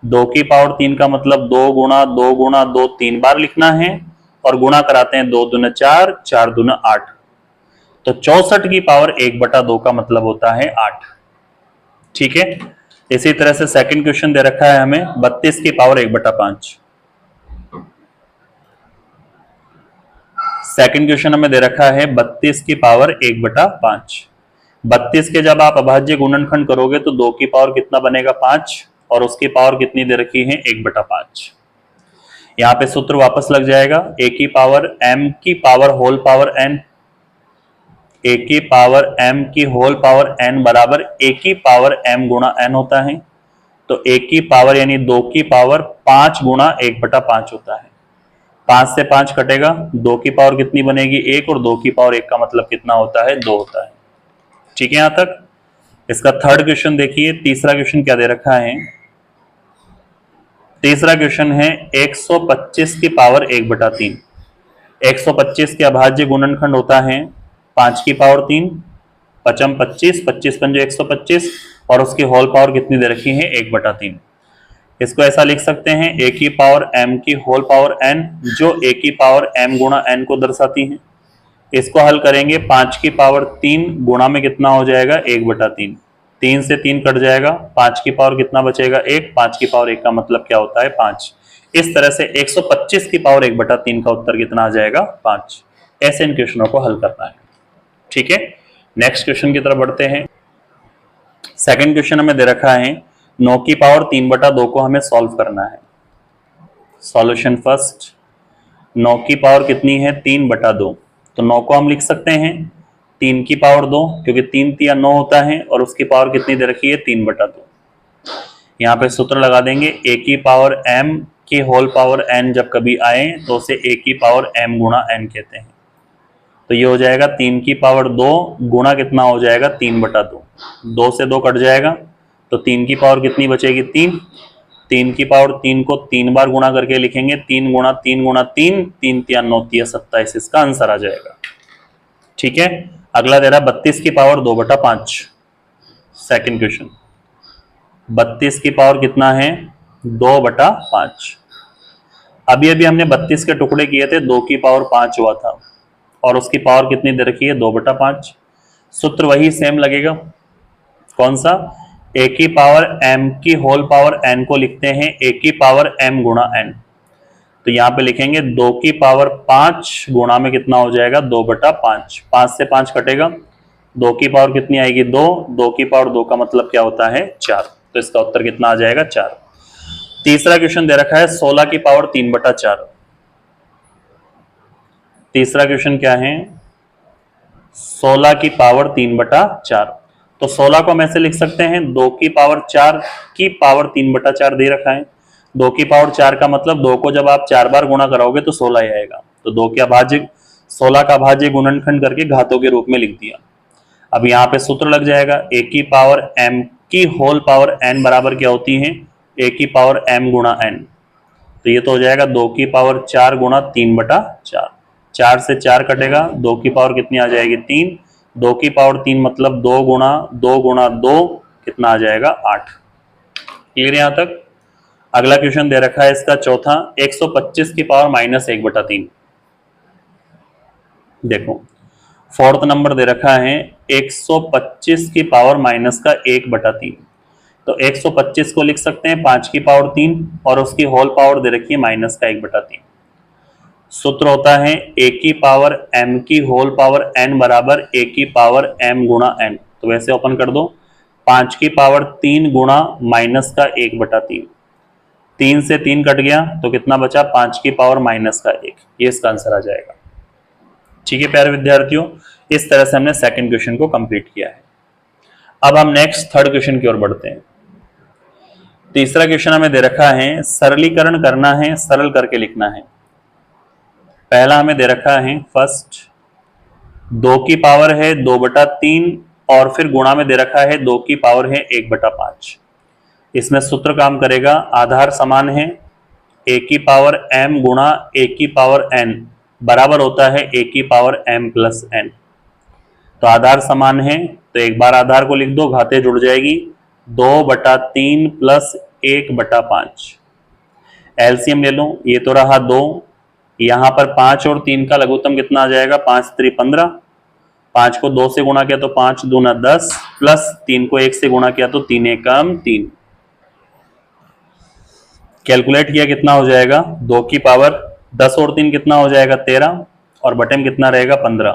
2 की पावर 3 का मतलब 2 गुणा 2 गुणा 2 3 बार लिखना है, और गुणा कराते हैं 2 दूना 4, 4 दूना 8, तो 64 की पावर 1/2 का मतलब होता है 8। ठीक है, इसी तरह से सेकंड क्वेश्चन दे रखा है हमें 32 की पावर 1/5। सेकंड क्वेश्चन हमें दे रखा है 32 की पावर 1/5। 32 के जब आप अभाज्य गुणनखंड करोगे तो 2 की पावर कितना बनेगा 5 और उसकी पावर कितनी दे रखी है 1/5। यहां पे सूत्र वापस लग जाएगा a की पावर m की power whole power n, a की पावर m की होल पावर n बराबर a की पावर m गुणा n होता है। तो a की पावर यानी 2 की पावर 5 गुणा 1/5 होता है। 5 से 5 कटेगा, 2 की पावर कितनी बनेगी 1 और 2 की पावर 1 का मतलब कितना होता है 2 होता है। ठीक है, यहां तक। इसका थर्ड क्वेश्चन देखिए, तीसरा क्वेश्चन क्या दे रखा है। तीसरा क्वेश्चन है 125 की पावर 1/3। 125 के अभाज्य गुणनखंड होता है 5 की पावर 3, 5 25, 25 पंजे 125 और उसकी होल पावर कितनी दे रखी है 1/3। इसको ऐसा लिख सकते हैं a की पावर m की होल पावर n, जो a की पावर m गुणा n को दर्शाती है। इसको हल करेंगे, 5 की पावर 3 गुणा में कितना हो जाएगा 1/3, 3 से 3 कट जाएगा, 5 की पावर कितना बचेगा 1, 5 की पावर 1 का मतलब क्या होता है 5। इस तरह से 125 की पावर 1/3 का उत्तर कितना आ जाएगा 5। ऐसे इन क्वेश्चनों को हल करना है। ठीक है, नेक्स्ट क्वेश्चन की तरफ बढ़ते हैं। सेकंड क्वेश्चन हमें दे रखा है 9 की पावर 3/2 को हमें सॉल्व करना है। सॉल्यूशन फर्स्ट, 9 की पावर कितनी है 3/2, तो 9 को हम लिख सकते हैं 3 की पावर 2, क्योंकि 3 तिया 9 होता है और उसकी पावर कितनी दे रखी है 3/2। यहाँ पे सूत्र लगा देंगे, a की पावर m की होल पावर n जब कभी आए तो उसे a की पावर m गुणा n कहते हैं। तो ये हो जाएगा 3 की पावर 2 गुणा कितना हो जाएगा 3/2, 2 से 2 कट जाएगा, तो 3 की पावर कितनी बचेगी 3, 3 की पावर 3 को 3 बार गुणा करके लिखेंगे, 3 गुणा 3 गुणा 3, 3 तिया 9 तिया 27, इसका आंसर आ जाएगा। ठीक है, अगला दे रहा 32 की पावर 2/5। सेकंड क्वेश्चन, 32 की पावर कितना है 2/5। अभी अभी हमने 32 के टुकड़े किए थे, 2 की पावर 5 हुआ था और उसकी पावर कितनी दे रखी है 2/5। सूत्र वही सेम लगेगा, कौन सा, a की पावर m की होल पावर n को लिखते हैं a की पावर m गुणा n। तो यहाँ पे लिखेंगे 2 की पावर 5 गुणा में कितना हो जाएगा 2/5, 5 से 5 कटेगा, 2 की पावर कितनी आएगी 2, 2 की पावर 2 का मतलब क्या होता है 4, तो इसका उत्तर कितना आ जाएगा 4। तीसरा क्वेश्चन दे रखा है 16 की पावर 3/4। तीसरा क्वेश्चन क्या है 16 की पावर 3/4। तो 16 को हम ऐसे लिख सकते हैं 2 की पावर 4 की पावर 3/4 दे रखा है। 2 की पावर 4 का मतलब 2 को जब आप 4 बार गुणा कराओगे तो 16 ही आएगा, तो 2 के अभाज्य 16 का अभाज्य गुणनखंड करके घातों के रूप में लिख दिया। अब यहाँ पे सूत्र लग जाएगा, a की पावर m की होल पावर n बराबर क्या होती है a की पावर m गुणा n। तो ये तो हो जाएगा 2 की पावर 4 गुणा 3/4, 4 से 4 कटेगा, 2 की पावर कितनी आ जाएगी 3, 2 की पावर 3 मतलब 2 गुणा 2 गुणा 2 कितना आ जाएगा 8। क्लियर यहां तक। अगला क्वेश्चन दे रखा है इसका चौथा, 125 की पावर -1/3। देखो फोर्थ नंबर दे रखा है 125 की पावर -1/3। तो 125 को लिख सकते हैं 5 की पावर 3 और उसकी होल पावर दे रखी है -1/3। सूत्र होता है a की पावर m की होल पावर n बराबर a की पावर m गुणा n। तो वैसे ओपन कर दो, 5 की पावर 3 गुणा -1/3, 3 से 3 कट गया तो कितना बचा 5 की पावर -1, ये इसका आंसर आ जाएगा। ठीक है प्यारे विद्यार्थियों, इस तरह से हमने सेकंड क्वेश्चन को कंप्लीट किया है। अब हम नेक्स्ट थर्ड क्वेश्चन की ओर बढ़ते हैं। तीसरा क्वेश्चन हमें दे रखा है सरलीकरण करना है, सरल करके लिखना है। पहला हमें दे रखा है फर्स्ट 2 की पावर है 2/3 और फिर गुणा में दे रखा है 2 की पावर है 1/5। इसमें सूत्र काम करेगा, आधार समान है, a की पावर m गुणा a की पावर n बराबर होता है a की पावर m प्लस n। तो आधार समान है तो एक बार आधार को लिख दो, घाते जुड़ जाएगी, 2/3 प्लस 1/5। एलसीएम ले लो, ये तो रहा 2, यहां पर 5 और 3 का लघुत्तम कितना आ जाएगा 5 3 15, 5 को 2 से गुणा किया तो 5 दूना 10 प्लस 3 को 1 से गुणा किया तो 3 एकम 3। कैलकुलेट किया कितना हो जाएगा 2 की पावर 10 और 3 कितना हो जाएगा 13 और बटे में कितना रहेगा 15,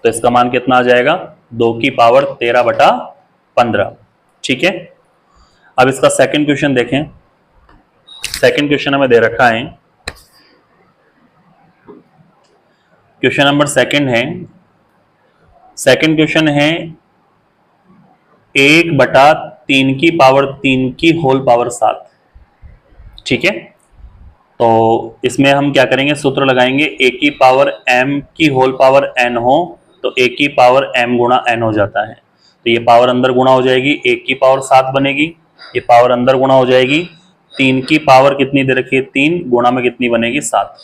तो इसका मान कितना आ जाएगा 2 की पावर 13/15। ठीक है, अब इसका सेकंड क्वेश्चन देखें। सेकंड क्वेश्चन हमें दे रखा है, क्वेश्चन नंबर सेकंड है। सेकंड क्वेश्चन है 1/3 की पावर 3 की होल पावर 7। ठीक है, तो इसमें हम क्या करेंगे, सूत्र लगाएंगे। a की पावर m की होल पावर n हो तो a की पावर m गुणा n हो जाता है, तो ये पावर अंदर गुणा हो जाएगी, 1 की पावर 7 बनेगी, ये पावर अंदर गुणा हो जाएगी। 3 की पावर कितनी दे रखी है, 3 गुणा में कितनी बनेगी, 7।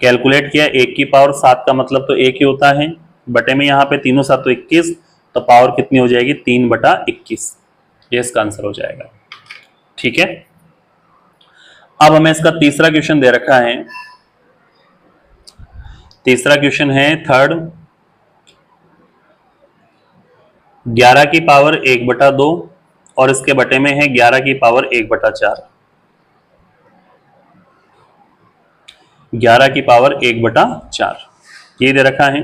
कैलकुलेट किया, 1 की पावर 7 का मतलब तो 1 ही होता है, बटे में यहाँ पे 3 7 तो 21, तो पावर कितनी हो जाएगी, 3/21। ये इसका आंसर हो जाएगा। ठीक है, अब हमें इसका तीसरा क्वेश्चन दे रखा है। तीसरा क्वेश्चन है थर्ड, 11 की पावर 1/2 और इसके बटे में है 11 की पावर 1/4। 11 की पावर 1/4 ये दे रखा है,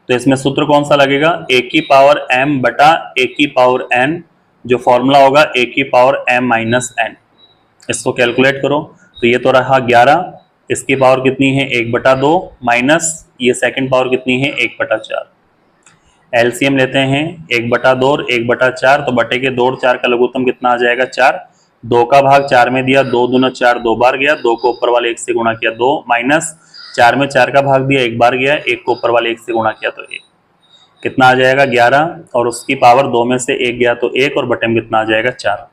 तो इसमें सूत्र कौन सा लगेगा, a की पावर m बटा a की पावर n, जो फॉर्मूला होगा a की पावर m माइनस n। इसको कैलकुलेट करो, तो ये तो रहा 11, इसकी पावर कितनी है 1/2 माइनस ये सेकंड पावर कितनी है 1/4। एलसीएम लेते हैं, 1/2 और 1/4, तो बटे के 2 और 4 का लघुत्तम कितना आ जाएगा, 4। 2 का भाग 4 में दिया, 2 दूना 4 2 बार गया, 2 को ऊपर वाले 1 से गुणा किया 2, माइनस 4 में 4 का भाग दिया 1 बार गया, 1 को ऊपर वाले 1 से गुणा किया तो 1, कितना आ जाएगा 11, और उसकी पावर 2 में से 1 गया तो 1, और बटे में कितना आ जाएगा 4।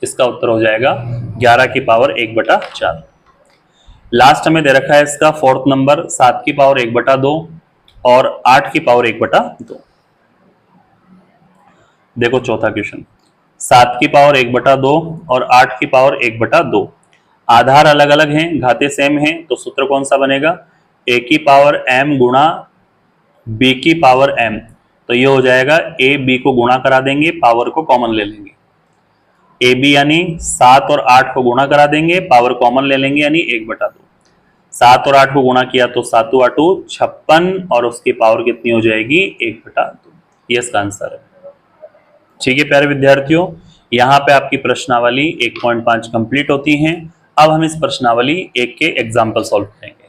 इसका उत्तर हो जाएगा 11 की पावर 1/4। लास्ट हमें दे रखा है इसका फोर्थ नंबर, 7 की पावर 1/2 और 8 की पावर 1/2। देखो चौथा क्वेश्चन, 7 की पावर 1/2 और 8 की पावर 1/2, आधार अलग अलग हैं, घाते सेम हैं, तो सूत्र कौन सा बनेगा, a की पावर m गुणा b की पावर m, तो ये हो जाएगा a b को गुणा करा देंगे, पावर को कॉमन ले लेंगे, ए बी यानी 7 और 8 को गुणा करा देंगे, पावर कॉमन ले लेंगे, यानी 1/2। 7 और 8 को गुणा किया तो 7 8 56, और उसकी पावर कितनी हो जाएगी 1/2। ये इसका आंसर है। ठीक है प्यारे विद्यार्थियों, यहाँ पे आपकी प्रश्नावली 1.5 कंप्लीट होती है। अब हम इस प्रश्नावली 1 के एग्जाम्पल सॉल्व करेंगे।